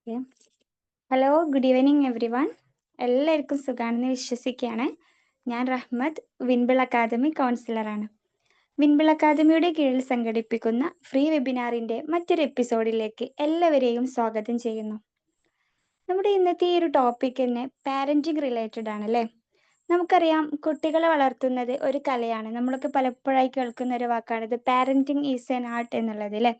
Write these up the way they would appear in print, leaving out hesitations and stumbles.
Okay. Hello, good evening every one. എല്ലാവർക്കും സുഖാണെന്ന് വിശ്വസിക്കുകയാണ്. ഞാൻ റഹ്മത്ത്, വിൻബിൾ അക്കാദമി കൗൺസിലറാണ്. വിൻബിൾ അക്കാദമിയുടെ കീഴിൽ സംഘടിപ്പിക്കുന്ന ഫ്രീ വെബിനാറിന്റെ മറ്റൊരു എപ്പിസോഡിലേക്ക് എല്ലാവരെയും സ്വാഗതം ചെയ്യുന്നു. നമ്മുടെ ഇന്നത്തെ ഈ ഒരു ടോപ്പിക് തന്നെ പാരന്റിങ് റിലേറ്റഡ് ആണല്ലേ. നമുക്കറിയാം, കുട്ടികളെ വളർത്തുന്നത് ഒരു കലയാണ്. നമ്മളൊക്കെ പലപ്പോഴായി കേൾക്കുന്ന ഒരു വാക്കാണിത്, പാരന്റിങ് ഈസ് എൻ ആർട്ട് എന്നുള്ളത് അല്ലേ.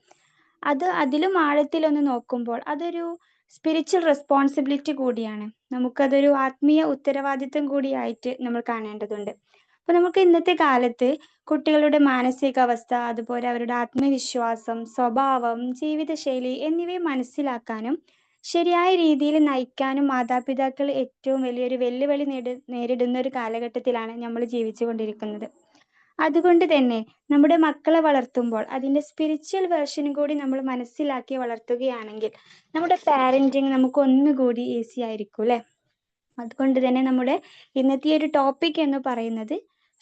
അതിലും ആഴത്തിലൊന്ന് നോക്കുമ്പോൾ അതൊരു സ്പിരിച്വൽ റെസ്പോൺസിബിലിറ്റി കൂടിയാണ്. നമുക്കതൊരു ആത്മീയ ഉത്തരവാദിത്വം കൂടിയായിട്ട് നമ്മൾ കാണേണ്ടതുണ്ട്. അപ്പൊ നമുക്ക് ഇന്നത്തെ കാലത്ത് കുട്ടികളുടെ മാനസികാവസ്ഥ, അതുപോലെ അവരുടെ ആത്മവിശ്വാസം, സ്വഭാവം, ജീവിതശൈലി എന്നിവയെ മനസ്സിലാക്കാനും ശരിയായ രീതിയിൽ നയിക്കാനും മാതാപിതാക്കൾ ഏറ്റവും വലിയൊരു വെല്ലുവിളി നേരിടുന്ന ഒരു കാലഘട്ടത്തിലാണ് നമ്മൾ ജീവിച്ചു കൊണ്ടിരിക്കുന്നത്. അതുകൊണ്ട് തന്നെ നമ്മുടെ മക്കളെ വളർത്തുമ്പോൾ അതിന്റെ സ്പിരിച്വൽ വേർഷനും കൂടി നമ്മൾ മനസ്സിലാക്കി വളർത്തുകയാണെങ്കിൽ നമ്മുടെ പാരന്റിങ് നമുക്ക് ഒന്നുകൂടി ഈസി ആയിരിക്കും അല്ലെ. അതുകൊണ്ട് തന്നെ നമ്മുടെ ഇന്നത്തെ ഒരു ടോപ്പിക് എന്ന് പറയുന്നത്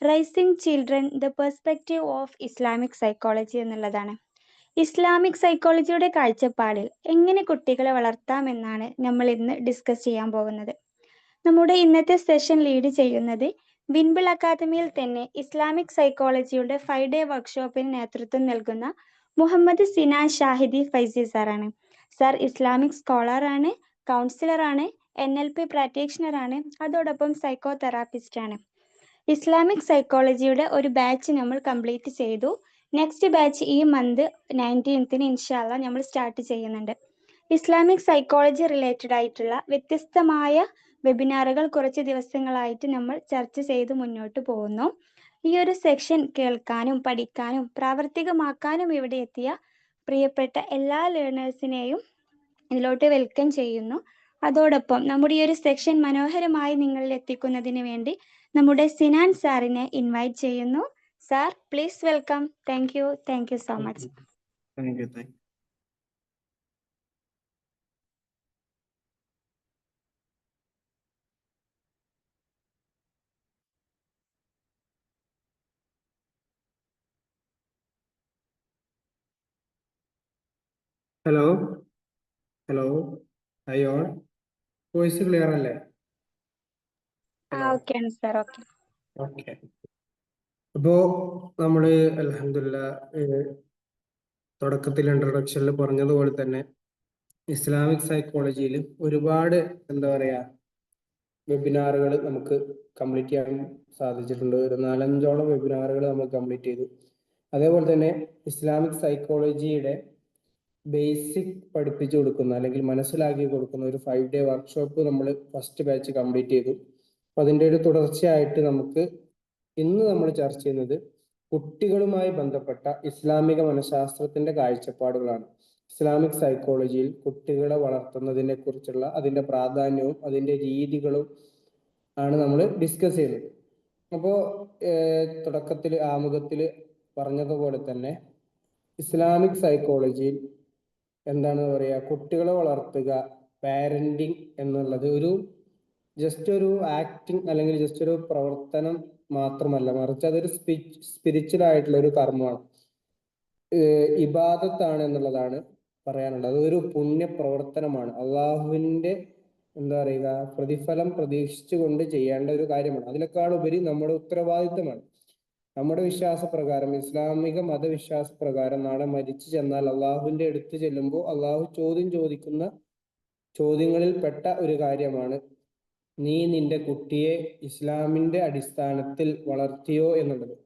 rising children the perspective of Islamic psychology എന്നുള്ളതാണ്. ഇസ്ലാമിക് സൈക്കോളജിയുടെ കാഴ്ചപ്പാടിൽ എങ്ങനെ കുട്ടികളെ വളർത്താമെന്നാണ് നമ്മൾ ഇന്ന് ഡിസ്കസ് ചെയ്യാൻ പോകുന്നത്. നമ്മുടെ ഇന്നത്തെ സെഷൻ ലീഡ് ചെയ്യുന്നത് വിൻബിൾ അക്കാദമിയിൽ തന്നെ ഇസ്ലാമിക് സൈക്കോളജിയുടെ 5-day വർക്ക്ഷോപ്പിന് നേതൃത്വം നൽകുന്ന മുഹമ്മദ് സിനാൻ ഷാഹിദി ഫൈസി സാറാണ്. സാർ ഇസ്ലാമിക് സ്കോളറാണ്, കൗൺസിലറാണ്, NLP പ്രാക്ടീഷണറാണ്, അതോടൊപ്പം സൈക്കോ തെറാപ്പിസ്റ്റ് ആണ്. ഇസ്ലാമിക് സൈക്കോളജിയുടെ ഒരു ബാച്ച് നമ്മൾ കംപ്ലീറ്റ് ചെയ്തു. നെക്സ്റ്റ് ബാച്ച് ഈ മന്ത് 19th ഇൻഷാല്ല നമ്മൾ സ്റ്റാർട്ട് ചെയ്യുന്നുണ്ട്. ഇസ്ലാമിക് സൈക്കോളജി റിലേറ്റഡ് ആയിട്ടുള്ള വ്യത്യസ്തമായ വെബിനാറുകൾ കുറച്ച് ദിവസങ്ങളായിട്ട് നമ്മൾ ചർച്ച ചെയ്ത് മുന്നോട്ട് പോകുന്നു. ഈ ഒരു സെക്ഷൻ കേൾക്കാനും പഠിക്കാനും പ്രാവർത്തികമാക്കാനും ഇവിടെ എത്തിയ പ്രിയപ്പെട്ട എല്ലാ ലേണേഴ്സിനെയും ഇതിലോട്ട് വെൽക്കം ചെയ്യുന്നു. അതോടൊപ്പം നമ്മുടെ ഈ ഒരു സെക്ഷൻ മനോഹരമായി നിങ്ങളിൽ എത്തിക്കുന്നതിന് വേണ്ടി നമ്മുടെ സിനാൻ സാറിനെ ഇൻവൈറ്റ് ചെയ്യുന്നു. Sir, please welcome. Thank you so much. Hello hi all. Voice clear അല്ലേ? Okay sir. ഓക്കെ. അപ്പോ നമ്മള് അൽഹംദുലില്ലാഹ് തുടക്കത്തിൽ ഇൻട്രൊഡക്ഷനിൽ പറഞ്ഞതുപോലെ തന്നെ ഇസ്ലാമിക് സൈക്കോളജിയിൽ ഒരുപാട് വെബിനാറുകൾ നമുക്ക് കംപ്ലീറ്റ് ചെയ്യാൻ സാധിച്ചിട്ടുണ്ട്. ഒരു 4-5ഓളം വെബിനാറുകൾ നമ്മൾ കംപ്ലീറ്റ് ചെയ്തു. അതേപോലെ തന്നെ ഇസ്ലാമിക് സൈക്കോളജിയുടെ ബേസിക് പഠിപ്പിച്ചു കൊടുക്കുന്ന അല്ലെങ്കിൽ മനസ്സിലാക്കി കൊടുക്കുന്ന ഒരു 5-day വർക്ക്ഷോപ്പ് നമ്മൾ ഫസ്റ്റ് ബാച്ച് കംപ്ലീറ്റ് ചെയ്തു. അപ്പൊ അതിന്റെ ഒരു തുടർച്ചയായിട്ട് ഇന്ന് നമ്മൾ ചർച്ച ചെയ്യുന്നത് കുട്ടികളുമായി ബന്ധപ്പെട്ട ഇസ്ലാമിക മനഃശാസ്ത്രത്തിന്റെ കാഴ്ചപ്പാടുകളാണ്. ഇസ്ലാമിക് സൈക്കോളജിയിൽ കുട്ടികളെ വളർത്തുന്നതിനെ കുറിച്ചുള്ള അതിന്റെ പ്രാധാന്യവും അതിന്റെ രീതികളും ആണ് നമ്മൾ ഡിസ്കസ് ചെയ്യുന്നത്. അപ്പോ തുടക്കത്തിൽ ആമുഖത്തിൽ പറഞ്ഞതുപോലെ തന്നെ ഇസ്ലാമിക് സൈക്കോളജിയിൽ കുട്ടികളെ വളർത്തുക, പാരന്റിങ് എന്നുള്ളത് ജസ്റ്റ് ഒരു ആക്ടിങ് അല്ലെങ്കിൽ ജസ്റ്റ് ഒരു പ്രവർത്തനം മാത്രമല്ല, മറിച്ച് അതൊരു സ്പിരിച്വൽ ആയിട്ടുള്ള ഒരു കർമ്മമാണ്, ഇബാദത്താണ് എന്നുള്ളതാണ് പറയാനുള്ളത്. അതൊരു പുണ്യ പ്രവർത്തനമാണ്. അള്ളാഹുവിന്റെ പ്രതിഫലം പ്രതീക്ഷിച്ചുകൊണ്ട് ചെയ്യേണ്ട ഒരു കാര്യമാണ്. അതിനേക്കാളുപരി നമ്മുടെ ഉത്തരവാദിത്തമാണ്. നമ്മുടെ വിശ്വാസപ്രകാരം, ഇസ്ലാമിക മതവിശ്വാസപ്രകാരം നാളെ മരിച്ചു ചെന്നാൽ അള്ളാഹുവിന്റെ അടുത്ത് ചെല്ലുമ്പോൾ അള്ളാഹു ചോദിക്കുന്ന ചോദ്യങ്ങളിൽ പെട്ട ഒരു കാര്യമാണ്, നീ നിന്റെ കുട്ടിയെ ഇസ്ലാമിന്റെ അടിസ്ഥാനത്തിൽ വളർത്തിയോ എന്നുള്ളത്.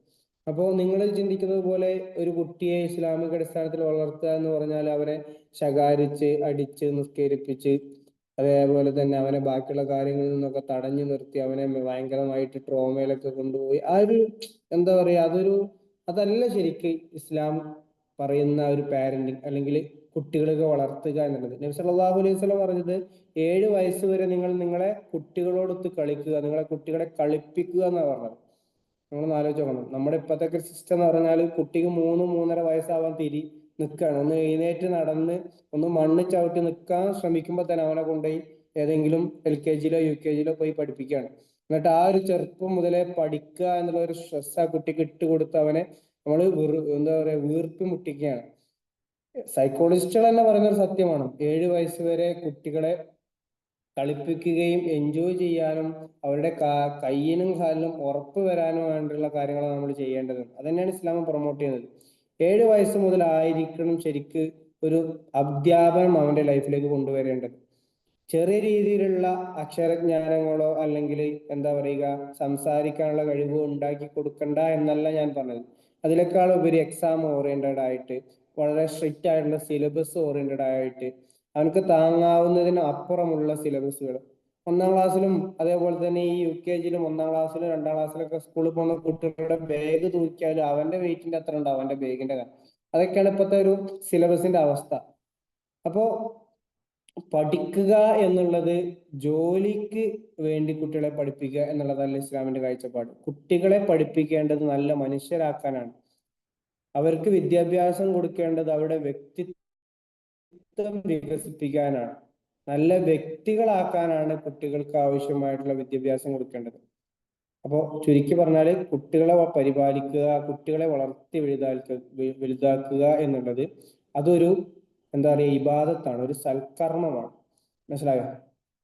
അപ്പോൾ നിങ്ങൾ ചിന്തിക്കുന്നത് പോലെ ഒരു കുട്ടിയെ ഇസ്ലാമിക അടിസ്ഥാനത്തിൽ വളർത്തുക എന്ന് പറഞ്ഞാൽ അവനെ ശകാരിച്ച് അടിച്ച് നിസ്കരിപ്പിച്ച് അതേപോലെ തന്നെ അവനെ ബാക്കിയുള്ള കാര്യങ്ങളിൽ നിന്നൊക്കെ തടഞ്ഞു നിർത്തി അവനെ ഭയങ്കരമായിട്ട് ട്രോമയിലൊക്കെ കൊണ്ടുപോയി അതല്ല ശരിക്ക് ഇസ്ലാം പറയുന്ന ഒരു പാരന്റിങ് അല്ലെങ്കിൽ കുട്ടികളൊക്കെ വളർത്തുക എന്നുള്ളത്. നബി സല്ലല്ലാഹു അലൈഹി വസല്ലം പറഞ്ഞത് 7 വയസ്സ് വരെ നിങ്ങൾ നിങ്ങളെ കുട്ടികളോടൊത്ത് കളിക്കുക, നിങ്ങളെ കുട്ടികളെ കളിപ്പിക്കുക എന്നാണ് പറഞ്ഞത്. നമ്മളൊന്ന് ആലോചിച്ച് നോക്കണം. നമ്മുടെ ഇപ്പോഴത്തെ സിസ്റ്റം എന്ന് പറഞ്ഞാൽ കുട്ടിക്ക് 3-3.5 വയസ്സാവാൻ നിൽക്കുകയാണ്. ഒന്ന് എഴുന്നേറ്റ് നടന്ന് ഒന്ന് മണ്ണ് ചവിട്ടി നിൽക്കാൻ ശ്രമിക്കുമ്പോൾ തന്നെ അവനെ കൊണ്ടുപോയി ഏതെങ്കിലും LKG-ലോ UKG-ലോ പോയി പഠിപ്പിക്കുകയാണ്. എന്നിട്ട് ആ ഒരു ചെറുപ്പം മുതലേ പഠിക്കുക എന്നുള്ള ഒരു സ്ട്രെസ് ആ കുട്ടിക്ക് ഇട്ട് കൊടുത്ത് അവനെ നമ്മൾ വീർപ്പ് മുട്ടിക്കുകയാണ്. സൈക്കോളജിസ്റ്റുകൾ തന്നെ പറയുന്ന ഒരു സത്യമാണ്. 7 വയസ്സ് വരെ കുട്ടികളെ കളിപ്പിക്കുകയും എൻജോയ് ചെയ്യാനും അവരുടെ കയ്യിനും കാലിനും ഉറപ്പ് വരാനും വേണ്ടിയുള്ള കാര്യങ്ങളാണ് നമ്മൾ ചെയ്യേണ്ടത്. അത് തന്നെയാണ് ഇസ്ലാം പ്രൊമോട്ട് ചെയ്യുന്നത്. 7 വയസ്സ് മുതലായിരിക്കണം ശരിക്ക് ഒരു അധ്യാപനം അവന്റെ ലൈഫിലേക്ക് കൊണ്ടുവരേണ്ടത്. ചെറിയ രീതിയിലുള്ള അക്ഷരജ്ഞാനങ്ങളോ അല്ലെങ്കിൽ എന്താ പറയുക സംസാരിക്കാനുള്ള കഴിവോ ഉണ്ടാക്കി കൊടുക്കണ്ട എന്നല്ല ഞാൻ പറഞ്ഞത്. അതിനേക്കാൾ ഉപരി എക്സാം ഓറിയന്റഡ് ആയിട്ട് വളരെ സ്ട്രിക്റ്റ് ആയിട്ടുള്ള സിലബസ് ഓറിയന്റഡ് ആയിട്ട് അവനക്ക് താങ്ങാവുന്നതിന് അപ്പുറമുള്ള സിലബസുകൾ 1-ാം ക്ലാസ്സിലും അതേപോലെ തന്നെ ഈ UKG-യിലും 1-ാം ക്ലാസ്സിലും 2-ാം ക്ലാസ്സിലൊക്കെ സ്കൂളിൽ പോകുന്ന കുട്ടികളുടെ ബാഗ് തൂക്കിയാലും അവന്റെ വെയിറ്റിന്റെ അത്ര ഉണ്ടാവും അവന്റെ ബാഗിന്റെ കാര്യം. അതൊക്കെയാണ് ഇപ്പോഴത്തെ ഒരു സിലബസിന്റെ അവസ്ഥ. അപ്പോ പഠിക്കുക എന്നുള്ളത് ജോലിക്ക് വേണ്ടി കുട്ടികളെ പഠിപ്പിക്കുക എന്നുള്ളതല്ല ഇസ്ലാമിന്റെ കാഴ്ചപ്പാട്. കുട്ടികളെ പഠിപ്പിക്കേണ്ടത് നല്ല മനുഷ്യരാക്കാനാണ്. അവർക്ക് വിദ്യാഭ്യാസം കൊടുക്കേണ്ടത് അവരുടെ വ്യക്തിത്വം വികസിപ്പിക്കാനാണ്. നല്ല വ്യക്തികളാക്കാനാണ് കുട്ടികൾക്ക് ആവശ്യമായിട്ടുള്ള വിദ്യാഭ്യാസം കൊടുക്കേണ്ടത്. അപ്പോൾ ചുരുക്കി പറഞ്ഞാല് കുട്ടികളെ പരിപാലിക്കുക, കുട്ടികളെ വളർത്തി വലുതാക്കുക എന്നുള്ളത് അതൊരു എന്താ പറയുക ഇബാദത്താണ്, ഒരു സൽക്കർമ്മമാണ്. മനസ്സിലായോ?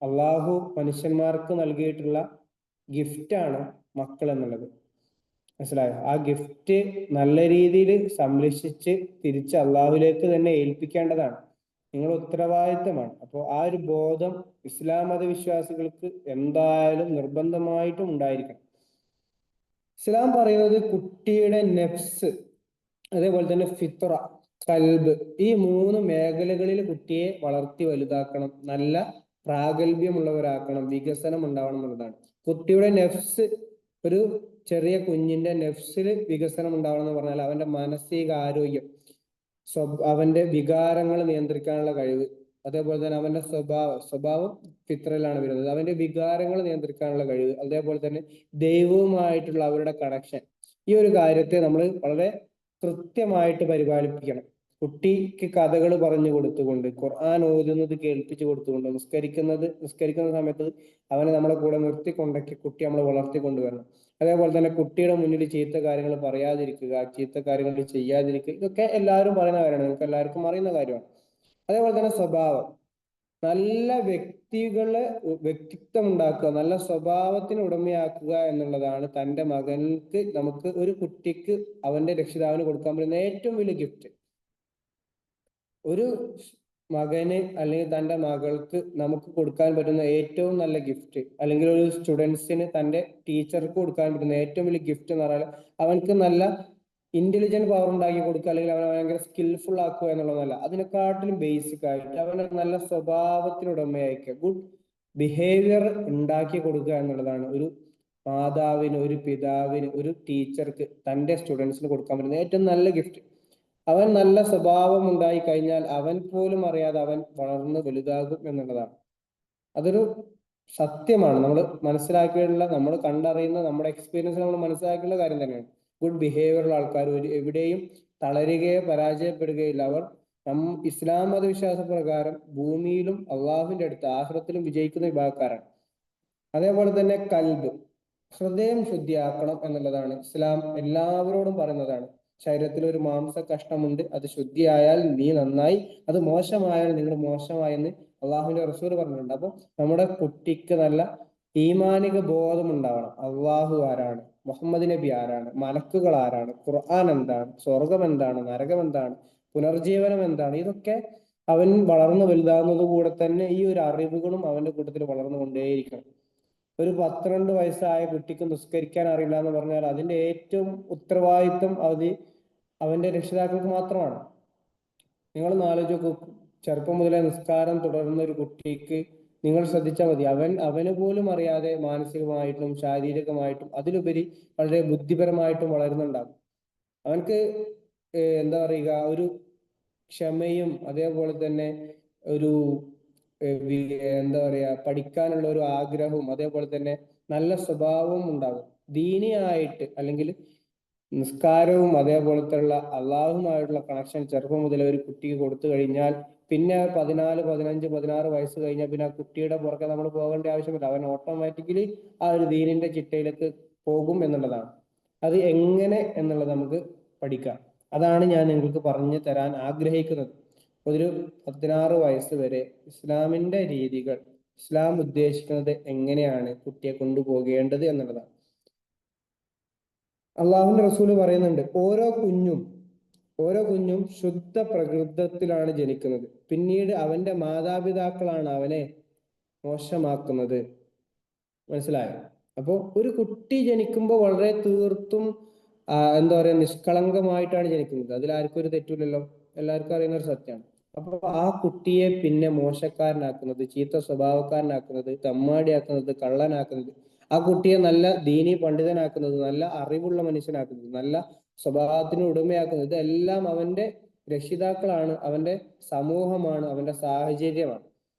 അള്ളാഹു മനുഷ്യന്മാർക്ക് നൽകിയിട്ടുള്ള ഗിഫ്റ്റാണ് മക്കൾ എന്നുള്ളത്. മനസ്സിലായോ? ആ ഗിഫ്റ്റ് നല്ല രീതിയിൽ സംരക്ഷിച്ച് തിരിച്ച് അള്ളാഹുലേക്ക് തന്നെ ഏൽപ്പിക്കേണ്ടതാണ്. നിങ്ങളുടെ ഉത്തരവാദിത്തമാണ്. അപ്പോൾ ആ ഒരു ബോധം ഇസ്ലാം മതവിശ്വാസികൾക്ക് എന്തായാലും നിർബന്ധമായിട്ടും ഉണ്ടായിരിക്കണം. ഇസ്ലാം പറയുന്നത് കുട്ടിയുടെ നെഫ്സ്, അതേപോലെ തന്നെ ഫിത്ര, കൽബ്, ഈ 3 മേഖലകളിൽ കുട്ടിയെ വളർത്തി വലുതാക്കണം, നല്ല പ്രാഗൽഭ്യമുള്ളവരാക്കണം, വികസനം ഉണ്ടാവണം എന്നുള്ളതാണ്. കുട്ടിയുടെ നെഫ്സ്, ഒരു ചെറിയ കുഞ്ഞിന്റെ നെഫ്സിൽ വികസനം ഉണ്ടാവണം എന്ന് പറഞ്ഞാൽ അവന്റെ മാനസിക ആരോഗ്യം, അവന്റെ വികാരങ്ങൾ നിയന്ത്രിക്കാനുള്ള കഴിവ്, അതേപോലെ തന്നെ അവന്റെ സ്വഭാവം ഫിത്രയിലാണ് വരുന്നത്, അവന്റെ വികാരങ്ങൾ നിയന്ത്രിക്കാനുള്ള കഴിവ്, അതേപോലെ തന്നെ ദൈവവുമായിട്ടുള്ള അവരുടെ കണക്ഷൻ. ഈ ഒരു കാര്യത്തെ നമ്മൾ വളരെ കൃത്യമായിട്ട് പരിപാലിപ്പിക്കണം. കുട്ടിക്ക് കഥകൾ പറഞ്ഞു കൊടുത്തുകൊണ്ട്, ഖുർആൻ ഓതുന്നത് കേൾപ്പിച്ചു കൊടുത്തുകൊണ്ട്, നിസ്കരിക്കുന്ന സമയത്ത് അവനെ നമ്മളെ കൂടെ നിർത്തിക്കൊണ്ടൊക്കെ കുട്ടി നമ്മൾ വളർത്തിക്കൊണ്ടുവരണം. അതേപോലെ തന്നെ കുട്ടിയുടെ മുന്നിൽ ചീത്ത കാര്യങ്ങൾ പറയാതിരിക്കുക, ചീത്ത കാര്യങ്ങൾ ചെയ്യാതിരിക്കുക, ഇതൊക്കെ എല്ലാവരും പറയുന്ന കാര്യമാണ്, നിങ്ങൾക്ക് എല്ലാവർക്കും അറിയുന്ന കാര്യമാണ്. അതേപോലെ തന്നെ സ്വഭാവം, നല്ല വ്യക്തിത്വം ഉണ്ടാക്കുക, നല്ല സ്വഭാവത്തിന് ഉടമയാക്കുക എന്നുള്ളതാണ് തൻ്റെ മകൾക്ക്, നമുക്ക് ഒരു കുട്ടിക്ക് അവന്റെ രക്ഷിതാവിന് കൊടുക്കാൻ പറ്റുന്ന ഏറ്റവും വലിയ ഗിഫ്റ്റ്. ഒരു മകന് അല്ലെങ്കിൽ തൻ്റെ മകൾക്ക് നമുക്ക് കൊടുക്കാൻ പറ്റുന്ന ഏറ്റവും നല്ല ഗിഫ്റ്റ്, അല്ലെങ്കിൽ ഒരു സ്റ്റുഡൻസിന് തൻ്റെ ടീച്ചർക്ക് കൊടുക്കാൻ പറ്റുന്ന ഏറ്റവും വലിയ ഗിഫ്റ്റ് എന്ന് പറഞ്ഞാൽ അവനക്ക് നല്ല ഇന്റലിജന്റ് പവർ ഉണ്ടാക്കി കൊടുക്കുക, അല്ലെങ്കിൽ അവനെ ഭയങ്കര സ്കിൽഫുൾ ആക്കുക എന്നുള്ളതല്ല. അതിനെക്കാട്ടിലും ബേസിക് ആയിട്ട് അവനെ നല്ല സ്വഭാവത്തിനുടമയാക്കുക, ഗുഡ് ബിഹേവിയർ ഉണ്ടാക്കി കൊടുക്കുക എന്നുള്ളതാണ് ഒരു മാതാവിന്, ഒരു പിതാവിന്, ഒരു ടീച്ചർക്ക് തൻ്റെ സ്റ്റുഡൻസിന് കൊടുക്കാൻ പറ്റുന്ന ഏറ്റവും നല്ല ഗിഫ്റ്റ്. അവൻ നല്ല സ്വഭാവം ഉണ്ടായി കഴിഞ്ഞാൽ അവൻ പോലും അറിയാതെ അവൻ വളർന്ന് വലുതാകും എന്നുള്ളതാണ്. അതൊരു സത്യമാണ്. നമ്മൾ മനസ്സിലാക്കിയുള്ള, നമ്മൾ കണ്ടറിയുന്ന, നമ്മുടെ എക്സ്പീരിയൻസ് നമ്മൾ മനസ്സിലാക്കിയുള്ള കാര്യം തന്നെയാണ്. ഗുഡ് ബിഹേവിയറുള്ള ആൾക്കാർ എവിടെയും തളരുകയോ പരാജയപ്പെടുകയില്ല. അവർ ഇസ്ലാം മതവിശ്വാസ പ്രകാരം ഭൂമിയിലും അള്ളാഹുവിന്റെ അടുത്ത് ആഖിറത്തിലും വിജയിക്കുന്ന വിഭാഗക്കാരാണ്. അതേപോലെ തന്നെ കൽബ്, ഹൃദയം ശുദ്ധിയാക്കണം എന്നുള്ളതാണ് ഇസ്ലാം എല്ലാവരോടും പറയുന്നതാണ്. ശരീരത്തിൽ ഒരു മാംസ കഷ്ണമുണ്ട്, അത് ശുദ്ധിയായാൽ നീ നന്നായി, അത് മോശമായാൽ നിങ്ങൾ മോശമായെന്ന് അള്ളാഹുവിന്റെ റസൂൽ പറഞ്ഞിട്ടുണ്ട്. അപ്പൊ നമ്മുടെ കുട്ടിക്ക് നല്ല ഈമാനിക ബോധം ഉണ്ടാവണം. അള്ളാഹു ആരാണ്, മുഹമ്മദ് നബി ആരാണ്, മലക്കുകൾ ആരാണ്, ഖുർആൻ എന്താണ്, സ്വർഗം എന്താണ്, നരകം എന്താണ്, പുനർജീവനം എന്താണ്, ഇതൊക്കെ അവൻ വളർന്നു വലുതാകുന്നത് കൂടെ തന്നെ ഈ ഒരു അറിവുകളും അവന്റെ കൂട്ടത്തിൽ വളർന്നുകൊണ്ടേയിരിക്കണം. ഒരു 12 വയസ്സായ കുട്ടിക്ക് നിസ്കരിക്കാൻ അറിയില്ല എന്ന് പറഞ്ഞാൽ അതിന്റെ ഏറ്റവും ഉത്തരവാദിത്വം അവന്റെ രക്ഷിതാക്കൾക്ക് മാത്രമാണ്. നിങ്ങൾ ആലോചിച്ച് നോക്കൂ, ചെറുപ്പം മുതലേ നിസ്കാരം തുടർന്ന ഒരു കുട്ടിക്ക് നിങ്ങൾ ശ്രദ്ധിച്ചാൽ മതി, അവന് പോലും അറിയാതെ മാനസികമായിട്ടും ശാരീരികമായിട്ടും അതിലുപരി വളരെ ബുദ്ധിപരമായിട്ടും വളരുന്നുണ്ടാകും. അവനക്ക് എന്താ പറയുക, ഒരു ക്ഷമയും അതേപോലെ തന്നെ ഒരു എന്താ പറയാ പഠിക്കാനുള്ള ഒരു ആഗ്രഹവും അതേപോലെ തന്നെ നല്ല സ്വഭാവവും ഉണ്ടാകും. ദീനിയായിട്ട് അല്ലെങ്കിൽ നിസ്കാരവും അതേപോലത്തെയുള്ള അള്ളാഹുമായിട്ടുള്ള കണക്ഷൻ ചെറുപ്പം മുതൽ ഒരു കുട്ടിക്ക് കൊടുത്തു കഴിഞ്ഞാൽ പിന്നെ 14, 15, 16 വയസ്സ് കഴിഞ്ഞാൽ പിന്നെ ആ കുട്ടിയുടെ പുറകെ നമ്മൾ പോകേണ്ട ആവശ്യമില്ല. അവൻ ഓട്ടോമാറ്റിക്കലി ആ ഒരു ദീനിന്റെ ചിട്ടയിലേക്ക് പോകും എന്നുള്ളതാണ്. അത് എങ്ങനെ എന്നുള്ളത് നമുക്ക് പഠിക്കാം. അതാണ് ഞാൻ നിങ്ങൾക്ക് പറഞ്ഞു തരാൻ ആഗ്രഹിക്കുന്നത്. ഒരു 16 വയസ്സ് വരെ ഇസ്ലാമിന്റെ രീതികൾ, ഇസ്ലാം ഉദ്ദേശിക്കുന്നത് എങ്ങനെയാണ് കുട്ടിയെ കൊണ്ടുപോകേണ്ടത് എന്നുള്ളതാണ്. അള്ളാഹുവിന്റെ റസൂല് പറയുന്നുണ്ട്, ഓരോ കുഞ്ഞും ശുദ്ധ പ്രകൃതത്തിലാണ് ജനിക്കുന്നത്, പിന്നീട് അവന്റെ മാതാപിതാക്കളാണ് അവനെ മോശമാക്കുന്നത്. മനസ്സിലായോ? അപ്പോ ഒരു കുട്ടി ജനിക്കുമ്പോൾ വളരെ തീർത്തും എന്താ പറയാ, നിഷ്കളങ്കമായിട്ടാണ് ജനിക്കുന്നത്. അതിലാർക്കും ഒരു തെറ്റില്ലല്ലോ, എല്ലാവർക്കും അറിയുന്ന ഒരു സത്യമാണ്. അപ്പൊ ആ കുട്ടിയെ പിന്നെ മോശക്കാരനാക്കുന്നത്, ചീത്ത സ്വഭാവക്കാരനാക്കുന്നത്, തെമ്മാടിയാക്കുന്നത്, കള്ളനാക്കുന്നത്, ആ കുട്ടിയെ നല്ല ദീനി പണ്ഡിതനാക്കുന്നത്, നല്ല അറിവുള്ള മനുഷ്യനാക്കുന്നത്, നല്ല സ്വഭാവത്തിന് ഉടമയാക്കുന്നത്, ഇതെല്ലാം അവന്റെ രക്ഷിതാക്കളാണ്, അവന്റെ സമൂഹമാണ്, അവന്റെ സാഹചര്യമാണ്.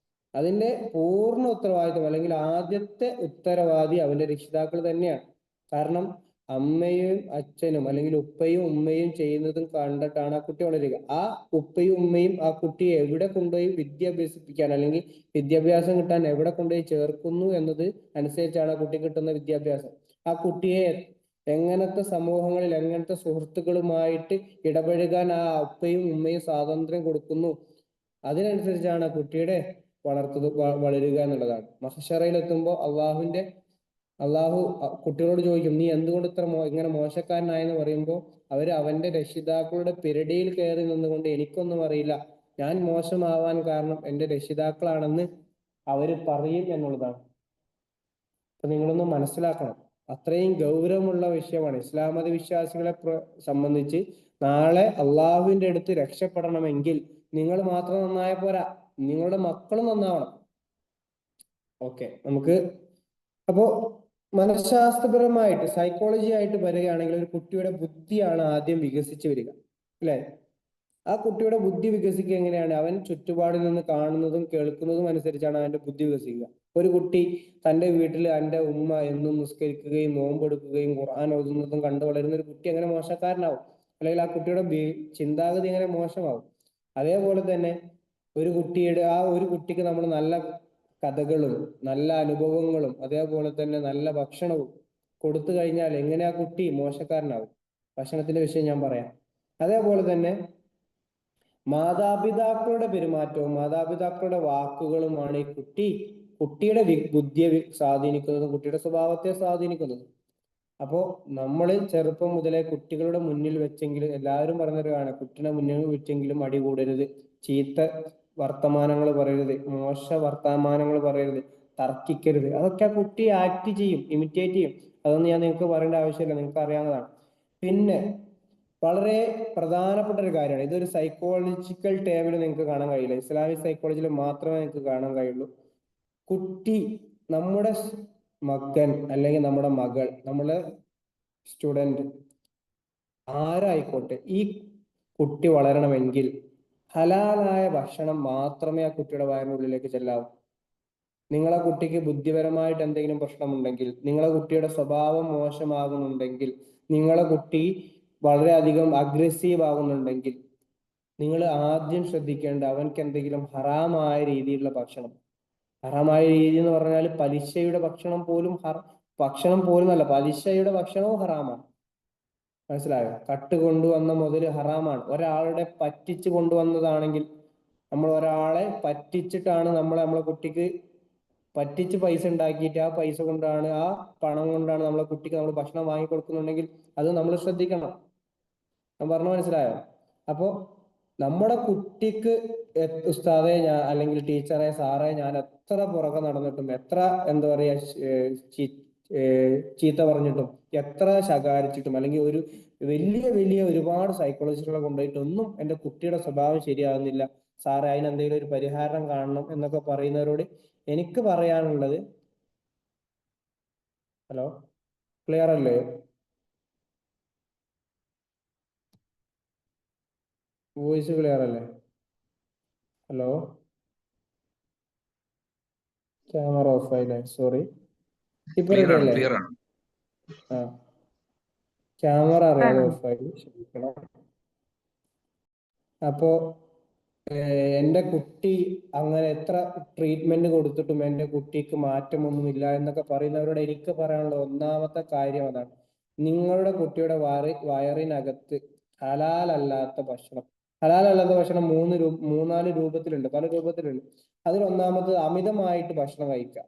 അതിന്റെ പൂർണ്ണ ഉത്തരവാദിത്വം അല്ലെങ്കിൽ ആദ്യത്തെ ഉത്തരവാദി അവന്റെ രക്ഷിതാക്കൾ തന്നെയാണ്. കാരണം അമ്മയും അച്ഛനും അല്ലെങ്കിൽ ഉപ്പയും ഉമ്മയും ചെയ്യുന്നതും കണ്ടിട്ടാണ് ആ കുട്ടി വളരുക. ആ ഉപ്പയും ഉമ്മയും ആ കുട്ടിയെ എവിടെ കൊണ്ടുപോയി വിദ്യ അഭ്യസിപ്പിക്കാൻ അല്ലെങ്കിൽ വിദ്യാഭ്യാസം കിട്ടാൻ എവിടെ കൊണ്ടുപോയി ചേർക്കുന്നു എന്നത് അനുസരിച്ചാണ് ആ കുട്ടിക്ക് കിട്ടുന്ന വിദ്യാഭ്യാസം. ആ കുട്ടിയെ എങ്ങനത്തെ സമൂഹങ്ങളിൽ, എങ്ങനത്തെ സുഹൃത്തുക്കളുമായിട്ട് ഇടപഴകാൻ ആ ഉപ്പയും ഉമ്മയും സ്വാതന്ത്ര്യം കൊടുക്കുന്നു, അതിനനുസരിച്ചാണ് ആ കുട്ടിയുടെ വളരുക എന്നുള്ളതാണ്. മഹ്ശറയിൽ എത്തുമ്പോൾ അള്ളാഹു കുട്ടികളോട് ചോദിക്കും, നീ എന്തുകൊണ്ട് ഇങ്ങനെ മോശക്കാരനായെന്ന് പറയുമ്പോൾ അവര് അവന്റെ രക്ഷിതാക്കളുടെ പിരടിയിൽ കയറി നിന്നുകൊണ്ട് എനിക്കൊന്നും അറിയില്ല, ഞാൻ മോശമാവാൻ കാരണം എന്റെ രക്ഷിതാക്കളാണെന്ന് അവര് പറയും എന്നുള്ളതാണ്. അപ്പൊ നിങ്ങളൊന്ന് മനസ്സിലാക്കണം, അത്രയും ഗൗരവമുള്ള വിഷയമാണ്. ഇസ്ലാം മത വിശ്വാസികളെ സംബന്ധിച്ച് നാളെ അള്ളാഹുവിന്റെ അടുത്ത് രക്ഷപ്പെടണമെങ്കിൽ നിങ്ങൾ മാത്രം നന്നായ പോരാ, നിങ്ങളുടെ മക്കളും നന്നാവണം. ഓക്കെ, നമുക്ക് അപ്പോ മനഃശാസ്ത്രപരമായിട്ട്, സൈക്കോളജി ആയിട്ട് വരികയാണെങ്കിൽ ഒരു കുട്ടിയുടെ ബുദ്ധിയാണ് ആദ്യം വികസിച്ച് വരിക, അല്ലെ? ആ കുട്ടിയുടെ ബുദ്ധി വികസിക്കുക എങ്ങനെയാണ്? അവൻ ചുറ്റുപാടിൽ നിന്ന് കാണുന്നതും കേൾക്കുന്നതും അനുസരിച്ചാണ് അവന്റെ ബുദ്ധി വികസിക്കുക. ഒരു കുട്ടി തന്റെ വീട്ടിൽ അവന്റെ ഉമ്മ എന്നും നിസ്കരിക്കുകയും നോമ്പെടുക്കുകയും ഖുർആൻ ഓതുന്നതും കണ്ടു വളരുന്ന ഒരു കുട്ടി എങ്ങനെ മോശക്കാരനാവും? അല്ലെങ്കിൽ ആ കുട്ടിയുടെ ചിന്താഗതി എങ്ങനെ മോശമാവും? അതേപോലെ തന്നെ ഒരു കുട്ടിക്ക് നമ്മൾ നല്ല കഥകളും നല്ല അനുഭവങ്ങളും അതേപോലെ തന്നെ നല്ല ഭക്ഷണവും കൊടുത്തു കഴിഞ്ഞാൽ എങ്ങനെ ആ കുട്ടി മോശക്കാരനാവും? ഭക്ഷണത്തിന്റെ വിഷയം ഞാൻ പറയാം. അതേപോലെ തന്നെ മാതാപിതാക്കളുടെ പെരുമാറ്റവും മാതാപിതാക്കളുടെ വാക്കുകളുമാണ് ഈ കുട്ടിയുടെ ബുദ്ധിയെ സ്വാധീനിക്കുന്നതും കുട്ടിയുടെ സ്വഭാവത്തെ സ്വാധീനിക്കുന്നതും. അപ്പോ നമ്മൾ ചെറുപ്പം മുതലേ കുട്ടികളുടെ മുന്നിൽ വെച്ചെങ്കിലും, എല്ലാവരും പറഞ്ഞൊരു കുട്ടിയുടെ മുന്നിൽ വെച്ചെങ്കിലും അടി കൂടരുത്, ചീത്ത വർത്തമാനങ്ങൾ പറയരുത്, മോശ വർത്തമാനങ്ങൾ പറയരുത്, തർക്കിക്കരുത്. അതൊക്കെ ആ കുട്ടി ആക്ട് ചെയ്യും, ഇമിറ്റേറ്റ് ചെയ്യും. അതൊന്നും ഞാൻ നിങ്ങൾക്ക് പറയേണ്ട ആവശ്യമില്ല, നിങ്ങൾക്ക് അറിയാവുന്നതാണ്. പിന്നെ വളരെ പ്രധാനപ്പെട്ട ഒരു കാര്യമാണ്, ഇതൊരു സൈക്കോളജിക്കൽ ടേമിൽ നിങ്ങൾക്ക് കാണാൻ കഴിയില്ല, ഇസ്ലാമിക് സൈക്കോളജിയിൽ മാത്രമേ നിങ്ങൾക്ക് കാണാൻ കഴിയുള്ളൂ. നമ്മുടെ മകൻ അല്ലെങ്കിൽ നമ്മുടെ മകൾ, നമ്മുടെ സ്റ്റുഡന്റ് ആരായിക്കോട്ടെ, ഈ കുട്ടി വളരണമെങ്കിൽ ഹലാലായ ഭക്ഷണം മാത്രമേ ആ കുട്ടിയുടെ വയറിനുള്ളിലേക്ക് ചെല്ലാവൂ. നിങ്ങളെ കുട്ടിക്ക് ബുദ്ധിപരമായിട്ട് എന്തെങ്കിലും പ്രശ്നമുണ്ടെങ്കിൽ, നിങ്ങളെ കുട്ടിയുടെ സ്വഭാവം മോശമാകുന്നുണ്ടെങ്കിൽ, നിങ്ങളെ കുട്ടി വളരെയധികം അഗ്രസീവ് ആകുന്നുണ്ടെങ്കിൽ, നിങ്ങൾ ആദ്യം ശ്രദ്ധിക്കേണ്ട അവൻക്ക് എന്തെങ്കിലും ഹറാമായ രീതിയിലുള്ള ഭക്ഷണം, ഹറാമായ രീതി എന്ന് പറഞ്ഞാൽ പലിശയുടെ ഭക്ഷണം പോലും അല്ല, പലിശയുടെ ഭക്ഷണവും ഹറാമാണ്. മനസ്സിലായോ? കട്ട് കൊണ്ടുവന്ന മുതൽ ഹറാമാണ്. ഒരാളുടെ പറ്റിച്ച് കൊണ്ടുവന്നതാണെങ്കിൽ, നമ്മൾ ഒരാളെ പറ്റിച്ചിട്ടാണ് നമ്മളെ കുട്ടിക്ക് പറ്റിച്ച് പൈസ ഉണ്ടാക്കിയിട്ട് ആ പൈസ കൊണ്ടാണ്, ആ പണം കൊണ്ടാണ് നമ്മളെ കുട്ടിക്ക് നമ്മൾ ഭക്ഷണം വാങ്ങി കൊടുക്കുന്നുണ്ടെങ്കിൽ അത് നമ്മൾ ശ്രദ്ധിക്കണം. ഞാൻ പറഞ്ഞു മനസ്സിലായോ? അപ്പോ നമ്മുടെ കുട്ടിക്ക് ഉസ്താദെ ഞാൻ അല്ലെങ്കിൽ ടീച്ചറെ സാറേ ഞാൻ എത്ര പുറകെ നടന്നിട്ടും, എത്ര എന്താ പറയാ ചീത്ത പറഞ്ഞിട്ടും, എത്ര ശകാരിച്ചിട്ടും, അല്ലെങ്കിൽ ഒരു വലിയ വലിയ ഒരുപാട് സൈക്കോളജിസ്റ്റുകളെ കൊണ്ടുപോയിട്ടൊന്നും എന്റെ കുട്ടിയുടെ സ്വഭാവം ശരിയാകുന്നില്ല സാറേ, അതിനെന്തെങ്കിലും ഒരു പരിഹാരം കാണണം എന്നൊക്കെ പറയുന്നവരോട് എനിക്ക് പറയാനുള്ളത്, ഹലോ, ക്ലിയർ അല്ലേ? വോയിസ് ക്ലിയർ അല്ലേ? ഹലോ, ക്യാമറ ഓഫ് ആയില്ലേ? സോറി, ഇപ്പൊ റെഡി അല്ലേ? ആ, ക്യാമറ അറിയാതെ ഓഫ് ആയി, ക്ഷമിക്കണം. അപ്പോ എന്റെ കുട്ടി അങ്ങനെ എത്ര ട്രീറ്റ്മെന്റ് കൊടുത്തിട്ടും എന്റെ കുട്ടിക്ക് മാറ്റമൊന്നുമില്ല എന്നൊക്കെ പറയുന്നവരോട് എനിക്ക് പറയാനുള്ള ഒന്നാമത്തെ കാര്യം അതാണ്. നിങ്ങളുടെ കുട്ടിയുടെ വയറിനകത്ത് ഹലാലല്ലാത്ത ഭക്ഷണം. ഹലാലല്ലാത്ത ഭക്ഷണം മൂന്നാല് രൂപത്തിലുണ്ട്, പല രൂപത്തിലുണ്ട്. അതിൽ ഒന്നാമത് അമിതമായിട്ട് ഭക്ഷണം കഴിക്കുക.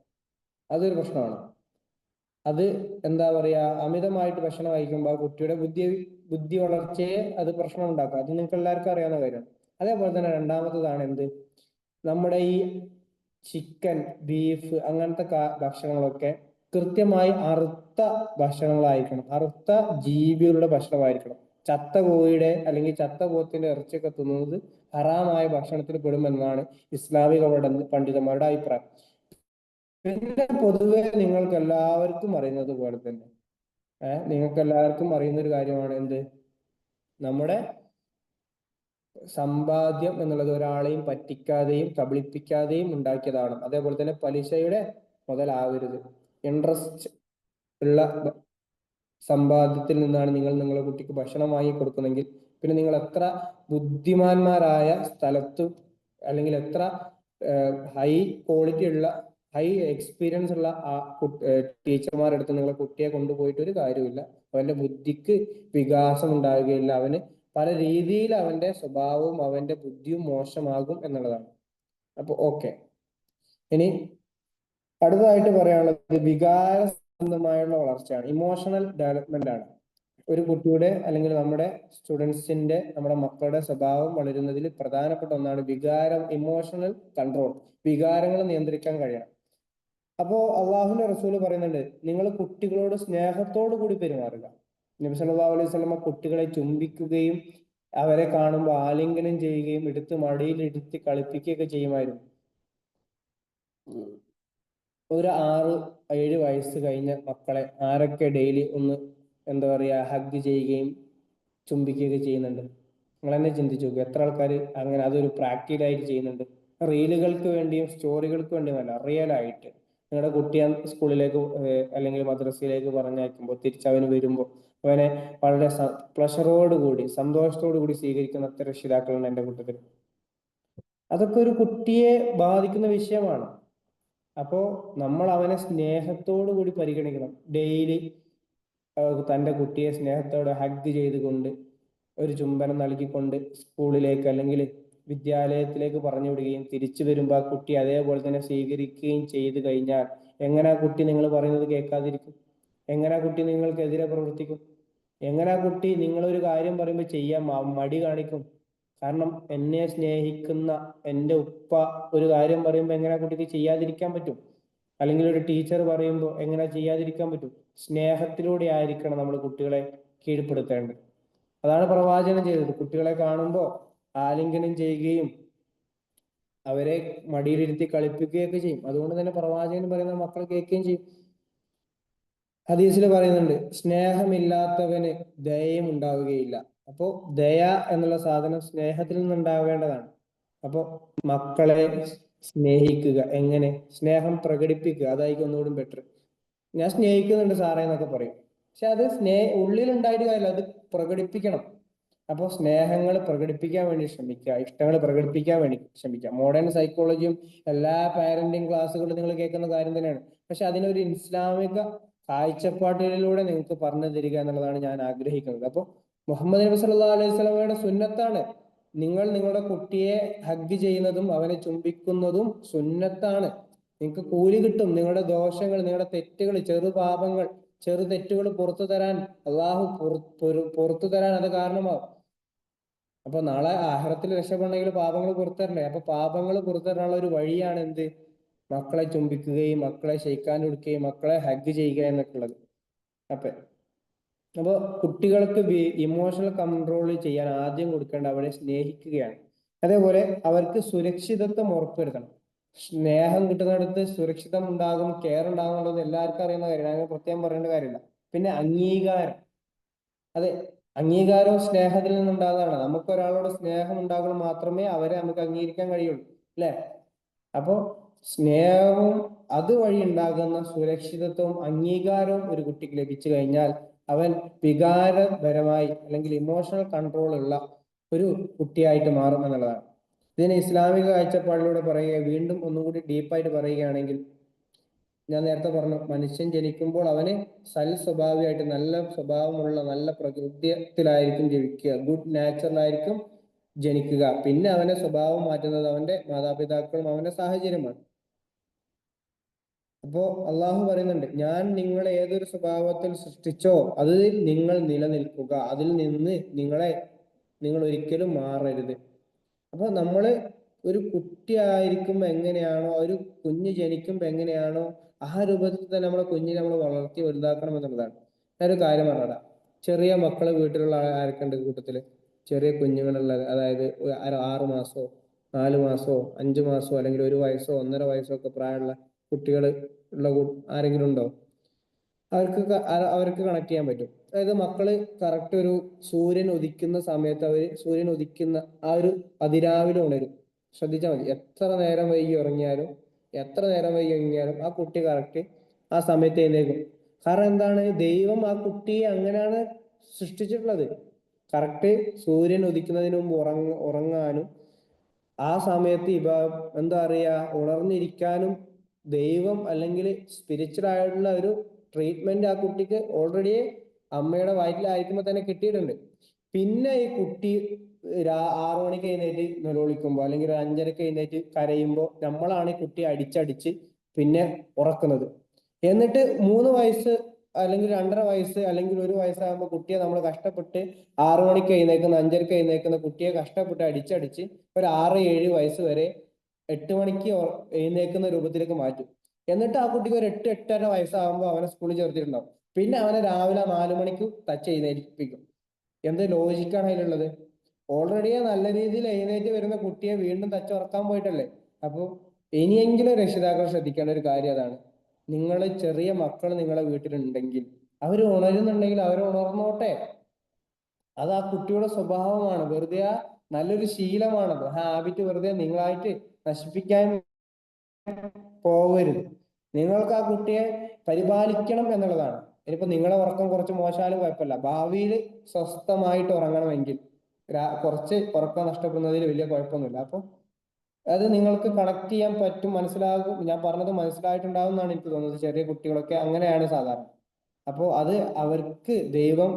അതൊരു പ്രശ്നമാണ്. അത് എന്താ പറയാ, അമിതമായിട്ട് ഭക്ഷണം കഴിക്കുമ്പോൾ കുട്ടിയുടെ ബുദ്ധി വളർച്ചയെ അത് പ്രശ്നം ഉണ്ടാക്കും. അത് നിങ്ങൾക്ക് എല്ലാവർക്കും അറിയാവുന്ന കാര്യമാണ്. അതേപോലെ തന്നെ രണ്ടാമത്തതാണ് എന്ത്, നമ്മുടെ ഈ ചിക്കൻ, ബീഫ് അങ്ങനത്തെ ഭക്ഷണങ്ങളൊക്കെ കൃത്യമായി അറുത്ത ഭക്ഷണങ്ങളായിരിക്കണം, അറുത്ത ജീവികളുടെ ഭക്ഷണമായിരിക്കണം. ചത്ത കോഴിയുടെ അല്ലെങ്കിൽ ചത്ത പോത്തിന്റെ ഇറച്ചിയൊക്കെ തിന്നുന്നത് ഹറാമായ ഭക്ഷണത്തിൽ പെടുമെന്നാണ് ഇസ്ലാമിക പണ്ഡിതന്മാരുടെ അഭിപ്രായം. പിന്നെ പൊതുവെ നിങ്ങൾക്ക് എല്ലാവർക്കും അറിയുന്നത് പോലെ തന്നെ നിങ്ങൾക്ക് എല്ലാവർക്കും അറിയുന്ന ഒരു കാര്യമാണ് എന്ത്, നമ്മുടെ സമ്പാദ്യം എന്നുള്ളത് ഒരാളെയും പറ്റിക്കാതെയും കബളിപ്പിക്കാതെയും ഉണ്ടാക്കിയതാണ്. അതേപോലെ തന്നെ പലിശയുടെ മുതലാവരുത്. ഇൻട്രസ്റ്റ് ഉള്ള സമ്പാദ്യത്തിൽ നിന്നാണ് നിങ്ങൾ നിങ്ങളുടെ കുട്ടിക്ക് ഭക്ഷണം വാങ്ങി കൊടുക്കുന്നെങ്കിൽ പിന്നെ നിങ്ങൾ എത്ര ബുദ്ധിമാന്മാരായ സ്ഥലത്തും അല്ലെങ്കിൽ എത്ര ഹൈ ക്വാളിറ്റി ഉള്ള ഹൈ എക്സ്പീരിയൻസ് ഉള്ള ടീച്ചർമാരെടുത്ത് നിങ്ങളെ കുട്ടിയെ കൊണ്ടുപോയിട്ട് ഒരു കാര്യമില്ല. അവന്റെ ബുദ്ധിക്ക് വികാസം ഉണ്ടാവുകയില്ല. അവന് പല രീതിയിൽ അവന്റെ സ്വഭാവവും അവന്റെ ബുദ്ധിയും മോശമാകും എന്നുള്ളതാണ്. അപ്പൊ ഓക്കെ, ഇനി അടുത്തതായിട്ട് പറയാനുള്ളത് വികാര സംബന്ധമായുള്ള വളർച്ചയാണ്, ഇമോഷണൽ ഡെവലപ്മെന്റ് ആണ്. ഒരു കുട്ടിയുടെ അല്ലെങ്കിൽ നമ്മുടെ സ്റ്റുഡൻസിന്റെ, നമ്മുടെ മക്കളുടെ സ്വഭാവം വളരുന്നതിൽ പ്രധാനപ്പെട്ട ഒന്നാണ് വികാരം, ഇമോഷണൽ കൺട്രോൾ. വികാരങ്ങൾ നിയന്ത്രിക്കാൻ കഴിയണം. അപ്പോ അള്ളാഹുവിന്റെ റസൂല് പറയുന്നുണ്ട്, നിങ്ങൾ കുട്ടികളോട് സ്നേഹത്തോടു കൂടി പെരുമാറുക. നബി സല്ലല്ലാഹു അലൈഹി വസല്ലമ കുട്ടികളെ ചുംബിക്കുകയും അവരെ കാണുമ്പോൾ ആലിംഗനം ചെയ്യുകയും എടുത്ത് മടിയിൽ ഇരുത്തി കളിപ്പിക്കുകയൊക്കെ ചെയ്യുമായിരുന്നു. ഒരു 6-7 വയസ്സ് കഴിഞ്ഞ മക്കളെ ആരൊക്കെ ഡെയിലി ഒന്ന് എന്താ പറയാ ഹഗ് ചെയ്യുകയും ചുംബിക്കുകയൊക്കെ ചെയ്യുന്നുണ്ട്? നിങ്ങൾ തന്നെ ചിന്തിച്ചു നോക്കുക, എത്ര ആൾക്കാർ അങ്ങനെ അതൊരു പ്രാക്ടിക്കലായിട്ട് ചെയ്യുന്നുണ്ട്. റീലുകൾക്ക് വേണ്ടിയും സ്റ്റോറികൾക്ക് വേണ്ടിയുമല്ല, റിയൽ ആയിട്ട്. നിങ്ങളുടെ കുട്ടിയെ സ്കൂളിലേക്ക് അല്ലെങ്കിൽ മദ്രസയിലേക്ക് പറഞ്ഞയക്കുമ്പോൾ തിരിച്ചവന് വരുമ്പോൾ അവനെ വളരെ പ്ലഷറോടുകൂടി സന്തോഷത്തോടു കൂടി സ്വീകരിക്കുന്ന അത്ര രക്ഷിതാക്കളാണ് എൻ്റെ കൂട്ടത്തിൽ. അതൊക്കെ ഒരു കുട്ടിയെ ബാധിക്കുന്ന വിഷയമാണ്. അപ്പോ നമ്മൾ അവനെ സ്നേഹത്തോടു കൂടി പരിഗണിക്കണം. ഡെയിലി തൻ്റെ കുട്ടിയെ സ്നേഹത്തോടെ ഹഗ് ചെയ്തുകൊണ്ട് ഒരു ചുംബനം നൽകിക്കൊണ്ട് സ്കൂളിലേക്ക് അല്ലെങ്കിൽ വിദ്യാലയത്തിലേക്ക് പറഞ്ഞു വിടുകയും തിരിച്ചു വരുമ്പോൾ ആ കുട്ടി അതേപോലെ തന്നെ സ്വീകരിക്കുകയും ചെയ്തു കഴിഞ്ഞാൽ എങ്ങനെ ആ കുട്ടി നിങ്ങൾ പറയുന്നത് കേൾക്കാതിരിക്കും? എങ്ങനെ ആ കുട്ടി നിങ്ങൾക്കെതിരെ പ്രവർത്തിക്കും? എങ്ങനെ ആ കുട്ടി നിങ്ങളൊരു കാര്യം പറയുമ്പോൾ ചെയ്യാൻ മടി കാണിക്കും? കാരണം എന്നെ സ്നേഹിക്കുന്ന എൻ്റെ ഉപ്പ ഒരു കാര്യം പറയുമ്പോൾ എങ്ങനെ ആ കുട്ടിക്ക് ചെയ്യാതിരിക്കാൻ പറ്റും? അല്ലെങ്കിൽ ഒരു ടീച്ചർ പറയുമ്പോൾ എങ്ങനെ ചെയ്യാതിരിക്കാൻ പറ്റും? സ്നേഹത്തിലൂടെ ആയിരിക്കണം നമ്മൾ കുട്ടികളെ കീഴ്പ്പെടുത്തേണ്ടത്. അതാണ് പ്രവാചകൻ ചെയ്തത്. കുട്ടികളെ കാണുമ്പോൾ ആലിംഗനം ചെയ്യുകയും അവരെ മടിയിലിരുത്തി കളിപ്പിക്കുകയൊക്കെ ചെയ്യും. അതുകൊണ്ട് തന്നെ പ്രവാചകൻ പറയുന്ന മക്കൾ കേൾക്കുകയും ചെയ്യും. ഹദീസിൽ പറയുന്നുണ്ട്, സ്നേഹമില്ലാത്തവന് ദയയും ഉണ്ടാവുകയില്ല. അപ്പോ ദയ എന്നുള്ള സാധനം സ്നേഹത്തിൽ നിന്നുണ്ടാവേണ്ടതാണ്. അപ്പോ മക്കളെ സ്നേഹിക്കുക. എങ്ങനെ? സ്നേഹം പ്രകടിപ്പിക്കുക. അതായിരിക്കും ഒന്നുകൂടി ബെറ്റർ. ഞാൻ സ്നേഹിക്കുന്നുണ്ട് സാറേ എന്നൊക്കെ പറയും, പക്ഷെ അത് ഉള്ളിലുണ്ടായിട്ട് കാര്യമില്ല, അത് പ്രകടിപ്പിക്കണം. അപ്പോൾ സ്നേഹങ്ങൾ പ്രകടിപ്പിക്കാൻ വേണ്ടി ശ്രമിക്കുക, ഇഷ്ടങ്ങൾ പ്രകടിപ്പിക്കാൻ വേണ്ടി ശ്രമിക്കുക. മോഡേൺ സൈക്കോളജിയും എല്ലാ പാരന്റിങ് ക്ലാസ്സുകളും നിങ്ങൾ കേൾക്കുന്ന കാര്യം തന്നെയാണ്. പക്ഷെ അതിനൊരു ഇസ്ലാമിക കാഴ്ചപ്പാടുകളിലൂടെ നിങ്ങൾക്ക് പറഞ്ഞു തരിക എന്നുള്ളതാണ് ഞാൻ ആഗ്രഹിക്കുന്നത്. അപ്പോൾ മുഹമ്മദ് നബി സല്ലല്ലാഹു അലൈഹി വസല്ലമയുടെ സുന്നത്താണ് നിങ്ങൾ നിങ്ങളുടെ കുട്ടിയെ ഹഗ് ചെയ്യുന്നതും അവനെ ചുംബിക്കുന്നതും സുന്നത്താണ്. നിങ്ങൾക്ക് കൂലി കിട്ടും. നിങ്ങളുടെ ദോഷങ്ങൾ, നിങ്ങളുടെ തെറ്റുകൾ, ചെറുപാപങ്ങൾ, ചെറു തെറ്റുകൾ പുറത്തു തരാൻ അള്ളാഹു പുറത്തു തരാൻ അത് കാരണമാവും. അപ്പൊ നാളെ ആഖിറത്തിൽ രക്ഷപ്പെടണമെങ്കിൽ പാപങ്ങൾ പുറത്തരണ്ടേ? അപ്പൊ പാപങ്ങൾ പുറത്തരാനുള്ള ഒരു വഴിയാണ് എന്ത്? മക്കളെ ചുംബിക്കുകയും മക്കളെ ഷെയ്ക്കാൻ കൊടുക്കുകയും മക്കളെ ഹഗ് ചെയ്യുക എന്നൊക്കെ ഉള്ളത്. അപ്പൊ കുട്ടികൾക്ക് ഇമോഷണൽ കൺട്രോൾ ചെയ്യാൻ ആദ്യം കൊടുക്കേണ്ട അവരെ സ്നേഹിക്കുകയാണ്. അതേപോലെ അവർക്ക് സുരക്ഷിതത്വം ഉറപ്പുവരുത്തണം. സ്നേഹം കിട്ടുന്നിടത്ത് സുരക്ഷിതം ഉണ്ടാകും, കെയർ ഉണ്ടാകും എന്നുള്ളത് എല്ലാവർക്കും അറിയുന്ന കാര്യമാണ്, അങ്ങനെ പ്രത്യേകം പറയേണ്ട കാര്യമില്ല. പിന്നെ അംഗീകാരം, അതെ, അംഗീകാരവും സ്നേഹത്തിൽ നിന്നുണ്ടാകുന്നതാണ്. നമുക്ക് ഒരാളോട് സ്നേഹം ഉണ്ടാകുമ്പോൾ മാത്രമേ അവരെ നമുക്ക് അംഗീകരിക്കാൻ കഴിയുള്ളൂ, അല്ലെ? അപ്പോ സ്നേഹവും അതുവഴി ഉണ്ടാകുന്ന സുരക്ഷിതത്വവും അംഗീകാരവും ഒരു കുട്ടിക്ക് ലഭിച്ചു കഴിഞ്ഞാൽ അവൻ വികാരപരമായി അല്ലെങ്കിൽ ഇമോഷണൽ കൺട്രോൾ ഉള്ള ഒരു കുട്ടിയായിട്ട് മാറും എന്നുള്ളതാണ്. ഇതിന് ഇസ്ലാമിക കാഴ്ചപ്പാടിലൂടെ പറയുക, വീണ്ടും ഒന്നുകൂടി ഡീപ്പായിട്ട് പറയുകയാണെങ്കിൽ ഞാൻ നേരത്തെ പറഞ്ഞു, മനുഷ്യൻ ജനിക്കുമ്പോൾ അവന് സ്വഭാവിയായിട്ട് നല്ല സ്വഭാവമുള്ള നല്ല പ്രകൃതിയിലായിരിക്കും ജനിക്കുക, ഗുഡ് നാച്ചുറലായിരിക്കും ജനിക്കുക. പിന്നെ അവന്റെ സ്വഭാവം മാറ്റുന്നത് അവന്റെ മാതാപിതാക്കളും അവന്റെ സാഹചര്യമാണ്. അപ്പോ അള്ളാഹു പറയുന്നുണ്ട്, ഞാൻ നിങ്ങളെ ഏതൊരു സ്വഭാവത്തിൽ സൃഷ്ടിച്ചോ അതിൽ നിങ്ങൾ നിലനിൽക്കുക, അതിൽ നിന്ന് നിങ്ങൾ ഒരിക്കലും മാറരുത്. അപ്പൊ നമ്മള് ഒരു കുട്ടിയായിരിക്കുമ്പോ എങ്ങനെയാണോ, ഒരു കുഞ്ഞ് ജനിക്കുമ്പോ എങ്ങനെയാണോ ആ രൂപത്തിൽ തന്നെ നമ്മളെ കുഞ്ഞിനെ നമ്മൾ വളർത്തി വലുതാക്കണം എന്നുള്ളതാണ്. ഞാനൊരു കാര്യം പറഞ്ഞതാ, ചെറിയ മക്കള് വീട്ടിലുള്ള ആരൊക്കെ ഉണ്ട് കൂട്ടത്തില്? ചെറിയ കുഞ്ഞുങ്ങളുള്ളത്, അതായത് 6 മാസോ 4 മാസോ 5 മാസോ അല്ലെങ്കിൽ 1 വയസ്സോ 1.5 വയസ്സോ ഒക്കെ പ്രായമുള്ള കുട്ടികൾ ഉള്ള ആരെങ്കിലും ഉണ്ടോ? അവർക്ക് കണക്ട് ചെയ്യാൻ പറ്റും. അതായത് മക്കള് കറക്റ്റ് ഒരു സൂര്യൻ ഉദിക്കുന്ന സമയത്ത് സൂര്യൻ ഉദിക്കുന്ന ആ ഒരു അതിരാവിലെ ഉണരും. ശ്രദ്ധിച്ചാൽ മതി, എത്ര നേരം വൈകി ഉറങ്ങിയാലും ആ കുട്ടി കറക്റ്റ് ആ സമയത്ത് എഴുന്നേൽക്കും. കാരണം എന്താണ്? ദൈവം ആ കുട്ടിയെ അങ്ങനെയാണ് സൃഷ്ടിച്ചിട്ടുള്ളത്. കറക്റ്റ് സൂര്യൻ ഉദിക്കുന്നതിന് മുമ്പ് ഉറങ്ങാനും ആ സമയത്ത് എന്താ പറയാ, ഉണർന്നിരിക്കാനും ദൈവം അല്ലെങ്കിൽ സ്പിരിച്വൽ ആയിട്ടുള്ള ഒരു ട്രീറ്റ്മെന്റ് ആ കുട്ടിക്ക് ഓൾറെഡി അമ്മയുടെ വയറ്റിലായിരിക്കുമ്പോൾ തന്നെ കിട്ടിയിട്ടുണ്ട്. പിന്നെ ഈ കുട്ടി 6 മണിക്ക് എഴുന്നേറ്റ് നിലവിളിക്കുമ്പോൾ അല്ലെങ്കിൽ ഒരു 5:30 എഴുന്നേറ്റ് കരയുമ്പോൾ നമ്മളാണ് ഈ കുട്ടിയെ അടിച്ചടിച്ച് പിന്നെ ഉറക്കുന്നത്. എന്നിട്ട് 3 വയസ്സ് അല്ലെങ്കിൽ 2.5 വയസ്സ് അല്ലെങ്കിൽ 1 വയസ്സാകുമ്പോൾ കുട്ടിയെ നമ്മൾ കഷ്ടപ്പെട്ട് 6 മണിക്ക് എഴുന്നേക്കുന്ന 5:30 എഴുന്നേക്കുന്ന കുട്ടിയെ കഷ്ടപ്പെട്ട് അടിച്ചടിച്ച് ഒരു 6-7 വയസ്സ് വരെ 8 മണിക്ക് എഴുന്നേക്കുന്ന രൂപത്തിലേക്ക് മാറ്റും. എന്നിട്ട് ആ കുട്ടിക്ക് ഒരു 8-8.5 വയസ്സാകുമ്പോൾ അവനെ സ്കൂളിൽ ചേർത്തിട്ടുണ്ടാവും. പിന്നെ അവനെ രാവിലെ 4 മണിക്ക് എഴുന്നേൽപ്പിക്കും. എന്ത് ലോജിക്കാണ് അതിലുള്ളത്? ഓൾറെഡി നല്ല രീതിയിൽ എഴുന്നേറ്റ് വരുന്ന കുട്ടിയെ വീണ്ടും തച്ചുറക്കാൻ പോയിട്ടല്ലേ. അപ്പോൾ ഇനിയെങ്കിലും രക്ഷിതാക്കൾ ശ്രദ്ധിക്കേണ്ട ഒരു കാര്യം അതാണ്. നിങ്ങൾ ചെറിയ മക്കൾ നിങ്ങളെ വീട്ടിലുണ്ടെങ്കിൽ അവർ ഉണരുന്നുണ്ടെങ്കിൽ അവർ ഉണർന്നോട്ടെ. അത് ആ കുട്ടിയുടെ സ്വഭാവമാണ്, വെറുതെ നല്ലൊരു ശീലമാണത്. ആ ഹാബിറ്റ് വെറുതെ നിങ്ങളായിട്ട് നശിപ്പിക്കാൻ പോകരുത്. നിങ്ങൾക്ക് ആ കുട്ടിയെ പരിപാലിക്കണം എന്നുള്ളതാണ്. ഇനിയിപ്പോ നിങ്ങളെ ഉറക്കം കുറച്ച് മോശമായാലും കുഴപ്പമില്ല, ഭാവിയിൽ സ്വസ്ഥമായിട്ട് ഉറങ്ങണമെങ്കിൽ കുറച്ച് ഉറക്കം നഷ്ടപ്പെടുന്നതിൽ വലിയ കുഴപ്പമൊന്നുമില്ല. അപ്പൊ അത് നിങ്ങൾക്ക് കണക്ട് ചെയ്യാൻ പറ്റും, മനസ്സിലാകും. ഞാൻ പറഞ്ഞത് മനസ്സിലായിട്ടുണ്ടാവും എന്നാണ് എനിക്ക് തോന്നുന്നത്. ചെറിയ കുട്ടികളൊക്കെ അങ്ങനെയാണ് സാധാരണ. അപ്പോൾ അത് അവർക്ക് ദൈവം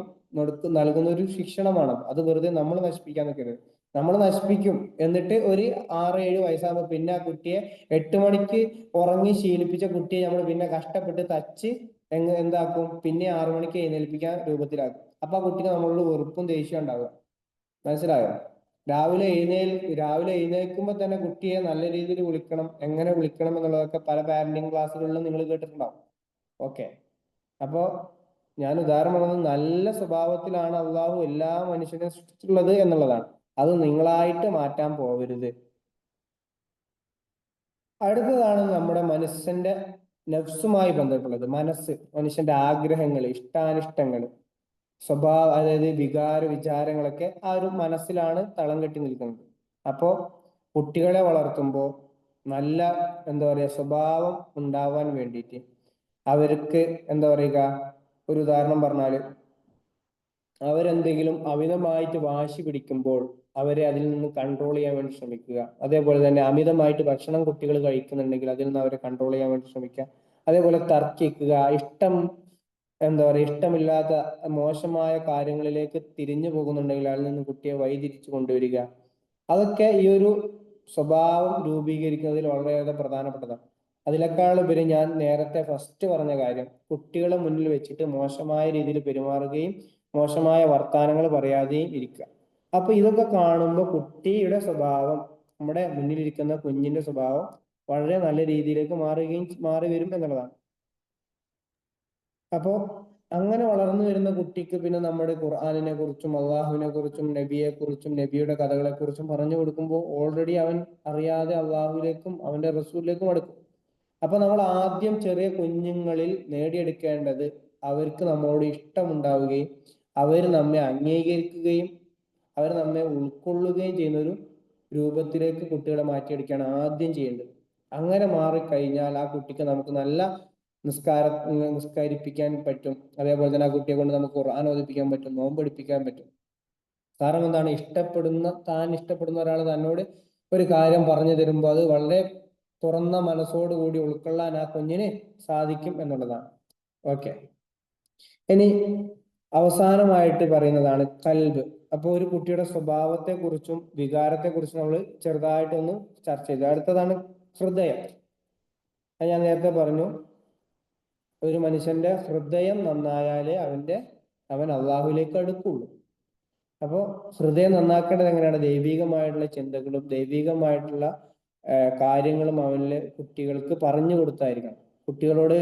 നൽകുന്ന ഒരു ശിക്ഷണമാണ്. അത് വെറുതെ നമ്മൾ നശിപ്പിക്കാൻ നിൽക്കരുത്. നമ്മൾ നശിപ്പിക്കും. എന്നിട്ട് ഒരു 6-7 വയസ്സാകുമ്പോൾ പിന്നെ ആ കുട്ടിയെ 8 മണിക്ക് ഉറങ്ങി ശീലിപ്പിച്ച കുട്ടിയെ നമ്മൾ പിന്നെ കഷ്ടപ്പെട്ട് തച്ച് എന്താക്കും, പിന്നെ 6 മണിക്ക് എഴുന്നേൽപ്പിക്കാൻ രൂപത്തിലാക്കും. അപ്പൊ ആ കുട്ടിക്ക് നമ്മളോട് വെറുപ്പും ദേഷ്യം ഉണ്ടാവുക. മനസ്സിലായോ? രാവിലെ എഴുന്നേൽക്കുമ്പോ തന്നെ കുട്ടിയെ നല്ല രീതിയിൽ വിളിക്കണം. എങ്ങനെ വിളിക്കണം എന്നുള്ളതൊക്കെ പല പാരന്റിങ് ക്ലാസ്സുകളിലും നിങ്ങൾ കേട്ടിട്ടുണ്ടാവും. ഓക്കെ. അപ്പോ ഞാൻ ഉദാഹരണം പറഞ്ഞത്, നല്ല സ്വഭാവത്തിലാണ് അള്ളാഹു എല്ലാ മനുഷ്യരെയും സൃഷ്ടിച്ചിട്ടുള്ളത് എന്നുള്ളതാണ്. അത് നിങ്ങളായിട്ട് മാറ്റാൻ പോകരുത്. അടുത്തതാണ് നമ്മുടെ മനസ്സിന്റെ നഫ്സുമായി ബന്ധപ്പെട്ടുള്ളത്. മനുഷ്യന്റെ ആഗ്രഹങ്ങൾ, ഇഷ്ടാനിഷ്ടങ്ങൾ, അതായത് വിചാരങ്ങളൊക്കെ ആ ഒരു മനസ്സിലാണ് തളം കെട്ടി നിൽക്കുന്നത്. അപ്പോ കുട്ടികളെ വളർത്തുമ്പോൾ നല്ല സ്വഭാവം ഉണ്ടാവാൻ വേണ്ടിയിട്ട് അവർക്ക് ഒരു ഉദാഹരണം പറഞ്ഞാല്, അവരെന്തെങ്കിലും അമിതമായിട്ട് വാശി പിടിക്കുമ്പോൾ അവരെ അതിൽ നിന്ന് കൺട്രോൾ ചെയ്യാൻ വേണ്ടി ശ്രമിക്കുക. അതേപോലെ തന്നെ അമിതമായിട്ട് ഭക്ഷണം കുട്ടികൾ കഴിക്കുന്നുണ്ടെങ്കിൽ അതിൽ നിന്ന് അവരെ കൺട്രോൾ ചെയ്യാൻ വേണ്ടി ശ്രമിക്കുക. അതേപോലെ തർക്കിക്കുക, ഇഷ്ടമില്ലാത്ത മോശമായ കാര്യങ്ങളിലേക്ക് തിരിഞ്ഞു പോകുന്നുണ്ടെങ്കിൽ അതിൽ നിന്ന് കുട്ടിയെ വഴിതിരിച്ചു കൊണ്ടുവരിക. അതൊക്കെ ഈ ഒരു സ്വഭാവം രൂപീകരിക്കുന്നതിൽ വളരെയേറെ പ്രധാനപ്പെട്ടതാണ്. അതിനേക്കാൾ ഉപരി ഞാൻ നേരത്തെ ഫസ്റ്റ് പറഞ്ഞ കാര്യം, കുട്ടികളെ മുന്നിൽ വെച്ചിട്ട് മോശമായ രീതിയിൽ പെരുമാറുകയും മോശമായ വർത്താനങ്ങൾ പറയാതെയും ഇരിക്കുക. അപ്പൊ ഇതൊക്കെ കാണുമ്പോൾ കുട്ടിയുടെ സ്വഭാവം, നമ്മുടെ മുന്നിലിരിക്കുന്ന കുഞ്ഞിന്റെ സ്വഭാവം വളരെ നല്ല രീതിയിലേക്ക് മാറി വരും എന്നുള്ളതാണ്. അപ്പോ അങ്ങനെ വളർന്നു വരുന്ന കുട്ടിക്ക് പിന്നെ നമ്മുടെ ഖുർആനിനെ കുറിച്ചും അള്ളാഹുവിനെ കുറിച്ചും നബിയെ കുറിച്ചും നബിയുടെ കഥകളെ കുറിച്ചും പറഞ്ഞു കൊടുക്കുമ്പോൾ ഓൾറെഡി അവൻ അറിയാതെ അള്ളാഹുവിലേക്കും അവന്റെ റസൂലിലേക്കും അടുക്കും. അപ്പൊ നമ്മൾ ആദ്യം ചെറിയ കുഞ്ഞുങ്ങളിൽ നേടിയെടുക്കേണ്ടത് അവർക്ക് നമ്മളോട് ഇഷ്ടമുണ്ടാവുകയും അവർ നമ്മെ അംഗീകരിക്കുകയും അവർ നമ്മെ ഉൾക്കൊള്ളുകയും ചെയ്യുന്ന ഒരു രൂപത്തിലേക്ക് കുട്ടികളെ മാറ്റിയെടുക്കുകയാണ് ആദ്യം ചെയ്യേണ്ടത്. അങ്ങനെ മാറിക്കഴിഞ്ഞാൽ ആ കുട്ടിക്ക് നമുക്ക് നല്ല നിസ്കരിപ്പിക്കാൻ പറ്റും. അതേപോലെ തന്നെ ആ കുട്ടിയെ കൊണ്ട് നമുക്ക് ഖുർആൻ ഓതിപ്പിക്കാൻ പറ്റും, നോമ്പെടുപ്പിക്കാൻ പറ്റും. കാരണം എന്താണ്? താൻ ഇഷ്ടപ്പെടുന്ന ഒരാൾ തന്നോട് ഒരു കാര്യം പറഞ്ഞു തരുമ്പോൾ അത് വളരെ തുറന്ന മനസ്സോടുകൂടി ഉൾക്കൊള്ളാൻ ആ കുഞ്ഞിന് സാധിക്കും എന്നുള്ളതാണ്. ഓക്കെ, ഇനി അവസാനമായിട്ട് പറയുന്നതാണ് കൽബ്. അപ്പോൾ ഒരു കുട്ടിയുടെ സ്വഭാവത്തെക്കുറിച്ചും വികാരത്തെക്കുറിച്ചും നമ്മൾ ചെറുതായിട്ടൊന്ന് ചർച്ച ചെയ്തു. അടുത്തതാണ് ഹൃദയം. അത് ഞാൻ നേരത്തെ പറഞ്ഞു, ഒരു മനുഷ്യന്റെ ഹൃദയം നന്നായാലേ അവൻ അള്ളാഹുവിലേക്ക് അടുക്കുള്ളൂ. അപ്പോൾ ഹൃദയം നന്നാക്കേണ്ടത് എങ്ങനെയാണ്? ദൈവികമായിട്ടുള്ള ചിന്തകളും ദൈവികമായിട്ടുള്ള കാര്യങ്ങളും അവനിലെ കുട്ടികൾക്ക് പറഞ്ഞു കൊടുത്തായിരിക്കണം. കുട്ടികളോട്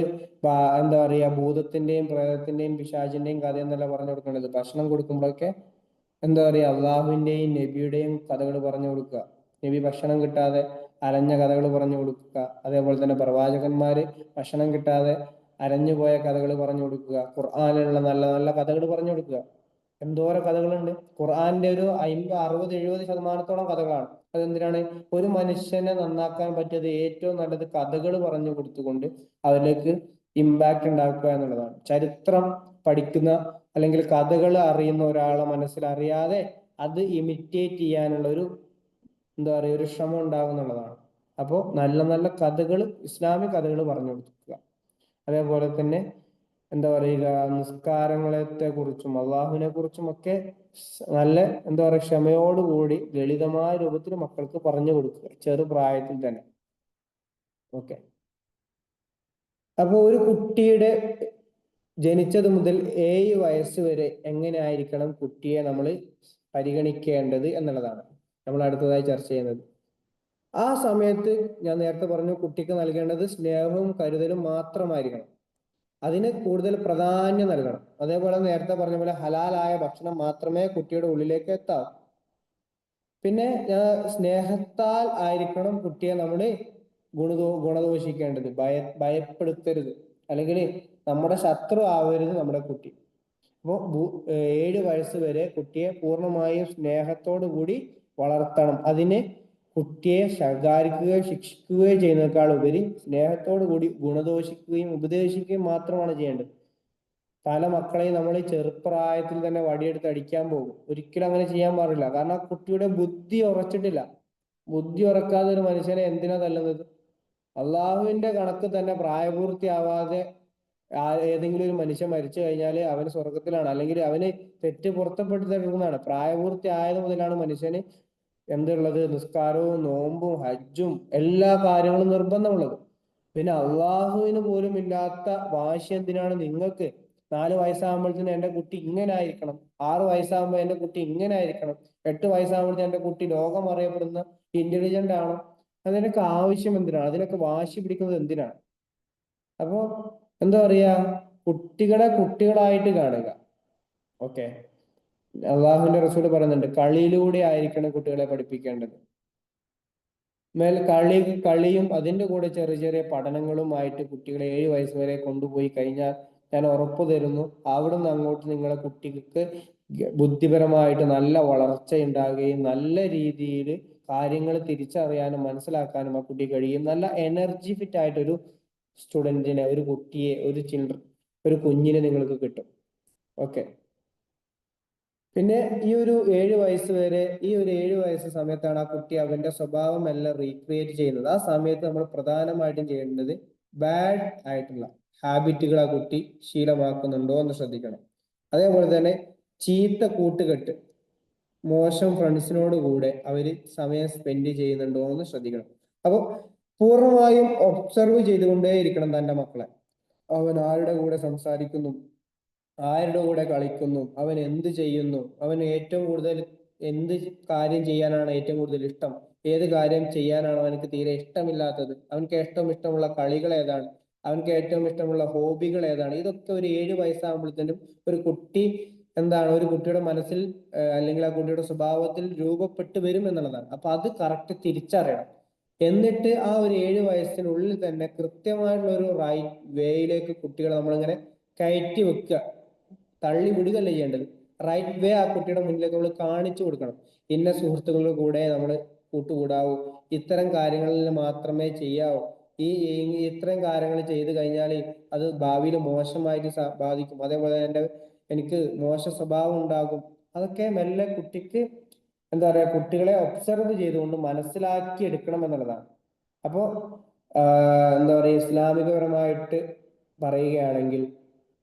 എന്താ പറയുക, ഭൂതത്തിന്റെയും പ്രേതത്തിന്റെയും പിശാചിന്റെയും കഥയെന്നല്ല പറഞ്ഞു കൊടുക്കേണ്ടത്. ഭക്ഷണം കൊടുക്കുമ്പോഴൊക്കെ എന്താ പറയുക, അള്ളാഹുവിന്റെയും നബിയുടെയും കഥകൾ പറഞ്ഞു കൊടുക്കുക. നബി ഭക്ഷണം കിട്ടാതെ അലഞ്ഞ കഥകൾ പറഞ്ഞു കൊടുക്കുക. അതേപോലെ തന്നെ പ്രവാചകന്മാര് ഭക്ഷണം കിട്ടാതെ അരഞ്ഞുപോയ കഥകൾ പറഞ്ഞു കൊടുക്കുക. ഖുർആനിലുള്ള നല്ല നല്ല കഥകൾ പറഞ്ഞു കൊടുക്കുക. എന്തോരം കഥകളുണ്ട്. ഖുർആന്റെ ഒരു 50, 60, 70% കഥകളാണ്. അതെന്തിനാണ്? ഒരു മനുഷ്യനെ നന്നാക്കാൻ പറ്റിയത് ഏറ്റവും നല്ലത് കഥകൾ പറഞ്ഞു കൊടുത്തുകൊണ്ട് അതിലേക്ക് ഇമ്പാക്ട് ഉണ്ടാക്കുക എന്നുള്ളതാണ്. ചരിത്രം പഠിക്കുന്ന അല്ലെങ്കിൽ കഥകൾ അറിയുന്ന ഒരാളെ മനസ്സിൽ അറിയാതെ അത് ഇമിറ്റേറ്റ് ചെയ്യാനുള്ള ഒരു എന്താ പറയുക, ഒരു ശ്രമം ഉണ്ടാകുന്നുള്ളതാണ്. അപ്പോൾ നല്ല നല്ല കഥകൾ, ഇസ്ലാമിക് കഥകൾ പറഞ്ഞു കൊടുക്കുക. അതേപോലെ തന്നെ എന്താ പറയുക, നിസ്കാരങ്ങളെ കുറിച്ചും അള്ളാഹുവിനെ കുറിച്ചും ഒക്കെ നല്ല എന്താ പറയുക ക്ഷമയോടുകൂടി ലളിതമായ രൂപത്തിൽ മക്കൾക്ക് പറഞ്ഞു കൊടുക്കുക ചെറുപ്രായത്തിൽ തന്നെ. ഓക്കെ, അപ്പോൾ ഒരു കുട്ടിയുടെ ജനിച്ചത് മുതൽ 7 വയസ്സ് വരെ എങ്ങനെ ആയിരിക്കണം കുട്ടിയെ നമ്മൾ പരിഗണിക്കേണ്ടത് എന്നുള്ളതാണ് നമ്മൾ അടുത്തതായി ചർച്ച ചെയ്യുന്നത്. ആ സമയത്ത് ഞാൻ നേരത്തെ പറഞ്ഞു, കുട്ടിക്ക് നൽകേണ്ടത് സ്നേഹവും കരുതലും മാത്രമായിരിക്കണം. അതിന് കൂടുതൽ പ്രാധാന്യം നൽകണം. അതേപോലെ നേരത്തെ പറഞ്ഞ പോലെ ഹലാലായ ഭക്ഷണം മാത്രമേ കുട്ടിയുടെ ഉള്ളിലേക്ക് എത്താവൂ. പിന്നെ സ്നേഹത്താൽ ആയിരിക്കണം കുട്ടിയെ നമ്മൾ ഗുണദോഷിക്കേണ്ടത്. ഭയപ്പെടുത്തരുത്, അല്ലെങ്കിൽ നമ്മുടെ ശത്രു ആവരുത് നമ്മുടെ കുട്ടി. അപ്പോൾ 7 വയസ്സ് വരെ കുട്ടിയെ പൂർണ്ണമായും സ്നേഹത്തോടു കൂടി വളർത്തണം. അതിന് കുട്ടിയെ ശകാരിക്കുകയോ ശിക്ഷിക്കുകയോ ചെയ്യുന്നതിനേക്കാൾ ഉപരി സ്നേഹത്തോടു കൂടി ഗുണദോഷിക്കുകയും ഉപദേശിക്കുകയും മാത്രമാണ് ചെയ്യേണ്ടത്. പല മക്കളെയും നമ്മൾ ചെറുപ്രായത്തിൽ തന്നെ വടിയെടുത്ത് അടിക്കാൻ പോകും. ഒരിക്കലും അങ്ങനെ ചെയ്യാൻ പാടില്ല. കാരണം കുട്ടിയുടെ ബുദ്ധി ഉറച്ചിട്ടില്ല. ബുദ്ധി ഉറക്കാതെ ഒരു മനുഷ്യനെ എന്തിനാ തല്ലുന്നത്? അള്ളാഹുവിന്റെ കണക്ക് തന്നെ പ്രായപൂർത്തിയാവാതെ ഏതെങ്കിലും ഒരു മനുഷ്യൻ മരിച്ചു കഴിഞ്ഞാൽ അവന് സ്വർഗത്തിലാണ്, അല്ലെങ്കിൽ അവന് തെറ്റ് പുറത്തപ്പെടുത്തുന്നതാണ്. പ്രായപൂർത്തി ആയത് മുതലാണ് മനുഷ്യന് എന്തുള്ളത്? നിസ്കാരവും നോമ്പും ഹജ്ജും എല്ലാ കാര്യങ്ങളും നിർബന്ധമുള്ളത്. പിന്നെ അള്ളാഹുവിന് പോലും ഇല്ലാത്ത വാശി എന്തിനാണ് നിങ്ങൾക്ക്? 4 വയസ്സാകുമ്പോഴത്തേന് എന്റെ കുട്ടി ഇങ്ങനെ ആയിരിക്കണം, 6 വയസ്സാകുമ്പോൾ എന്റെ കുട്ടി ഇങ്ങനെ ആയിരിക്കണം, 8 വയസ്സാകുമ്പോഴത്തേന് എന്റെ കുട്ടി ലോകം അറിയപ്പെടുന്ന ഇന്റലിജന്റ് ആണോ? അതിനൊക്കെ ആവശ്യം എന്തിനാണ്? അതിനൊക്കെ വാശി പിടിക്കുന്നത് എന്തിനാണ്? അപ്പോ എന്താ പറയാ, കുട്ടികളെ കുട്ടികളായിട്ട് കാണുക. ഓക്കെ, അള്ളാഹുവിന്റെ റസൂൽ പറയുന്നുണ്ട്, കളിയിലൂടെ ആയിരിക്കണം കുട്ടികളെ പഠിപ്പിക്കേണ്ടത്. കളിയും അതിന്റെ കൂടെ ചെറിയ ചെറിയ പഠനങ്ങളുമായിട്ട് കുട്ടികളെ 7 വയസ്സ് വരെ കൊണ്ടുപോയി കഴിഞ്ഞാൽ ഞാൻ ഉറപ്പു തരുന്നു, അവിടുന്ന് അങ്ങോട്ട് നിങ്ങളെ കുട്ടിക്ക് ബുദ്ധിപരമായിട്ട് നല്ല വളർച്ച ഉണ്ടാകുകയും നല്ല രീതിയിൽ കാര്യങ്ങൾ തിരിച്ചറിയാനും മനസ്സിലാക്കാനും ആ കുട്ടി കഴിയും. നല്ല എനർജി ഫിറ്റ് ആയിട്ടൊരു സ്റ്റുഡന്റിനെ, ഒരു കുട്ടിയെ, ഒരു കുഞ്ഞിനെ നിങ്ങൾക്ക് കിട്ടും. ഓക്കെ, പിന്നെ ഈ ഒരു 7 വയസ്സ് വരെ, ഈ ഒരു 7 വയസ്സ് സമയത്താണ് ആ കുട്ടി അവന്റെ സ്വഭാവം എല്ലാം റീക്രിയേറ്റ് ചെയ്യുന്നത്. ആ സമയത്ത് നമ്മൾ പ്രധാനമായിട്ടും ചെയ്യേണ്ടത് ബാഡ് ആയിട്ടുള്ള ഹാബിറ്റുകൾ ആ കുട്ടി ശീലമാക്കുന്നുണ്ടോ എന്ന് ശ്രദ്ധിക്കണം. അതേപോലെ തന്നെ ചീത്ത കൂട്ടുകെട്ട്, മോശം ഫ്രണ്ട്സിനോട് കൂടെ അവര് സമയം സ്പെൻഡ് ചെയ്യുന്നുണ്ടോ എന്ന് ശ്രദ്ധിക്കണം. അപ്പോൾ പൂർണ്ണമായും ഒബ്സർവ് ചെയ്തുകൊണ്ടേയിരിക്കണം തന്റെ മക്കളെ. അവൻ ആരുടെ കൂടെ സംസാരിക്കുന്നു, ആരുടെ കൂടെ കളിക്കുന്നു, അവൻ എന്ത് ചെയ്യുന്നു, അവന് ഏറ്റവും കൂടുതൽ എന്ത് കാര്യം ചെയ്യാനാണ് ഏറ്റവും കൂടുതൽ ഇഷ്ടം, ഏത് കാര്യം ചെയ്യാനാണ് അവനക്ക് തീരെ ഇഷ്ടമില്ലാത്തത്, അവനക്ക് ഏറ്റവും ഇഷ്ടമുള്ള കളികൾ ഏതാണ്, അവനക്ക് ഏറ്റവും ഇഷ്ടമുള്ള ഹോബികൾ ഏതാണ്. ഇതൊക്കെ ഒരു 7 വയസ്സാകുമ്പോഴത്തേനും ഒരു കുട്ടി ഒരു കുട്ടിയുടെ മനസ്സിൽ അല്ലെങ്കിൽ ആ കുട്ടിയുടെ സ്വഭാവത്തിൽ രൂപപ്പെട്ടു വരും എന്നുള്ളതാണ്. അപ്പൊ അത് കറക്റ്റ് തിരിച്ചറിയണം. എന്നിട്ട് ആ ഒരു 7 വയസ്സിനുള്ളിൽ തന്നെ കൃത്യമായിട്ടുള്ള ഒരു റൈറ്റ് വേയിലേക്ക് കുട്ടികളെ നമ്മളിങ്ങനെ കയറ്റി വെക്കുക, തള്ളി വിടുകയല്ല ചെയ്യേണ്ടത്. റൈറ്റ് വേ ആ കുട്ടിയുടെ മുന്നിലേക്ക് നമ്മൾ കാണിച്ചു കൊടുക്കണം. ഇന്ന സുഹൃത്തുക്കളുടെ കൂടെ നമ്മൾ കൂട്ടുകൂടാവൂ, ഇത്തരം കാര്യങ്ങളിൽ മാത്രമേ ചെയ്യാവൂ, ഇത്തരം കാര്യങ്ങൾ ചെയ്തു കഴിഞ്ഞാൽ അത് ഭാവിയിൽ മോശമായിട്ട് ബാധിക്കും, അതേപോലെ എനിക്ക് മോശ സ്വഭാവം ഉണ്ടാകും. അതൊക്കെ മെല്ലെ കുട്ടിക്ക് കുട്ടികളെ ഒബ്സർവ് ചെയ്തുകൊണ്ട് മനസ്സിലാക്കി എടുക്കണം എന്നുള്ളതാണ്. അപ്പോൾ എന്താ പറയുക, ഇസ്ലാമികപരമായിട്ട് പറയുകയാണെങ്കിൽ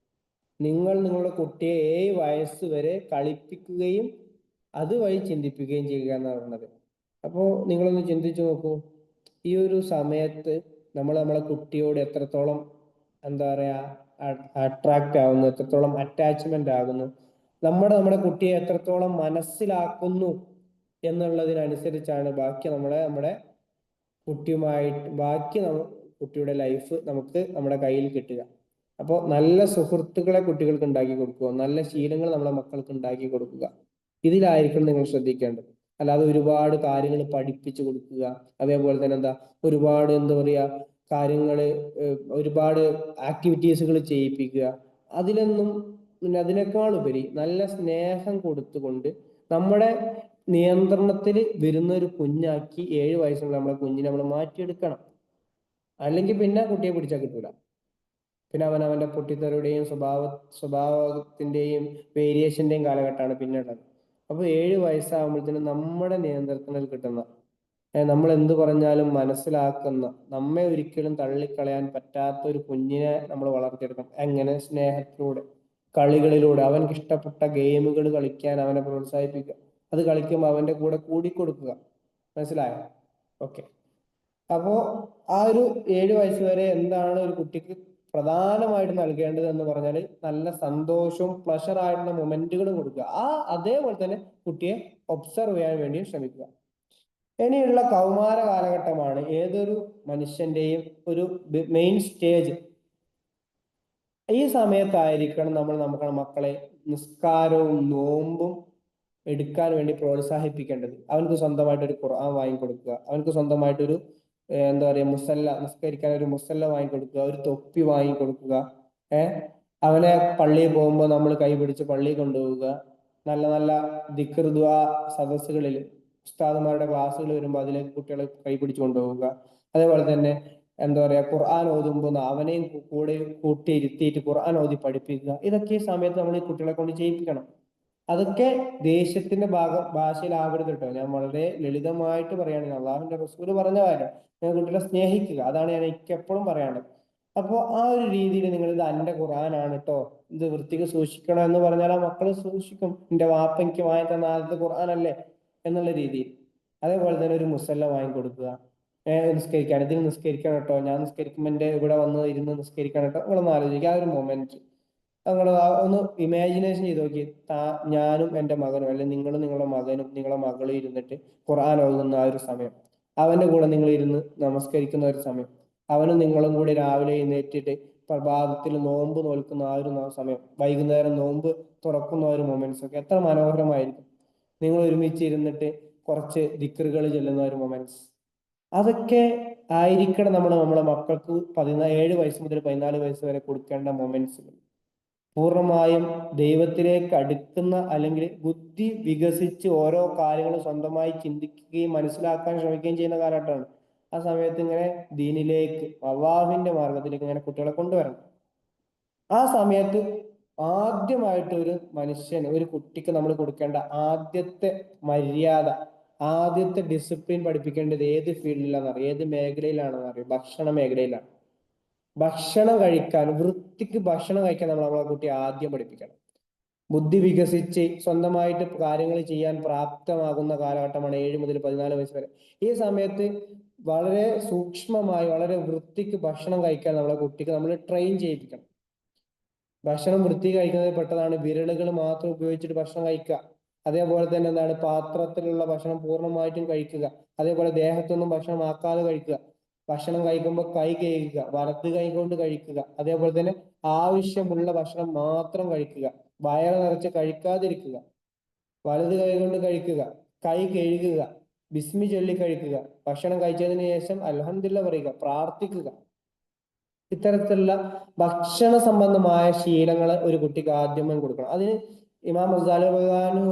നിങ്ങളുടെ കുട്ടിയെ 7 വയസ്സ് വരെ കളിപ്പിക്കുകയും അതുവഴി ചിന്തിപ്പിക്കുകയും ചെയ്യുക എന്നാണ് പറഞ്ഞത്. അപ്പോൾ നിങ്ങളൊന്ന് ചിന്തിച്ചു നോക്കൂ, ഈ ഒരു സമയത്ത് നമ്മൾ നമ്മളെ കുട്ടിയോട് എത്രത്തോളം എന്താ പറയാ അട്രാക്റ്റ് ആകുന്നു, എത്രത്തോളം അറ്റാച്ച്മെന്റ് ആകുന്നു, നമ്മുടെ കുട്ടിയെ എത്രത്തോളം മനസ്സിലാക്കുന്നു എന്നുള്ളതിനനുസരിച്ചാണ് ബാക്കി നമ്മുടെ കുട്ടിയുടെ ലൈഫ് നമുക്ക് നമ്മുടെ കയ്യിൽ കിട്ടുക. അപ്പോൾ നല്ല സുഹൃത്തുക്കളെ കുട്ടികൾക്ക് ഉണ്ടാക്കി കൊടുക്കുക, നല്ല ശീലങ്ങൾ നമ്മുടെ മക്കൾക്ക് ഉണ്ടാക്കി കൊടുക്കുക. ഇതിലായിരിക്കണം നിങ്ങൾ ശ്രദ്ധിക്കേണ്ടത്. അല്ലാതെ ഒരുപാട് കാര്യങ്ങൾ പഠിപ്പിച്ചു കൊടുക്കുക, അതേപോലെ തന്നെ ഒരുപാട് എന്താ പറയാ കാര്യങ്ങള്, ഒരുപാട് ആക്ടിവിറ്റീസുകൾ ചെയ്യിപ്പിക്കുക. അതിലൊന്നും അതിനേക്കാൾ ഉപരി നല്ല സ്നേഹം കൊടുത്തുകൊണ്ട് നമ്മുടെ നിയന്ത്രണത്തിൽ വരുന്ന ഒരു കുഞ്ഞാക്കി 7 വയസ്സുള്ള നമ്മളെ കുഞ്ഞിനെ നമ്മൾ മാറ്റിയെടുക്കണം. അല്ലെങ്കിൽ പിന്നെ കുട്ടിയെ പിടിച്ചാൽ കിട്ടൂല. പിന്നെ അവന്റെ പൊട്ടിത്തെറിയുടെയും സ്വഭാവത്തിന്റെയും വേരിയേഷന്റെയും കാലഘട്ടമാണ് പിന്നെ ഉള്ളത്. അപ്പൊ 7 വയസ്സാകുമ്പോഴത്തേനും നമ്മുടെ നിയന്ത്രണത്തിൽ കിട്ടുന്ന, നമ്മൾ എന്ത് പറഞ്ഞാലും മനസ്സിലാക്കുന്ന, നമ്മെ ഒരിക്കലും തള്ളിക്കളയാൻ പറ്റാത്ത ഒരു കുഞ്ഞിനെ നമ്മൾ വളർത്തിയെടുക്കണം. എങ്ങനെ? സ്നേഹത്തിലൂടെ, കളികളിലൂടെ. അവൻക്ക് ഇഷ്ടപ്പെട്ട ഗെയിമുകൾ കളിക്കാൻ അവനെ പ്രോത്സാഹിപ്പിക്കുക, അത് കളിക്കുമ്പോൾ അവന്റെ കൂടെ കൂടിക്കൊടുക്കുക. മനസ്സിലായോ? ഓക്കെ. അപ്പോ ആ ഒരു 7 വയസ്സ് വരെ എന്താണ് ഒരു കുട്ടിക്ക് പ്രധാനമായിട്ട് നൽകേണ്ടത് എന്ന് പറഞ്ഞാൽ നല്ല സന്തോഷവും പ്ലഷർ ആയിട്ടുള്ള മൊമെന്റുകളും കൊടുക്കുക. അതേപോലെ തന്നെ കുട്ടിയെ ഒബ്സർവ് ചെയ്യാൻ വേണ്ടിയും ശ്രമിക്കുക. ഇനിയുള്ള കൗമാര കാലഘട്ടമാണ് ഏതൊരു മനുഷ്യന്റെയും ഒരു മെയിൻ സ്റ്റേജ്. ഈ സമയത്തായിരിക്കണം നമ്മൾ നമ്മുടെ മക്കളെ നിസ്കാരവും നോമ്പും എടുക്കാൻ വേണ്ടി പ്രോത്സാഹിപ്പിക്കേണ്ടത്. അവനക്ക് സ്വന്തമായിട്ട് ഒരു ഖുർആൻ വാങ്ങിക്കൊടുക്കുക, അവനക്ക് സ്വന്തമായിട്ടൊരു എന്താ പറയുക മുസല്ല, നിസ്കരിക്കാൻ ഒരു മുസല്ല വാങ്ങിക്കൊടുക്കുക, ഒരു തൊപ്പി വാങ്ങിക്കൊടുക്കുക. അവനെ പള്ളിയിൽ പോകുമ്പോൾ നമ്മൾ കൈ പിടിച്ച് പള്ളിയിൽ കൊണ്ടുപോവുക. നല്ല നല്ല ദിക്ർ ദുആ സദസ്സുകളിൽ ഉസ്താദുമാരുടെ ക്ലാസ്സുകൾ വരുമ്പോൾ അതിലേക്ക് കുട്ടികളെ കൈ പിടിച്ചു കൊണ്ടുപോവുക. അതേപോലെ തന്നെ എന്താ പറയാ ഖുർആൻ ഓതുമ്പോൾ അവനെയും കൂടെ കൂട്ടിയിരുത്തിയിട്ട് ഖുർആൻ ഓതി പഠിപ്പിക്കുക. ഇതൊക്കെ ഈ സമയത്ത് നമ്മൾ ഈ കുട്ടികളെ കൊണ്ട് ചെയ്യിപ്പിക്കണം. അതൊക്കെ ദേഷ്യത്തിന്റെ ഭാഷയിലാവരുത് കേട്ടോ. ഞാൻ വളരെ ലളിതമായിട്ട് പറയുകയാണെങ്കിൽ അള്ളാഹുവിന്റെ റസൂല് പറഞ്ഞ കാര്യം, നിങ്ങൾ കുട്ടികളെ സ്നേഹിക്കുക. അതാണ് ഞാൻ എനിക്ക് എപ്പോഴും പറയാനുള്ളത്. അപ്പോൾ ആ ഒരു രീതിയിൽ നിങ്ങൾ ഇത് എന്റെ ഖുർആനാണ് കേട്ടോ, ഇത് വൃത്തിക്ക് സൂക്ഷിക്കണം എന്ന് പറഞ്ഞാൽ ആ മക്കള് സൂക്ഷിക്കും. എന്റെ വാപ്പ എനിക്ക് വാങ്ങി തന്ന ആദ്യത്തെ ഖുർആനല്ലേ എന്നുള്ള രീതിയിൽ. അതേപോലെ തന്നെ ഒരു മുസല്ല വാങ്ങിക്കൊടുക്കുക. നിസ്കരിക്കാൻ, ഇതിന് നിസ്കരിക്കണം കേട്ടോ, ഞാൻ നിസ്കരിക്കുമ്പോൾ എന്റെ ഇവിടെ വന്ന് ഇരുന്ന് നിസ്കരിക്കണം കേട്ടോ. നിങ്ങളൊന്ന് ആലോചിക്കുക ആ ഒരു മൊമെന്റ്. നിങ്ങൾ ഒന്ന് ഇമാജിനേഷൻ ചെയ്ത് നോക്കി. ഞാനും എൻ്റെ മകനും, അല്ലെങ്കിൽ നിങ്ങളും നിങ്ങളുടെ മകനും നിങ്ങളുടെ മകളും ഇരുന്നിട്ട് ഖുർആൻ ഓതുന്ന ആ ഒരു സമയം, അവന്റെ കൂടെ നിങ്ങൾ ഇരുന്ന് നമസ്കരിക്കുന്ന ഒരു സമയം, അവനും നിങ്ങളും കൂടി രാവിലെ എഴുന്നേറ്റിട്ട് പ്രഭാതത്തിൽ നോമ്പ് നോൽക്കുന്ന ആ ഒരു സമയം, വൈകുന്നേരം നോമ്പ് തുറക്കുന്ന ഒരു മൊമെന്റ്സ് ഒക്കെ എത്ര മനോഹരമായിരിക്കും. നിങ്ങൾ ഒരുമിച്ച് ഇരുന്നിട്ട് കുറച്ച് ദിക്റുകൾ ചെല്ലുന്ന ഒരു മൊമെന്റ്സ്. അതൊക്കെ ആയിരിക്കണം നമ്മളെ മക്കൾക്ക് 7 വയസ്സ് മുതൽ 14 വയസ്സ് വരെ കൊടുക്കേണ്ട മൊമെന്റ്സുകൾ. പൂർണ്ണമായും ദൈവത്തിലേക്ക് അടുക്കുന്ന, അല്ലെങ്കിൽ ബുദ്ധി വികസിച്ച് ഓരോ കാര്യങ്ങളും സ്വന്തമായി ചിന്തിക്കുകയും മനസ്സിലാക്കാൻ ശ്രമിക്കുകയും ചെയ്യുന്ന കാലഘട്ടമാണ്. ആ സമയത്ത് ഇങ്ങനെ ദീനിലേക്ക്, അള്ളാഹുവിന്റെ മാർഗത്തിലേക്ക് ഇങ്ങനെ കുട്ടികളെ കൊണ്ടുവരണം. ആ സമയത്ത് ആദ്യമായിട്ട് ഒരു കുട്ടിക്ക് നമ്മൾ കൊടുക്കേണ്ട ആദ്യത്തെ മര്യാദ, ആദ്യത്തെ ഡിസിപ്ലിൻ പഠിപ്പിക്കേണ്ടത് ഏത് ഫീൽഡിലാണെന്നറിയാം, ഏത് മേഖലയിലാണെന്ന് അറിയാം? ഭക്ഷണ മേഖലയിലാണ്. ഭക്ഷണം കഴിക്കാൻ, വൃത്തിക്ക് ഭക്ഷണം കഴിക്കാൻ നമ്മളെ കുട്ടിയെ ആദ്യം പഠിപ്പിക്കണം. ബുദ്ധി വികസിച്ച് സ്വന്തമായിട്ട് കാര്യങ്ങൾ ചെയ്യാൻ പ്രാപ്തമാകുന്ന കാലഘട്ടമാണ് 7 മുതൽ 14 വയസ്സ് വരെ. ഈ സമയത്ത് വളരെ സൂക്ഷ്മമായി, വളരെ വൃത്തിക്ക് ഭക്ഷണം കഴിക്കാൻ നമ്മളെ കുട്ടിക്ക് നമ്മൾ ട്രെയിൻ ചെയ്യിപ്പിക്കണം. ഭക്ഷണം വൃത്തി കഴിക്കുന്നതിൽ പെട്ടതാണ് വിരലുകൾ മാത്രം ഉപയോഗിച്ചിട്ട് ഭക്ഷണം കഴിക്കുക. അതേപോലെ തന്നെ പാത്രത്തിലുള്ള ഭക്ഷണം പൂർണ്ണമായിട്ടും കഴിക്കുക. അതേപോലെ ദേഹത്തൊന്നും ഭക്ഷണം ആക്കാതെ കഴിക്കുക. ഭക്ഷണം കഴിക്കുമ്പോൾ കൈ കഴുകുക, വലത് കൈ കൊണ്ട് കഴിക്കുക. അതേപോലെ തന്നെ ആവശ്യമുള്ള ഭക്ഷണം മാത്രം കഴിക്കുക. വയറ് നിറച്ച് കഴിക്കാതിരിക്കുക. വലത് കൈ കൊണ്ട് കഴിക്കുക, കൈ കഴുകുക, ബിസ്മി ചൊല്ലി കഴിക്കുക. ഭക്ഷണം കഴിച്ചതിന് ശേഷം അൽഹംദുലില്ലാഹ് പറയുക, പ്രാർത്ഥിക്കുക. ഇത്തരത്തിലുള്ള ഭക്ഷണ സംബന്ധമായ ശീലങ്ങൾ ഒരു കുട്ടിക്ക് ആദ്യമേ കൊടുക്കണം. അതിന് ഇമാം ഗസാലി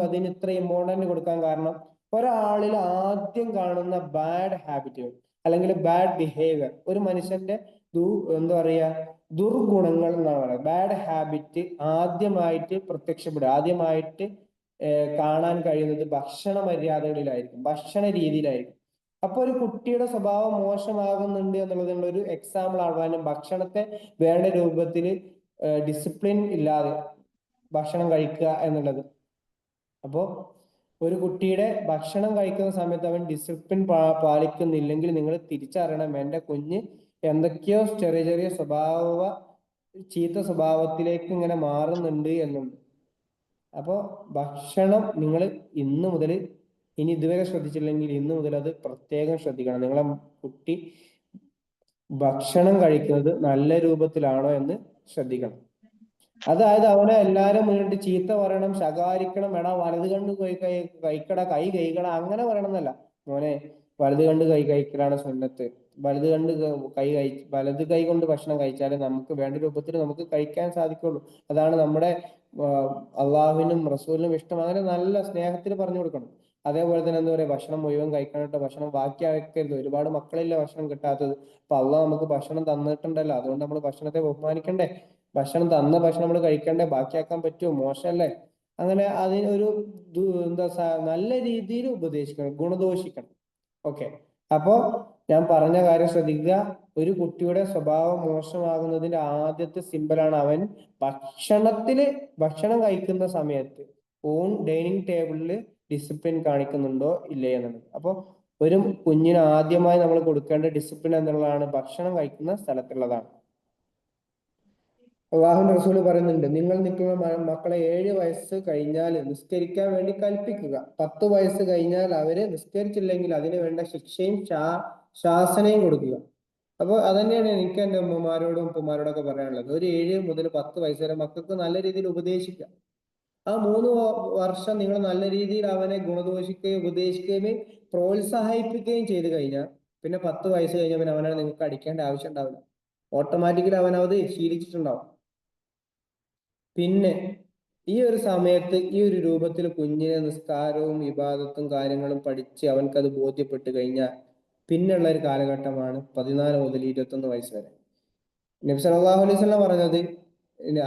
അതിന് ഇത്ര ഇമ്പോർട്ടന്റ് കൊടുക്കാൻ കാരണം, ഒരാളിൽ ആദ്യം കാണുന്ന ബാഡ് ഹാബിറ്റുകൾ അല്ലെങ്കിൽ ബാഡ് ബിഹേവിയർ, ഒരു മനുഷ്യന്റെ എന്താ പറയാ ദുർഗുണങ്ങൾ എന്നാണ് പറയുക. ബാഡ് ഹാബിറ്റ് ആദ്യമായിട്ട് പ്രത്യക്ഷപ്പെടുക, ആദ്യമായിട്ട് കാണാൻ കഴിയുന്നത് ഭക്ഷണ മര്യാദകളിലായിരിക്കും, ഭക്ഷണ രീതിയിലായിരിക്കും. അപ്പൊ ഒരു കുട്ടിയുടെ സ്വഭാവം മോശമാകുന്നുണ്ട് എന്നുള്ളതിനുള്ള ഒരു എക്സാമ്പിൾ ആവാനും ഭക്ഷണത്തെ വേണ്ട രൂപത്തിൽ ഡിസിപ്ലിൻ ഇല്ലാതെ ഭക്ഷണം കഴിക്കുക എന്നുള്ളത്. അപ്പോ ഒരു കുട്ടിയുടെ ഭക്ഷണം കഴിക്കുന്ന സമയത്ത് അവൻ ഡിസിപ്ലിൻ പാലിക്കുന്നില്ലെങ്കിൽ നിങ്ങൾ തിരിച്ചറിയണം, എന്റെ കുഞ്ഞ് എന്തൊക്കെയോ ചെറിയ ചെറിയ ചീത്ത സ്വഭാവത്തിലേക്ക് ഇങ്ങനെ മാറുന്നുണ്ട് എന്നുണ്ട്. അപ്പോ ഭക്ഷണം നിങ്ങൾ ഇന്ന് മുതൽ, ഇനി ഇതുവരെ ശ്രദ്ധിച്ചില്ലെങ്കിൽ ഇന്ന് മുതൽ അത് പ്രത്യേകം ശ്രദ്ധിക്കണം. നിങ്ങളെ കുട്ടി ഭക്ഷണം കഴിക്കുന്നത് നല്ല രൂപത്തിലാണോ എന്ന് ശ്രദ്ധിക്കണം. അതായത് അവനെ എല്ലാരും മുന്നിട്ട് ചീത്ത പറയണം, ശകാരിക്കണം, എടാ വലത് കണ്ട് കഴിക്കട, കൈ കഴിക്കട, അങ്ങനെ പറയണം എന്നല്ല. മോനെ, വലത് കണ്ട് കൈ കഴിക്കലാണ് സുന്നത്ത്. വലത് കൈ കൊണ്ട് ഭക്ഷണം കഴിച്ചാലേ നമുക്ക് വേണ്ട രൂപത്തിൽ നമുക്ക് കഴിക്കാൻ സാധിക്കുള്ളൂ. അതാണ് നമ്മുടെ അള്ളാഹുവിനും റസൂലിനും ഇഷ്ടം. അങ്ങനെ നല്ല സ്നേഹത്തിൽ പറഞ്ഞു കൊടുക്കണം. അതേപോലെ തന്നെ എന്താ പറയാ, ഭക്ഷണം മുഴുവൻ കഴിക്കാനായിട്ട് ഭക്ഷണം ബാക്കിയാക്കരുത്. ഒരുപാട് മക്കളില്ല ഭക്ഷണം കിട്ടാത്തത്. അപ്പൊ അള്ളാഹ് നമുക്ക് ഭക്ഷണം തന്നിട്ടുണ്ടല്ലോ, അതുകൊണ്ട് നമ്മൾ ഭക്ഷണത്തെ ബഹുമാനിക്കണ്ടേ. ഭക്ഷണം നമ്മൾ കഴിക്കണ്ടേ, ബാക്കിയാക്കാൻ പറ്റുമോ? മോശമല്ലേ. അങ്ങനെ അതിനൊരു നല്ല രീതിയിൽ ഉപദേശിക്കണം, ഗുണദോഷിക്കണം. ഓക്കെ. അപ്പോ ഞാൻ പറഞ്ഞ കാര്യം ശ്രദ്ധിക്കുക. ഒരു കുട്ടിയുടെ സ്വഭാവം മോശമാകുന്നതിന്റെ ആദ്യത്തെ സിമ്പലാണ് അവൻ ഭക്ഷണം കഴിക്കുന്ന സമയത്ത് ഓൺ ഡൈനിങ് ടേബിളിൽ ഡിസിപ്ലിൻ കാണിക്കുന്നുണ്ടോ ഇല്ലേ എന്നുള്ളത്. അപ്പൊ ഒരു കുഞ്ഞിന് ആദ്യമായി നമ്മൾ കൊടുക്കേണ്ട ഡിസിപ്ലിൻ എന്നുള്ളതാണ് ഭക്ഷണം കഴിക്കുന്ന സ്ഥലത്തുള്ളതാണ്. അള്ളാഹുവിന്റെ റസൂല് പറയുന്നുണ്ട്, നിങ്ങൾ നിൽക്കുന്ന മക്കളെ 7 വയസ്സ് കഴിഞ്ഞാൽ നിസ്കരിക്കാൻ വേണ്ടി കൽപ്പിക്കുക. 10 വയസ്സ് കഴിഞ്ഞാൽ അവര് നിസ്കരിച്ചില്ലെങ്കിൽ അതിന് വേണ്ട ശിക്ഷയും ശാസനയും കൊടുക്കുക. അപ്പൊ അതന്നെയാണ് എനിക്ക് എന്റെ ഉമ്മമാരോടും ഉപ്പമാരോടൊക്കെ പറയാനുള്ളത്. ഒരു 7 മുതൽ 10 വയസ്സ് വരെ മക്കൾക്ക് നല്ല രീതിയിൽ ഉപദേശിക്കുക. ആ 3 വർഷം നിങ്ങൾ നല്ല രീതിയിൽ അവനെ ഗുണദോഷിക്കുകയും ഉപദേശിക്കുകയും പ്രോത്സാഹിപ്പിക്കുകയും ചെയ്തു കഴിഞ്ഞാൽ പിന്നെ 10 വയസ്സ് കഴിഞ്ഞാൽ പിന്നെ അവനെ നിങ്ങൾക്ക് അടിക്കേണ്ട ആവശ്യം ഉണ്ടാവില്ല. ഓട്ടോമാറ്റിക്കലി അവനത് ശീലിച്ചിട്ടുണ്ടാവും. പിന്നെ ഈ ഒരു സമയത്ത് ഈ ഒരു രൂപത്തിൽ കുഞ്ഞിനെ നിസ്കാരവും ഇബാദത്തും കാര്യങ്ങളും പഠിച്ച് അവൻക്കത് ബോധ്യപ്പെട്ട് കഴിഞ്ഞാൽ പിന്നെയുള്ള ഒരു കാലഘട്ടമാണ് 14 മുതൽ 21 വയസ്സ് വരെ. നബി സല്ലല്ലാഹു അലൈഹി വസല്ലം പറഞ്ഞത്,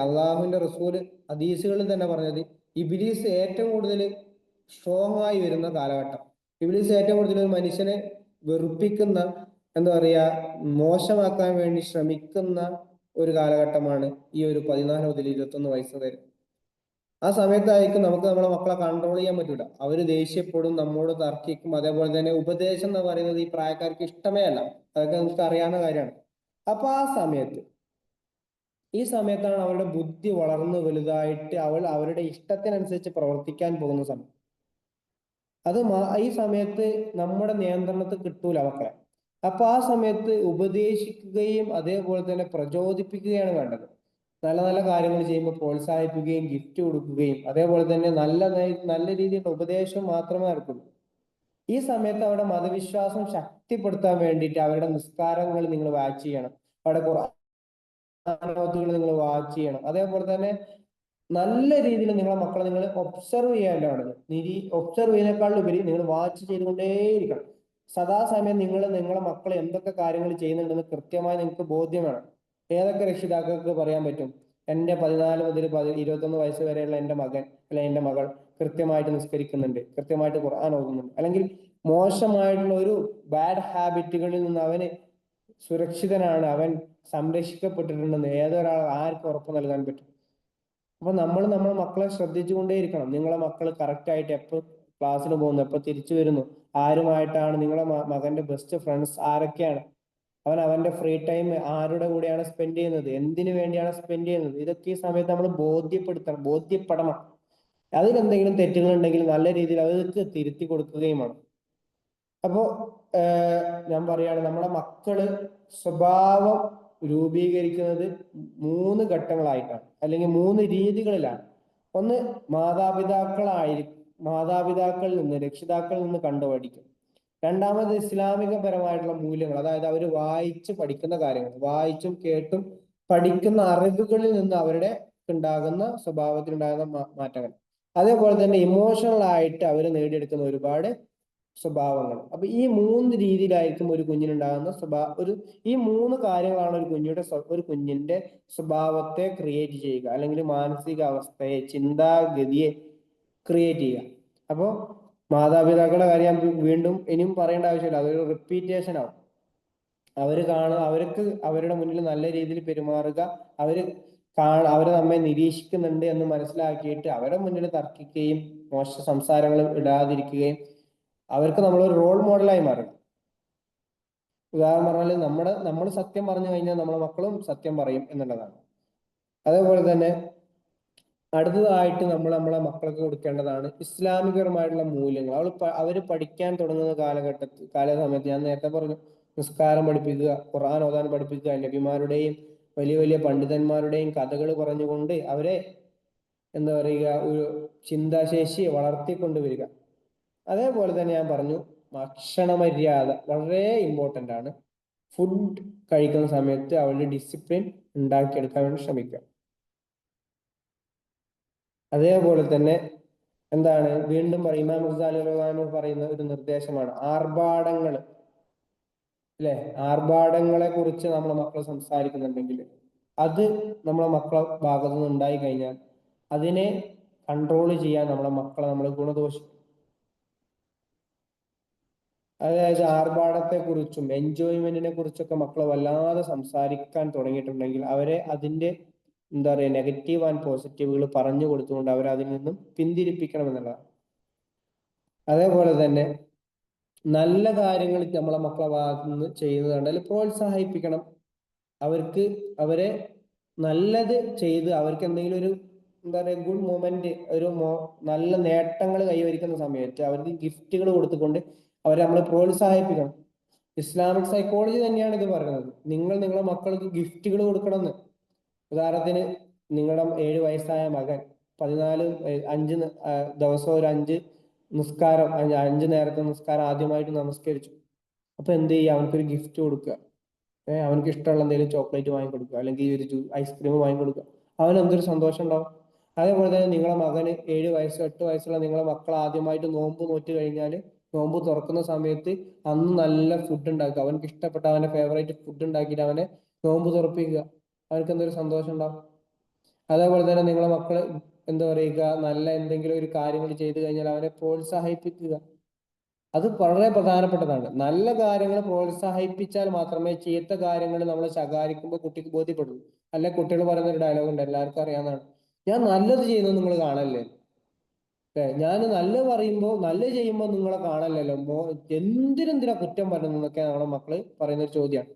അള്ളാഹുവിന്റെ റസൂല് ഹദീസുകളിൽ തന്നെ പറഞ്ഞത്, ഇബ്ലീസ് ഏറ്റവും കൂടുതൽ സ്ട്രോങ് ആയി വരുന്ന കാലഘട്ടം, ഇബ്ലീസ് ഏറ്റവും കൂടുതൽ ഒരു മനുഷ്യനെ വെറുപ്പിക്കുന്ന, എന്താ പറയാ, മോശമാക്കാൻ വേണ്ടി ശ്രമിക്കുന്ന ഒരു കാലഘട്ടമാണ് ഈ ഒരു 14 മുതൽ 21 വയസ്സ് വരെ. ആ സമയത്തായിരിക്കും നമുക്ക് നമ്മളെ മക്കളെ കൺട്രോൾ ചെയ്യാൻ പറ്റൂല. അവര് ദേഷ്യപ്പെടും, നമ്മോട് തർക്കിക്കും. അതേപോലെ തന്നെ ഉപദേശം എന്ന് പറയുന്നത് ഈ പ്രായക്കാർക്ക് ഇഷ്ടമേ അല്ല. അതൊക്കെ നമുക്ക് അറിയാവുന്ന കാര്യമാണ്. അപ്പൊ ഈ സമയത്താണ് അവരുടെ ബുദ്ധി വളർന്ന് വലുതായിട്ട് അവരുടെ ഇഷ്ടത്തിനനുസരിച്ച് പ്രവർത്തിക്കാൻ പോകുന്ന സമയം. ഈ സമയത്ത് നമ്മുടെ നിയന്ത്രണത്തിൽ കിട്ടൂല മക്കളെ. അപ്പൊ ആ സമയത്ത് ഉപദേശിക്കുകയും അതേപോലെ തന്നെ പ്രചോദിപ്പിക്കുകയാണ് വേണ്ടത്. നല്ല നല്ല കാര്യങ്ങൾ ചെയ്യുമ്പോൾ പ്രോത്സാഹിപ്പിക്കുകയും ഗിഫ്റ്റ് കൊടുക്കുകയും അതേപോലെ തന്നെ നല്ല രീതിയിലുള്ള ഉപദേശം മാത്രമേ നടക്കുള്ളൂ. ഈ സമയത്ത് അവരുടെ മതവിശ്വാസം ശക്തിപ്പെടുത്താൻ വേണ്ടിയിട്ട് അവരുടെ നിസ്കാരങ്ങൾ നിങ്ങൾ വാച്ച് ചെയ്യണം, അവരുടെ ഖുർആനുകൾ നിങ്ങൾ വാച്ച് ചെയ്യണം. അതേപോലെ തന്നെ നല്ല രീതിയിൽ നിങ്ങളെ മക്കളെ നിങ്ങൾ ഒബ്സർവ് ചെയ്യാനാണ്. ഒബ്സർവ് ചെയ്യുന്നതിനേക്കാൾ ഉപരി നിങ്ങൾ വാച്ച് ചെയ്തുകൊണ്ടേയിരിക്കണം. സദാസമയം നിങ്ങളെ മക്കൾ എന്തൊക്കെ കാര്യങ്ങൾ ചെയ്യുന്നുണ്ടെന്ന് കൃത്യമായി നിങ്ങൾക്ക് ബോധ്യം വേണം. ഏതൊക്കെ രക്ഷിതാക്കൾക്ക് പറയാൻ പറ്റും, എന്റെ 14 മുതൽ 21 വയസ്സ് വരെയുള്ള എന്റെ മകൻ അല്ലെങ്കിൽ എന്റെ മകൾ കൃത്യമായിട്ട് നിസ്കരിക്കുന്നുണ്ട്, കൃത്യമായിട്ട് ഖുർആൻ ഓതുന്നുണ്ട്, അല്ലെങ്കിൽ മോശമായിട്ടുള്ള ഒരു ബാഡ് ഹാബിറ്റുകളിൽ നിന്ന് അവന് സുരക്ഷിതനാണ്, അവൻ സംരക്ഷിക്കപ്പെട്ടിട്ടുണ്ടെന്ന് ആർക്ക് ഉറപ്പ് നൽകാൻ പറ്റും? അപ്പൊ നമ്മളെ മക്കളെ ശ്രദ്ധിച്ചുകൊണ്ടേയിരിക്കണം. നിങ്ങളെ മക്കൾ കറക്റ്റ് ആയിട്ട് എപ്പോൾ ക്ലാസ്സിന് പോകുന്നു, എപ്പോൾ തിരിച്ചു വരുന്നു, ആരുമായിട്ടാണ് നിങ്ങളെ മകന്റെ ബെസ്റ്റ് ഫ്രണ്ട്സ് ആരൊക്കെയാണ്, അവന്റെ ഫ്രീ ടൈം ആരുടെ കൂടെയാണ് സ്പെൻഡ് ചെയ്യുന്നത്, എന്തിനു വേണ്ടിയാണ് സ്പെൻഡ് ചെയ്യുന്നത്, ഇതൊക്കെ ഈ സമയത്ത് നമ്മൾ ബോധ്യപ്പെടണം. അതിലെന്തെങ്കിലും തെറ്റുകൾ ഉണ്ടെങ്കിൽ നല്ല രീതിയിൽ അതൊക്കെ തിരുത്തി കൊടുക്കുകയും വേണം. അപ്പോ ഞാൻ പറയാണ്, നമ്മുടെ മക്കള് സ്വഭാവം രൂപീകരിക്കുന്നത് 3 ഘട്ടങ്ങളായിട്ടാണ്, അല്ലെങ്കിൽ 3 രീതികളിലാണ്. ഒന്ന്, മാതാപിതാക്കളിൽ നിന്ന്, രക്ഷിതാക്കളിൽ നിന്ന് കണ്ടുപഠിക്കും. രണ്ടാമത് ഇസ്ലാമികപരമായിട്ടുള്ള മൂല്യങ്ങൾ, അതായത് അവർ വായിച്ച് പഠിക്കുന്ന കാര്യങ്ങൾ, വായിച്ചും കേട്ടും പഠിക്കുന്ന അറിവുകളിൽ നിന്ന് അവരുടെ ഉണ്ടാകുന്ന സ്വഭാവത്തിലുണ്ടാകുന്ന മാറ്റങ്ങൾ. അതേപോലെ തന്നെ ഇമോഷണൽ ആയിട്ട് അവർ നേടിയെടുക്കുന്ന ഒരുപാട് സ്വഭാവങ്ങൾ. അപ്പൊ ഈ 3 രീതിയിലായിരിക്കും ഒരു കുഞ്ഞിനുണ്ടാകുന്ന ഈ 3 കാര്യങ്ങളാണ് ഒരു കുഞ്ഞിന്റെ സ്വഭാവത്തെ ക്രിയേറ്റ് ചെയ്യുക, അല്ലെങ്കിൽ മാനസിക അവസ്ഥയെ, ചിന്താഗതിയെ ക്രിയേറ്റ് ചെയ്യുക. അപ്പോൾ മാതാപിതാക്കളുടെ കാര്യം ഞാൻ വീണ്ടും ഇനിയും പറയേണ്ട ആവശ്യമില്ല, അതൊരു റിപ്പീറ്റേഷൻ ആവും. അവർക്ക് അവരുടെ മുന്നിൽ നല്ല രീതിയിൽ പെരുമാറുക, അവര് നമ്മെ നിരീക്ഷിക്കുന്നുണ്ട് എന്ന് മനസ്സിലാക്കിയിട്ട് അവരുടെ മുന്നിൽ തർക്കിക്കുകയും മോശ സംസാരങ്ങൾ ഇടാതിരിക്കുകയും അവർക്ക് നമ്മളൊരു റോൾ മോഡലായി മാറുക. ഉദാഹരണം പറഞ്ഞാൽ നമ്മൾ സത്യം പറഞ്ഞു കഴിഞ്ഞാൽ നമ്മളെ മക്കളും സത്യം പറയും എന്നുള്ളതാണ്. അതേപോലെ തന്നെ അടുത്തതായിട്ട് നമ്മൾ നമ്മളെ മക്കൾക്ക് കൊടുക്കേണ്ടതാണ് ഇസ്ലാമികപരമായിട്ടുള്ള മൂല്യങ്ങൾ. അവർ പഠിക്കാൻ തുടങ്ങുന്ന കാലസമയത്ത് ഞാൻ നേരത്തെ പറഞ്ഞു, നിസ്കാരം പഠിപ്പിക്കുക, ഖുർആൻ ഓതാൻ പഠിപ്പിക്കുക, നബിമാരുടെയും വലിയ വലിയ പണ്ഡിതന്മാരുടെയും കഥകൾ പറഞ്ഞുകൊണ്ട് അവരെ എന്താ പറയുക, ഒരു ചിന്താശേഷി വളർത്തിക്കൊണ്ടുവരിക. അതേപോലെ തന്നെ ഞാൻ പറഞ്ഞു, ഭക്ഷണ മര്യാദ വളരെ ഇമ്പോർട്ടൻ്റ് ആണ്. ഫുഡ് കഴിക്കുന്ന സമയത്ത് അവരുടെ ഡിസിപ്ലിൻ ഉണ്ടാക്കിയെടുക്കാൻ വേണ്ടി ശ്രമിക്കുക. അതേപോലെ തന്നെ എന്താണ്, വീണ്ടും ഇമാം ഗസാലി റളിയല്ലാഹു പറയുന്ന ഒരു നിർദ്ദേശമാണ് ആർഭാടങ്ങൾ. അല്ലെ, ആർഭാടങ്ങളെ കുറിച്ച് നമ്മളെ മക്കൾ സംസാരിക്കുന്നുണ്ടെങ്കിൽ അത് നമ്മളെ മക്കളെ ഭാഗത്തു നിന്ന് ഉണ്ടായി കഴിഞ്ഞാൽ അതിനെ കൺട്രോൾ ചെയ്യാൻ നമ്മളെ മക്കളെ നമ്മൾ ഗുണദോഷിക്കും. അതായത് ആർഭാടത്തെ കുറിച്ചും എൻജോയ്മെന്റിനെ കുറിച്ചൊക്കെ മക്കളെ വല്ലാതെ സംസാരിക്കാൻ തുടങ്ങിയിട്ടുണ്ടെങ്കിൽ അവരെ അതിന്റെ എന്താ പറയുക നെഗറ്റീവ് ആൻഡ് പോസിറ്റീവുകൾ പറഞ്ഞു കൊടുത്തുകൊണ്ട് അവരെ അതിൽ നിന്നും പിന്തിരിപ്പിക്കണം എന്നുള്ളതാണ്. അതേപോലെ തന്നെ നല്ല കാര്യങ്ങൾ നമ്മളെ മക്കളെ ഭാഗത്ത് നിന്ന് ചെയ്യുന്നത് കണ്ടാൽ പ്രോത്സാഹിപ്പിക്കണം. അവരെ നല്ലത് ചെയ്ത് അവർക്ക് എന്തെങ്കിലും ഒരു എന്താ പറയുക ഗുഡ് മൊമെന്റ്, നല്ല നേട്ടങ്ങൾ കൈവരിക്കുന്ന സമയത്ത് അവർക്ക് ഗിഫ്റ്റുകൾ കൊടുത്തുകൊണ്ട് അവരെ നമ്മൾ പ്രോത്സാഹിപ്പിക്കണം. ഇസ്ലാമിക് സൈക്കോളജി തന്നെയാണ് ഇത് പറയുന്നത്. നിങ്ങളെ മക്കൾക്ക് ഗിഫ്റ്റുകൾ കൊടുക്കണമെന്ന്. ഉദാഹരണത്തിന്, നിങ്ങളുടെ 7 വയസ്സായ മകൻ 5 ദിവസം ഒരു 5 നിസ്കാരം, 5 നേരത്തെ നിസ്കാരം ആദ്യമായിട്ട് നമസ്കരിച്ചു. അപ്പൊ എന്ത് ചെയ്യുക, അവനക്കൊരു ഗിഫ്റ്റ് കൊടുക്കുക. അവനക്ക് ഇഷ്ടമുള്ള എന്തെങ്കിലും ചോക്ലേറ്റ് വാങ്ങിക്കൊടുക്കുക, അല്ലെങ്കിൽ ഒരു ഐസ്ക്രീം വാങ്ങിക്കൊടുക്കുക. അവന് എന്തൊരു സന്തോഷം ഉണ്ടാവും. അതേപോലെ തന്നെ നിങ്ങളെ മകന് 7 വയസ്സ് 8 വയസ്സുള്ള നിങ്ങളെ മക്കൾ ആദ്യമായിട്ട് നോമ്പ് നോറ്റ് കഴിഞ്ഞാൽ നോമ്പ് തുറക്കുന്ന സമയത്ത് അന്ന് നല്ല ഫുഡ് ഉണ്ടാക്കുക, അവനക്ക് ഇഷ്ടപ്പെട്ട അവന്റെ ഫേവറേറ്റ് ഫുഡ് ഉണ്ടാക്കിയിട്ട് അവനെ നോമ്പ് തുറപ്പിക്കുക. അവനക്ക് എന്തൊരു സന്തോഷം ഉണ്ടാവും. അതേപോലെ തന്നെ നിങ്ങളെ മക്കള് എന്താ പറയുക നല്ല എന്തെങ്കിലും ഒരു കാര്യങ്ങൾ ചെയ്തു കഴിഞ്ഞാൽ അവനെ പ്രോത്സാഹിപ്പിക്കുക. അത് വളരെ പ്രധാനപ്പെട്ടതാണ്. നല്ല കാര്യങ്ങൾ പ്രോത്സാഹിപ്പിച്ചാൽ മാത്രമേ ചീത്ത കാര്യങ്ങൾ നമ്മൾ ശകാരിക്കുമ്പോൾ കുട്ടിക്ക് ബോധ്യപ്പെടുള്ളൂ. അല്ലെ, കുട്ടികൾ പറയുന്ന ഒരു ഡയലോഗ് ഉണ്ട്, എല്ലാവർക്കും അറിയാവുന്നതാണ്, ഞാൻ നല്ലത് ചെയ്യുന്നത് നിങ്ങൾ കാണല്ലേ. ഞാൻ നല്ല ചെയ്യുമ്പോൾ നിങ്ങളെ കാണല്ലല്ലോ, എന്തിനാ കുറ്റം പറയുന്നതൊക്കെ നമ്മളെ മക്കള് പറയുന്ന ഒരു ചോദ്യമാണ്.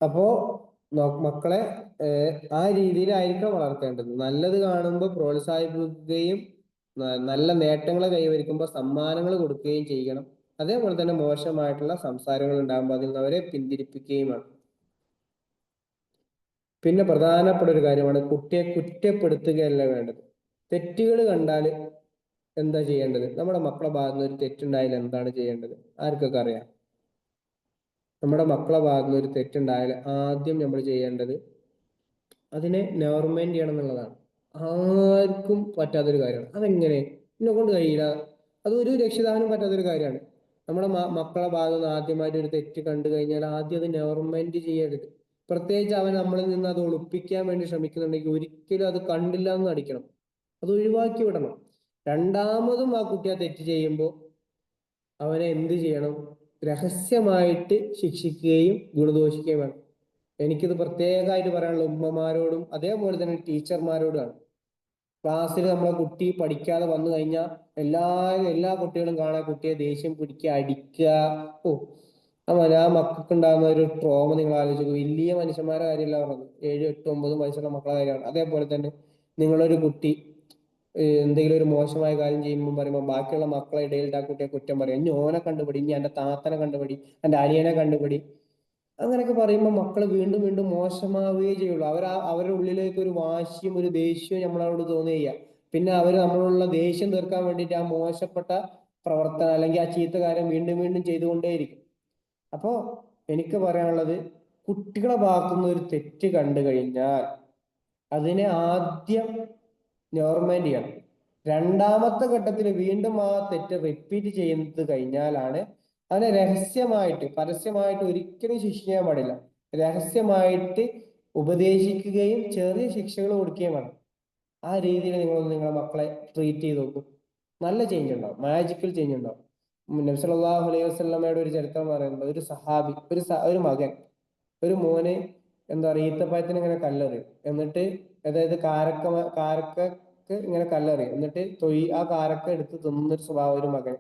അപ്പോ മക്കളെ ആ രീതിയിലായിരിക്കണം വളർത്തേണ്ടത്. നല്ലത് കാണുമ്പോൾ പ്രോത്സാഹിപ്പിക്കുകയും നല്ല നേട്ടങ്ങൾ കൈവരിക്കുമ്പോൾ സമ്മാനങ്ങൾ കൊടുക്കുകയും ചെയ്യണം. അതേപോലെ തന്നെ മോശമായിട്ടുള്ള സംസാരങ്ങൾ ഉണ്ടാകുമ്പോൾ അതിൽ നിന്ന് അവരെ പിന്തിരിപ്പിക്കുകയും വേണം. പിന്നെ പ്രധാനപ്പെട്ട ഒരു കാര്യമാണ്, കുട്ടിയെ കുറ്റപ്പെടുത്തുകയല്ല വേണ്ടത്. തെറ്റുകൾ കണ്ടാൽ എന്താ ചെയ്യേണ്ടത്? നമ്മുടെ മക്കളെ ഭാഗത്ത് നിന്ന് ഒരു തെറ്റുണ്ടായാൽ എന്താണ് ചെയ്യേണ്ടത്? ആർക്കൊക്കെ അറിയാം? നമ്മുടെ മക്കളെ ഭാഗത്ത് നിന്ന് ഒരു തെറ്റുണ്ടായാൽ ആദ്യം നമ്മൾ ചെയ്യേണ്ടത് അതിനെ നോർമൈൻഡ് ചെയ്യണം എന്നുള്ളതാണ്. ആർക്കും പറ്റാത്തൊരു കാര്യമാണ്. അതെങ്ങനെ? എന്നെ കൊണ്ട് കഴിയില്ല, അതൊരു രക്ഷിതാവിനും പറ്റാത്തൊരു കാര്യമാണ്. നമ്മുടെ മക്കളെ ഭാഗത്ത് നിന്ന് ആദ്യമായിട്ട് ഒരു തെറ്റ് കണ്ടു കഴിഞ്ഞാൽ ആദ്യം അത് നോർമൈൻഡ് ചെയ്യരുത്. പ്രത്യേകിച്ച് അവൻ നമ്മളിൽ നിന്ന് അത് ഒളിപ്പിക്കാൻ വേണ്ടി ശ്രമിക്കുന്നുണ്ടെങ്കിൽ ഒരിക്കലും അത് കണ്ടില്ല എന്ന് നടിക്കണം, അത് ഒഴിവാക്കി വിടണം. രണ്ടാമതും ആ കുട്ടി ആ തെറ്റ് ചെയ്യുമ്പോൾ അവനെ എന്ത് ചെയ്യണം? രഹസ്യമായിട്ട് ശിക്ഷിക്കുകയും ഗുണദോഷിക്കുകയും വേണം. എനിക്കിത് പ്രത്യേകമായിട്ട് പറയാനുള്ള ഉമ്മമാരോടും അതേപോലെ തന്നെ ടീച്ചർമാരോടുമാണ്. ക്ലാസ്സിൽ നമ്മളെ കുട്ടി പഠിക്കാതെ വന്നു കഴിഞ്ഞാൽ എല്ലാ കുട്ടികളും കാണാൻ കുട്ടിയെ ദേഷ്യം പിടിക്കുക, അടിക്കുക. ഓ, ആ മക്കൾക്ക് ഉണ്ടാകുന്ന ഒരു ട്രോമ നിങ്ങൾ ആലോചിക്കും. വലിയ മനുഷ്യന്മാരുടെ കാര്യമല്ല പറഞ്ഞത്, 7, 8, 9 വയസ്സുള്ള മക്കളുടെ കാര്യമാണ്. അതേപോലെ തന്നെ നിങ്ങളൊരു കുട്ടി എന്തെങ്കിലും ഒരു മോശമായ കാര്യം ചെയ്യുമ്പോൾ പറയുമ്പോൾ ബാക്കിയുള്ള മക്കളെ ഇടയിൽ ആ കുട്ടിയെ കുറ്റം പറയും, ഇനി ഓനെ കണ്ടുപിടി, ഇനി എന്റെ താത്തനെ കണ്ടുപിടി, എന്റെ അനിയനെ കണ്ടുപിടി. അങ്ങനെയൊക്കെ പറയുമ്പോൾ മക്കൾ വീണ്ടും വീണ്ടും മോശമാവുകയേ ചെയ്യുള്ളൂ. അവരുടെ ഉള്ളിലേക്ക് ഒരു വാശിയും ഒരു ദേഷ്യവും നമ്മളോട് തോന്നുകയില്ല. പിന്നെ അവർ നമ്മളോടുള്ള ദേഷ്യം തീർക്കാൻ വേണ്ടിയിട്ട് ആ മോശപ്പെട്ട പ്രവർത്തനം അല്ലെങ്കിൽ ആ ചീത്ത കാര്യം വീണ്ടും വീണ്ടും ചെയ്തുകൊണ്ടേയിരിക്കും. അപ്പോ എനിക്ക് പറയാനുള്ളത്, കുട്ടികളെ ഭാഗത്തുനിന്ന് ഒരു തെറ്റ് കണ്ടു കഴിഞ്ഞാൽ അതിനെ ആദ്യം നോർമൈൻഡ് ചെയ്യണം. രണ്ടാമത്തെ ഘട്ടത്തിൽ വീണ്ടും ആ തെറ്റ് റിപ്പീറ്റ് ചെയ്യുന്നത് കഴിഞ്ഞാലാണ് അവനെ രഹസ്യമായിട്ട്, പരസ്യമായിട്ട് ഒരിക്കലും ശിക്ഷിക്കാൻ പാടില്ല. രഹസ്യമായിട്ട് ഉപദേശിക്കുകയും ചെറിയ ശിക്ഷകൾ കൊടുക്കുകയും വേണം. ആ രീതിയിൽ നിങ്ങളൊന്ന് നിങ്ങളെ മക്കളെ ട്രീറ്റ് ചെയ്ത് നോക്കും. നല്ല ചേഞ്ച് ഉണ്ടാവും, മാജിക്കൽ ചേഞ്ച് ഉണ്ടാവും. നബി സല്ലല്ലാഹു അലൈഹി വസല്ലമയുടെ ഒരു ചരിത്രം പറയുന്നത്, ഒരു സഹാബി, ഒരു മകൻ, ഒരു മോന് എന്താ പറയുക, ഈത്തപ്പഴത്തിന് ഇങ്ങനെ കല്ലെറിയും. എന്നിട്ട് അതായത് കാരക്കക്ക് ഇങ്ങനെ കല്ലെറിയും. എന്നിട്ട് ആ കാരക്ക എടുത്ത് തിന്നൊരു സ്വഭാവം ഒരു മകൻ.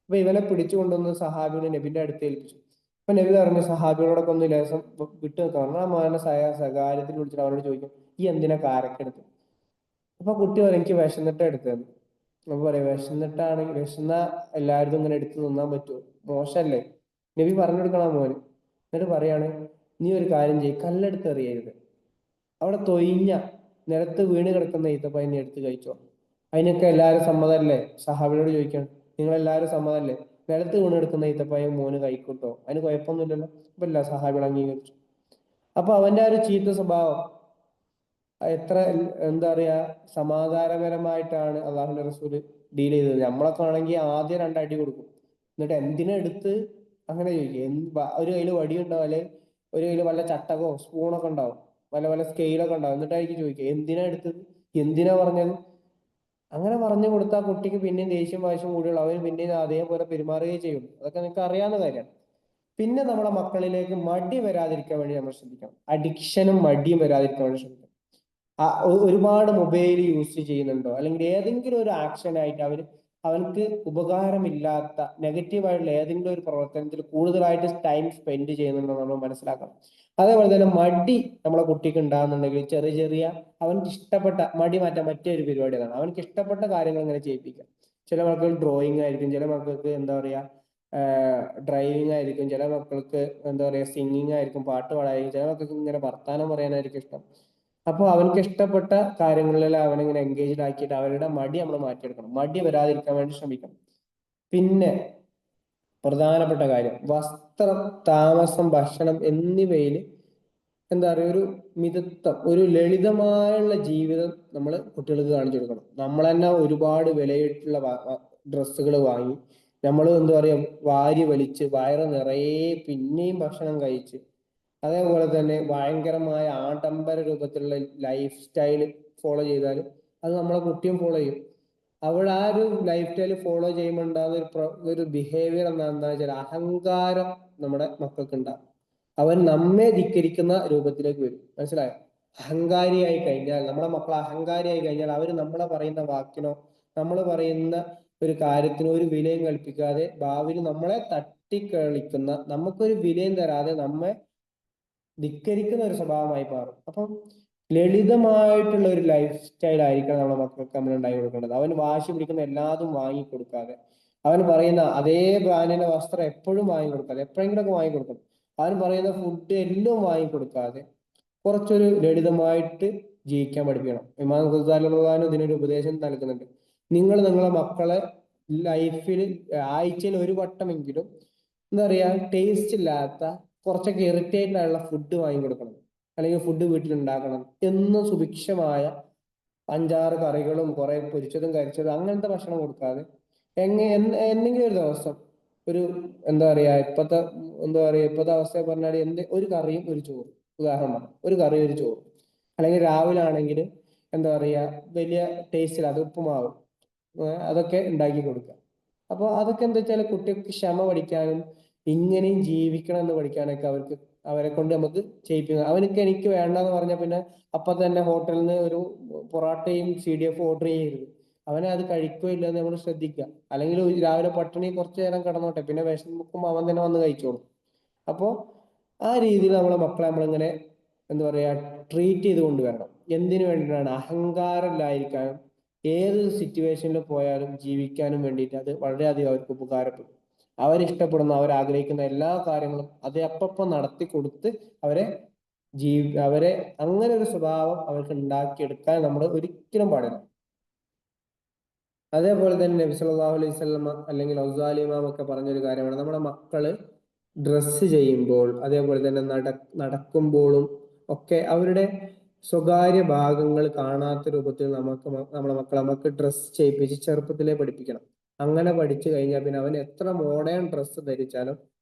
അപ്പൊ ഇവനെ പിടിച്ചു കൊണ്ടുവന്ന് സഹാബിനെ നബിന്റെ അടുത്ത് ഏൽപ്പിച്ചു. അപ്പൊ നബി പറഞ്ഞു, സഹാബികളോടൊക്കെ ഒന്ന് ലേശം വിട്ടു നിൽക്കാൻ പറഞ്ഞു. ആ മകനെ സ്വകാര്യത്തിൽ വിളിച്ചിട്ട് അവരോട് ചോദിക്കും, ഈ എന്തിനാ കാരക്ക എടുത്ത്? അപ്പൊ കുട്ടി പറയും, എനിക്ക് വിശന്നിട്ട് എടുത്തതെന്ന്. അപ്പൊ പറയാം, വിശന്നിട്ടാണെങ്കിൽ വിശന്ന എല്ലാവരും ഇങ്ങനെ എടുത്ത് തിന്നാൻ പറ്റുമോ? മോശല്ലേ? നബി പറഞ്ഞു കൊടുക്കണം മോന്. എന്നിട്ട് പറയാണ്, നീ ഒരു കാര്യം ചെയ്യ്, കല്ലെടുത്ത് എറിയരുത്. അവിടെ തൊയിഞ്ഞ നിലത്ത് വീണ് കിടക്കുന്ന ഈത്തപ്പഴം നീ എടുത്ത് കഴിച്ചോ. അതിനൊക്കെ എല്ലാവരും സമ്മതമല്ലേ? സഹാബിയോട് ചോദിക്കണം, നിങ്ങൾ എല്ലാവരും സമ്മതമല്ലേ? നിലത്ത് വീണ് കിടക്കുന്ന ഈത്തപ്പഴം മോന് കഴിക്കൂട്ടോ, അതിന് കുഴപ്പമൊന്നുമില്ലല്ലോ. അപ്പൊ എല്ലാ സഹാബികൾ അംഗീകരിച്ചു. അപ്പൊ അവന്റെ ആ ഒരു ചീത്ത സ്വഭാവം എത്ര എന്താ പറയാ സമാധാനപരമായിട്ടാണ് അള്ളാഹുന്റെ റസൂല് ഡീൽ ചെയ്തത്. നമ്മളൊക്കെ ആണെങ്കിൽ ആദ്യം രണ്ടടി കൊടുക്കും. എന്നിട്ട് എന്തിനാ എടുത്ത് അങ്ങനെ ചോദിക്കും. ഒരു കയ്യിൽ വടി ഉണ്ടാവും, അല്ലെ ഒരു കയ്യിൽ വല്ല ചട്ടകോ സ്പൂണൊക്കെ ഉണ്ടാവും, വല്ല വല്ല സ്കെയിലൊക്കെ ഉണ്ടാവും. എന്നിട്ടായിരിക്കും ചോദിക്കുക, എന്തിനാ എടുത്തത്, എന്തിനാ പറഞ്ഞത്. അങ്ങനെ പറഞ്ഞു കൊടുത്താൽ കുട്ടിക്ക് പിന്നെയും ദേഷ്യം വാശിയും കൂടിയുള്ള അവന് പിന്നെയും അതേപോലെ പെരുമാറുകയും ചെയ്യും. അതൊക്കെ നിങ്ങൾക്ക് അറിയാവുന്ന കാര്യമാണ്. പിന്നെ നമ്മുടെ മക്കളിലേക്ക് മടി വരാതിരിക്കാൻ വേണ്ടി നമ്മൾ ശ്രദ്ധിക്കണം. അഡിക്ഷനും മടിയും വരാതിരിക്കാൻ വേണ്ടി ശ്രദ്ധിക്കണം. ഒരുപാട് മൊബൈൽ യൂസ് ചെയ്യുന്നുണ്ടോ, അല്ലെങ്കിൽ ഏതെങ്കിലും ഒരു ആക്ഷൻ ആയിട്ട് അവനക്ക് ഉപകാരമില്ലാത്ത നെഗറ്റീവായിട്ടുള്ള ഏതെങ്കിലും ഒരു പ്രവർത്തനത്തിൽ കൂടുതലായിട്ട് ടൈം സ്പെൻഡ് ചെയ്യുന്നുണ്ടോ നമ്മൾ മനസ്സിലാക്കണം. അതേപോലെ തന്നെ മടി നമ്മളെ കുട്ടിക്ക് ഉണ്ടാകുന്നുണ്ടെങ്കിൽ ചെറിയ ചെറിയ അവനക്ക് ഇഷ്ടപ്പെട്ട മടി മാറ്റാൻ മറ്റൊരു പരിപാടി അതാണ്. അവനക്ക് ഇഷ്ടപ്പെട്ട കാര്യങ്ങൾ ഇങ്ങനെ ചെയ്യിപ്പിക്കാം. ചില മക്കൾക്ക് ഡ്രോയിങ് ആയിരിക്കും, ചില മക്കൾക്ക് എന്താ പറയാ ഡ്രൈവിംഗ് ആയിരിക്കും, ചില മക്കൾക്ക് എന്താ പറയാ സിംഗിങ് ആയിരിക്കും, പാട്ട് പാടായിരിക്കും, ചില മക്കൾക്ക് ഇങ്ങനെ വർത്താനം പറയാനായിരിക്കും ഇഷ്ടം. അപ്പൊ അവനക്ക് ഇഷ്ടപ്പെട്ട കാര്യങ്ങളിൽ അവനിങ്ങനെ എൻഗേജ്ഡ് ആക്കിയിട്ട് അവരുടെ മടി നമ്മൾ മാറ്റിയെടുക്കണം. മടി വരാതിരിക്കാൻ വേണ്ടി ശ്രമിക്കണം. പിന്നെ പ്രധാനപ്പെട്ട കാര്യം, വസ്ത്രം, താമസം, ഭക്ഷണം എന്നിവയിൽ എന്താ പറയുക, ഒരു മിതത്വം, ഒരു ലളിതമായുള്ള ജീവിതം നമ്മൾ കുട്ടികൾക്ക് കാണിച്ചു കൊടുക്കണം. നമ്മൾ തന്നെ ഒരുപാട് വിലയിട്ടുള്ള ഡ്രസ്സുകൾ വാങ്ങി നമ്മൾ എന്താ പറയാ വാരി വലിച്ച് വയറ് നിറയെ പിന്നെയും ഭക്ഷണം കഴിച്ച്, അതേപോലെ തന്നെ ഭയങ്കരമായ ആഡംബര രൂപത്തിലുള്ള ലൈഫ് സ്റ്റൈൽ ഫോളോ ചെയ്താൽ അത് നമ്മളെ കുട്ടിയും ഫോളോ ചെയ്യും. അവിടെ ആ ഒരു ലൈഫ് സ്റ്റൈൽ ഫോളോ ചെയ്യുമ്പോൾ ഉണ്ടാകുന്ന ഒരു ബിഹേവിയർ എന്താണെന്ന് വെച്ചാൽ അഹങ്കാരം നമ്മുടെ മക്കൾക്ക് ഉണ്ടാകും. അവൻ നമ്മെ ധിക്കരിക്കുന്ന രൂപത്തിലേക്ക് വരും. മനസ്സിലായോ? അഹങ്കാരിയായി കഴിഞ്ഞാൽ, നമ്മുടെ മക്കൾ അഹങ്കാരിയായി കഴിഞ്ഞാൽ അവർ നമ്മളെ പറയുന്ന വാക്കിനോ നമ്മൾ പറയുന്ന ഒരു കാര്യത്തിനോ ഒരു വിലയും കൽപ്പിക്കാതെ ഭാവിയിൽ നമ്മളെ തട്ടിക്കളിക്കുന്ന, നമുക്കൊരു വിലയും തരാതെ നമ്മെ ധിക്കരിക്കുന്ന ഒരു സ്വഭാവമായി മാറും. അപ്പം ലളിതമായിട്ടുള്ള ഒരു ലൈഫ് സ്റ്റൈൽ ആയിരിക്കണം നമ്മുടെ മക്കൾക്ക് നമ്മൾ ഉണ്ടാക്കി കൊടുക്കേണ്ടത്. അവൻ വാശി പിടിക്കുന്ന എല്ലാതും വാങ്ങിക്കൊടുക്കാതെ, അവൻ പറയുന്ന അതേ ബ്രാൻഡിന്റെ വസ്ത്രം എപ്പോഴും വാങ്ങിക്കൊടുക്കാതെ, എപ്പോഴെങ്കിലുമൊക്കെ വാങ്ങിക്കൊടുക്കണം. അവൻ പറയുന്ന ഫുഡ് എല്ലാം വാങ്ങിക്കൊടുക്കാതെ കുറച്ചൊരു ലളിതമായിട്ട് ജീവിക്കാൻ പഠിപ്പിക്കണം. ഇമാം ഖസാലി ഇതിനൊരു ഉപദേശം നൽകുന്നുണ്ട്. നിങ്ങൾ നിങ്ങളെ മക്കളെ ലൈഫിൽ ആഴ്ചയിൽ ഒരു വട്ടമെങ്കിലും എന്താ പറയാ ടേസ്റ്റ് ഇല്ലാത്ത, കുറച്ചൊക്കെ ഇറിറ്റേറ്റഡ് ആയുള്ള ഫുഡ് വാങ്ങിക്കൊടുക്കണം. അല്ലെങ്കിൽ ഫുഡ് വീട്ടിൽ ഉണ്ടാക്കണം. എന്നും സുഭിക്ഷമായ 5-6 കറികളും കുറെ പൊരിച്ചതും കരിച്ചതും അങ്ങനത്തെ ഭക്ഷണം കൊടുക്കാതെ എന്തെങ്കിലും ഒരു ദിവസം ഒരു എന്താ പറയാ ഇപ്പത്തെ അവസ്ഥ പറഞ്ഞാൽ ഒരു കറിയും ഒരു ചോറും, ഉദാഹരണം ഒരു കറിയും ഒരു ചോറും. അല്ലെങ്കിൽ രാവിലെ ആണെങ്കിൽ എന്താ പറയാ വലിയ ടേസ്റ്റ് ഇല്ലാതെ ഉപ്പുമാവ്, അതൊക്കെ ഉണ്ടാക്കി കൊടുക്കുക. അപ്പോൾ അതൊക്കെ എന്താ വെച്ചാൽ കുട്ടികൾക്ക് ക്ഷമ പഠിക്കാനും ഇങ്ങനെയും ജീവിക്കണം എന്ന് പഠിക്കാനൊക്കെ അവരെ കൊണ്ട് നമുക്ക് ചെയ്യിപ്പിക്കുക. എനിക്ക് വേണ്ടെന്ന് പറഞ്ഞാൽ പിന്നെ അപ്പൊ തന്നെ ഹോട്ടലിൽ നിന്ന് ഒരു പൊറാട്ടയും CDF ഓർഡർ ചെയ്യരുത്. അവനെ അത് കഴിക്കോ ഇല്ല എന്ന് നമ്മൾ ശ്രദ്ധിക്കുക. അല്ലെങ്കിൽ രാവിലെ പട്ടിണി കുറച്ചു നേരം കിടന്നോട്ടെ, പിന്നെ വിശക്കുമ്പോൾ അവൻ തന്നെ വന്ന് കഴിച്ചോളും. അപ്പോ ആ രീതിയിൽ നമ്മളെ മക്കളെ നമ്മളിങ്ങനെ എന്താ പറയാ ട്രീറ്റ് ചെയ്ത് കൊണ്ടുവരണം. എന്തിനു വേണ്ടിയിട്ടാണ്? അഹങ്കാരമില്ലായിരിക്കാനും ഏത് സിറ്റുവേഷനിൽ പോയാലും ജീവിക്കാനും വേണ്ടിയിട്ട് അത് വളരെയധികം അവർക്ക് ഉപകാരപ്പെടും. അവരിഷ്ടപ്പെടുന്ന, അവരാഗ്രഹിക്കുന്ന എല്ലാ കാര്യങ്ങളും അത് അപ്പം നടത്തി കൊടുത്ത് അവരെ അവരെ അങ്ങനെ ഒരു സ്വഭാവം അവർക്ക് ഉണ്ടാക്കിയെടുക്കാൻ നമ്മൾ ഒരിക്കലും പാടില്ല. അതേപോലെ തന്നെ നബി സല്ലല്ലാഹു അലൈഹി വസല്ലമ അല്ലെങ്കിൽ ഔസാലി ഇമാം ഒക്കെ പറഞ്ഞൊരു കാര്യമാണ്, നമ്മുടെ മക്കള് ഡ്രസ്സ് ചെയ്യുമ്പോൾ അതേപോലെ തന്നെ നടക്കുമ്പോഴും ഒക്കെ അവരുടെ സ്വകാര്യ ഭാഗങ്ങൾ കാണാത്ത രൂപത്തിൽ നമ്മുടെ മക്കളെ നമുക്ക് ഡ്രസ്സ് ചെയ്യിപ്പിച്ച് ചെറുപ്പത്തിലേ പഠിപ്പിക്കണം. അങ്ങനെ പഠിച്ചു കഴിഞ്ഞാൽ പിന്നെ അവൻ എത്ര മോഡേൺ ഡ്രസ്സ് ധരിച്ചാലും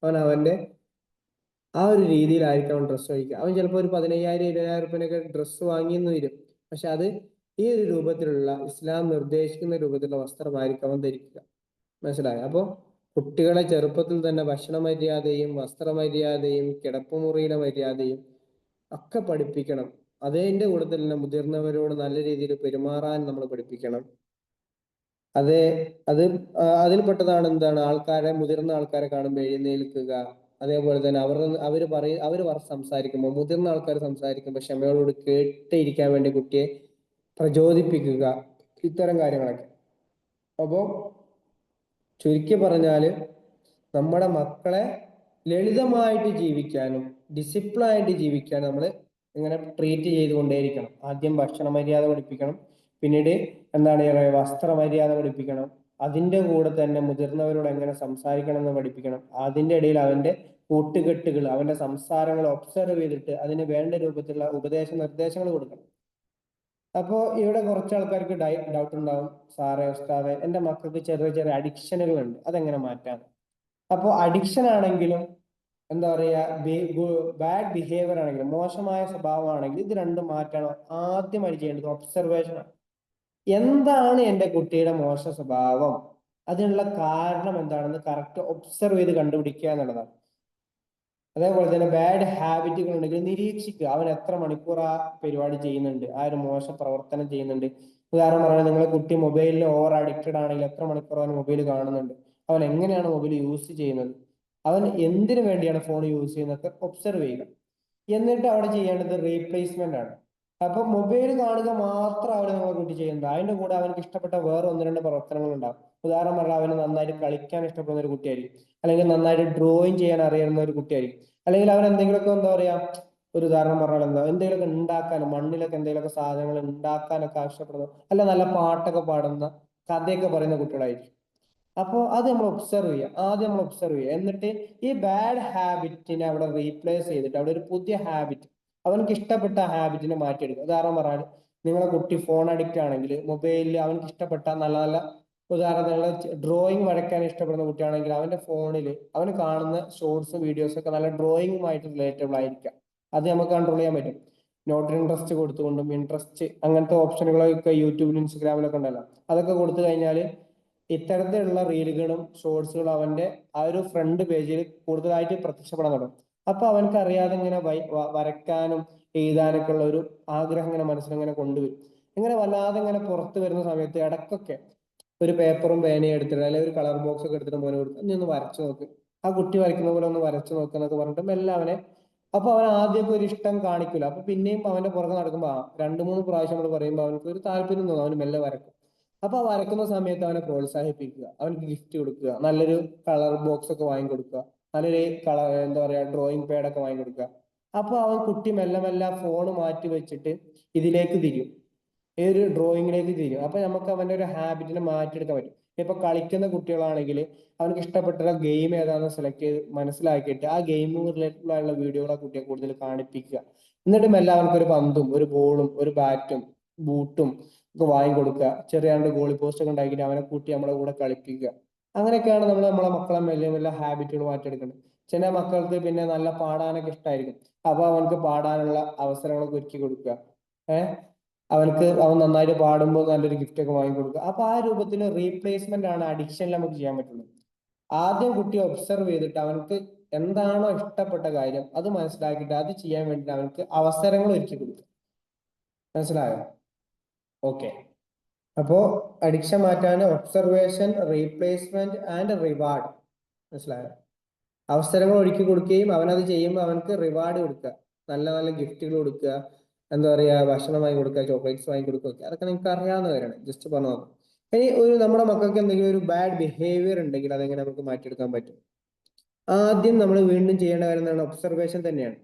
അവന്റെ ആ ഒരു രീതിയിലായിരിക്കും അവൻ ഡ്രസ്സ് കഴിക്കുക. അവൻ ചിലപ്പോൾ ഒരു 15,000 20,000 റുപ്യനൊക്കെ ഡ്രസ്സ് വാങ്ങിയെന്ന് വരും. പക്ഷെ അത് ഈ ഒരു രൂപത്തിലുള്ള ഇസ്ലാം നിർദ്ദേശിക്കുന്ന രൂപത്തിലുള്ള വസ്ത്രമായിരിക്കും അവൻ ധരിക്കുക. മനസ്സിലായോ? അപ്പൊ കുട്ടികളെ ചെറുപ്പത്തിൽ തന്നെ ഭക്ഷണ മര്യാദയും വസ്ത്രമര്യാദയും കിടപ്പുമുറിയിലെ മര്യാദയും ഒക്കെ പഠിപ്പിക്കണം. അതിന്റെ കൂട്ടത്തിൽ തന്നെ മുതിർന്നവരോട് നല്ല രീതിയിൽ പെരുമാറാൻ നമ്മൾ പഠിപ്പിക്കണം. അത് അത് അതിൽപ്പെട്ടതാണ് എന്താണ്, മുതിർന്ന ആൾക്കാരെ കാണുമ്പോൾ എഴുന്നേൽക്കുക. അതേപോലെ തന്നെ അവർ സംസാരിക്കുമ്പോൾ, മുതിർന്ന ആൾക്കാർ സംസാരിക്കുമ്പോൾ ക്ഷമയോടുകൂടി കേട്ടിരിക്കാൻ വേണ്ടി കുട്ടിയെ പ്രചോദിപ്പിക്കുക. ഇത്തരം കാര്യങ്ങളൊക്കെ. അപ്പോ ചുരുക്കി പറഞ്ഞാല് നമ്മുടെ മക്കളെ ലളിതമായിട്ട് ജീവിക്കാനും ഡിസിപ്ലിനായിട്ട് ജീവിക്കാനും നമ്മൾ ഇങ്ങനെ ട്രീറ്റ് ചെയ്തുകൊണ്ടേയിരിക്കണം. ആദ്യം ഭക്ഷണ മര്യാദ പഠിപ്പിക്കണം, പിന്നീട് എന്താണ് പറയുക, വസ്ത്രമര്യാദ പഠിപ്പിക്കണം. അതിന്റെ കൂടെ തന്നെ മുതിർന്നവരോട് എങ്ങനെ സംസാരിക്കണം എന്ന് പഠിപ്പിക്കണം. അതിന്റെ ഇടയിൽ അവന്റെ കൂട്ടുകെട്ടുകൾ, അവന്റെ സംസാരങ്ങൾ ഒബ്സർവ് ചെയ്തിട്ട് അതിന് വേണ്ട രൂപത്തിലുള്ള നിർദ്ദേശങ്ങൾ കൊടുക്കണം. അപ്പോ ഇവിടെ കുറച്ച് ആൾക്കാർക്ക് ഡൗട്ട് ഉണ്ടാവും, സാറേ ഉസ്താദെ എന്റെ മക്കൾക്ക് ചെറിയ ചെറിയ അഡിക്ഷനുകൾ ഉണ്ട്, അതെങ്ങനെ മാറ്റാം? അപ്പോൾ അഡിക്ഷൻ ആണെങ്കിലും എന്താ പറയാ, ബാഡ് ബിഹേവിയർ ആണെങ്കിലും, മോശമായ സ്വഭാവമാണെങ്കിലും, ഇത് രണ്ടും മാറ്റണം. ആദ്യമായി ചെയ്യേണ്ടത് ഒബ്സർവേഷൻ ആണ്. എന്താണ് എന്റെ കുട്ടിയുടെ മോശ സ്വഭാവം, അതിനുള്ള കാരണം എന്താണെന്ന് കറക്റ്റ് ഒബ്സർവ് ചെയ്ത് കണ്ടുപിടിക്കുക എന്നുള്ളതാണ്. അതേപോലെ തന്നെ ബാഡ് ഹാബിറ്റുകൾ ഉണ്ടെങ്കിൽ നിരീക്ഷിക്കുക, അവൻ എത്ര മണിക്കൂർ ആ പരിപാടി ചെയ്യുന്നുണ്ട്, ആ ഒരു മോശ പ്രവർത്തനം ചെയ്യുന്നുണ്ട്. ഉദാഹരണം പറഞ്ഞാൽ നിങ്ങളെ കുട്ടി മൊബൈലിൽ ഓവർ അഡിക്റ്റഡ് ആണെങ്കിൽ എത്ര മണിക്കൂർ അവൻ മൊബൈൽ കാണുന്നുണ്ട്, അവൻ എങ്ങനെയാണ് മൊബൈൽ യൂസ് ചെയ്യുന്നത്, അവൻ എന്തിനു വേണ്ടിയാണ് ഫോൺ യൂസ് ചെയ്യുന്നത്, ഒബ്സർവ് ചെയ്യുക. എന്നിട്ട് അവിടെ ചെയ്യേണ്ടത് റീപ്ലേസ്മെന്റ് ആണ്. അപ്പൊ മൊബൈൽ കാണുക മാത്രമാണ് നമ്മളെ കുട്ടി ചെയ്യുന്നത്. അതിന്റെ കൂടെ അവനക്ക് ഇഷ്ടപ്പെട്ട വേറെ ഒന്ന് രണ്ട് പ്രവർത്തനങ്ങൾ ഉണ്ടാവും. ഉദാഹരണം പറഞ്ഞാൽ അവന് നന്നായിട്ട് കളിക്കാൻ ഇഷ്ടപ്പെടുന്ന ഒരു കുട്ടിയായിരിക്കും, അല്ലെങ്കിൽ നന്നായിട്ട് ഡ്രോയിങ് ചെയ്യാൻ അറിയുന്ന ഒരു കുട്ടിയായിരിക്കും, അല്ലെങ്കിൽ അവൻ എന്തെങ്കിലുമൊക്കെ എന്താ പറയാ, ഒരു ഉദാഹരണം പറഞ്ഞാൽ എന്താ, എന്തെങ്കിലുമൊക്കെ ഉണ്ടാക്കാനും മണ്ണിലൊക്കെ എന്തെങ്കിലുമൊക്കെ സാധനങ്ങൾ ഉണ്ടാക്കാനൊക്കെ ആവശ്യപ്പെടുന്നു, അല്ല നല്ല പാട്ടൊക്കെ പാടുന്ന, കഥയൊക്കെ പറയുന്ന കുട്ടികളായിരിക്കും. അപ്പോൾ അത് നമ്മൾ ഒബ്സർവ് ചെയ്യുക, ആദ്യം നമ്മൾ ഒബ്സർവ് ചെയ്യുക. എന്നിട്ട് ഈ ബാഡ് ഹാബിറ്റിനെ അവിടെ റീപ്ലേസ് ചെയ്തിട്ട് അവിടെ ഒരു പുതിയ ഹാബിറ്റ്, അവനക്ക് ഇഷ്ടപ്പെട്ട ഹാബിറ്റിനെ മാറ്റിയെടുക്കുക. ഉദാഹരണം പറഞ്ഞാൽ നിങ്ങളെ കുട്ടി ഫോൺ അഡിക്റ്റ് ആണെങ്കിൽ മൊബൈലിൽ അവനക്ക് ഇഷ്ടപ്പെട്ട നല്ല നല്ല, ഉദാഹരണങ്ങൾ ഡ്രോയിങ് വരയ്ക്കാൻ ഇഷ്ടപ്പെടുന്ന കുട്ടിയാണെങ്കിൽ അവന്റെ ഫോണിൽ അവന് കാണുന്ന ഷോർട്സ് വീഡിയോസ് ഒക്കെ നല്ല ഡ്രോയിങ്ങുമായിട്ട് റിലേറ്റബിൾ ആയിരിക്കാം. അത് നമുക്ക് കൺട്രോൾ ചെയ്യാൻ പറ്റും. നോട്ട് ഇൻട്രസ്റ്റ് കൊടുത്തുകൊണ്ടും, ഇൻട്രസ്റ്റ് അങ്ങനത്തെ ഓപ്ഷനുകളൊക്കെ യൂട്യൂബിലും ഇൻസ്റ്റഗ്രാമിലൊക്കെ ഉണ്ടല്ലോ, അതൊക്കെ കൊടുത്തു കഴിഞ്ഞാൽ ഇത്തരത്തിലുള്ള റീലുകളും ഷോർട്സുകളും അവന്റെ ആ ഒരു ഫ്രണ്ട് പേജിൽ കൂടുതലായിട്ട് പ്രത്യക്ഷപ്പെടാൻ തുടങ്ങും. അപ്പൊ അവനക്ക് അറിയാതെ ഇങ്ങനെ വരയ്ക്കാനും എഴുതാനൊക്കെ ഉള്ള ഒരു ആഗ്രഹം ഇങ്ങനെ മനസ്സിലിങ്ങനെ കൊണ്ടുവരും. ഇങ്ങനെ വല്ലാതെ ഇങ്ങനെ പുറത്തു വരുന്ന സമയത്ത് ഇടക്കൊക്കെ ഒരു പേപ്പറും പേനയും എടുത്തിട്ട്, അല്ലെങ്കിൽ ഒരു കളർ ബോക്സ് ഒക്കെ എടുത്തിട്ട് മോനെ കൊടുക്കും, നീ ഒന്ന് വരച്ചു നോക്ക്, ആ കുട്ടി വരയ്ക്കുന്ന പോലെ ഒന്ന് വരച്ചു നോക്കുക എന്നൊക്കെ പറഞ്ഞിട്ട് മെല്ലെ അവനെ, അപ്പൊ അവൻ ആദ്യമൊക്കെ ഒരു ഇഷ്ടം കാണിക്കില്ല. അപ്പൊ പിന്നെയും അവന്റെ പുറകെ നടക്കുമ്പോൾ രണ്ടു മൂന്ന് പ്രാവശ്യം നമ്മൾ പറയുമ്പോൾ അവനക്ക് ഒരു താല്പര്യം തോന്നും, അവന് മെല്ലെ വരക്കും. അപ്പൊ ആ വരക്കുന്ന സമയത്ത് അവനെ പ്രോത്സാഹിപ്പിക്കുക, അവനക്ക് ഗിഫ്റ്റ് കൊടുക്കുക, നല്ലൊരു കളർ ബോക്സ് ഒക്കെ വാങ്ങി കൊടുക്കുക, നല്ലൊരു എന്താ പറയാ ഡ്രോയിങ് പാഡ് ഒക്കെ വാങ്ങി കൊടുക്കുക. അപ്പൊ അവൻ കുട്ടി മെല്ലെ മെല്ലെ ഫോൺ മാറ്റി വെച്ചിട്ട് ഇതിലേക്ക് തിരിയും, ഈ ഒരു ഡ്രോയിങ്ങിലേക്ക് തിരിയും. അപ്പൊ നമുക്ക് അവന്റെ ഒരു ഹാബിറ്റിനെ മാറ്റിയെടുക്കാൻ പറ്റും. ഇപ്പൊ കളിക്കുന്ന കുട്ടികളാണെങ്കിൽ അവർക്ക് ഇഷ്ടപ്പെട്ട ഗെയിം ഏതാണെന്ന് സെലക്ട് ചെയ്ത് മനസ്സിലാക്കിയിട്ട് ആ ഗെയിം റിലേറ്റഡ് ആയുള്ള വീഡിയോകളെ കുട്ടിയെ കൂടുതൽ കാണിപ്പിക്കുക. എന്നിട്ട് മെല്ലെ അവർക്ക് ഒരു പന്തും ഒരു ബോളും ഒരു ബാറ്റും ബൂട്ടും ഒക്കെ വാങ്ങിക്കൊടുക്കുക. ചെറിയ ഗോളി പോസ്റ്റ് ഒക്കെ ഉണ്ടാക്കിയിട്ട് അവനെ കൂട്ടി നമ്മളെ കൂടെ കളിപ്പിക്കുക. അങ്ങനെയൊക്കെയാണ് നമ്മളെ മക്കളെ മെല്ലെ മെല്ലെ ഹാബിറ്റുകൾ മാറ്റിയെടുക്കുന്നത്. ചില മക്കൾക്ക് പിന്നെ നല്ല പാടാനൊക്കെ ഇഷ്ടമായിരിക്കും, അപ്പൊ അവർക്ക് പാടാനുള്ള അവസരങ്ങളൊക്കെ ഒരുക്കി കൊടുക്കുക. അവൻ നന്നായിട്ട് പാടുമ്പോൾ നല്ലൊരു ഗിഫ്റ്റ് ഒക്കെ വാങ്ങിക്കൊടുക്കുക. അപ്പൊ ആ രൂപത്തിൽ റീപ്ലേസ്മെന്റ് ആണ് അഡിക്ഷനിൽ നമുക്ക് ചെയ്യാൻ പറ്റുന്നത്. ആദ്യം കുട്ടിയെ ഒബ്സർവ് ചെയ്തിട്ട് അവനക്ക് എന്താണോ ഇഷ്ടപ്പെട്ട കാര്യം അത് മനസ്സിലാക്കിയിട്ട് അത് ചെയ്യാൻ വേണ്ടിയിട്ട് അവനക്ക് അവസരങ്ങൾ ഒരുക്കി കൊടുക്കുക. മനസ്സിലായോ? ഓക്കെ. അപ്പോ അഡിക്ഷൻ മാറ്റാൻ ഒബ്സർവേഷൻ, റീപ്ലേസ്മെന്റ് ആൻഡ് റിവാർഡ്. മനസ്സിലായോ? അവസരങ്ങൾ ഒരുക്കി കൊടുക്കുകയും അവനത് ചെയ്യുമ്പോൾ അവനക്ക് റിവാർഡ് കൊടുക്കുക, നല്ല നല്ല ഗിഫ്റ്റുകൾ കൊടുക്കുക, എന്താ പറയാ ഭക്ഷണം വാങ്ങി കൊടുക്കുക, ചോക്ലേറ്റ്സ് വാങ്ങി കൊടുക്കുക, അതൊക്കെ നിങ്ങൾക്ക് അറിയാവുന്ന കാര്യമാണ്, ജസ്റ്റ് പറഞ്ഞു നോക്കാം. ഇനി നമ്മുടെ മക്കൾക്ക് എന്തെങ്കിലും ഒരു ബാഡ് ബിഹേവിയർ ഉണ്ടെങ്കിൽ അതെങ്ങനെ നമുക്ക് മാറ്റിയെടുക്കാൻ പറ്റും? ആദ്യം നമ്മൾ വീണ്ടും ചെയ്യേണ്ട കാര്യം എന്താണ്? ഒബ്സർവേഷൻ തന്നെയാണ്.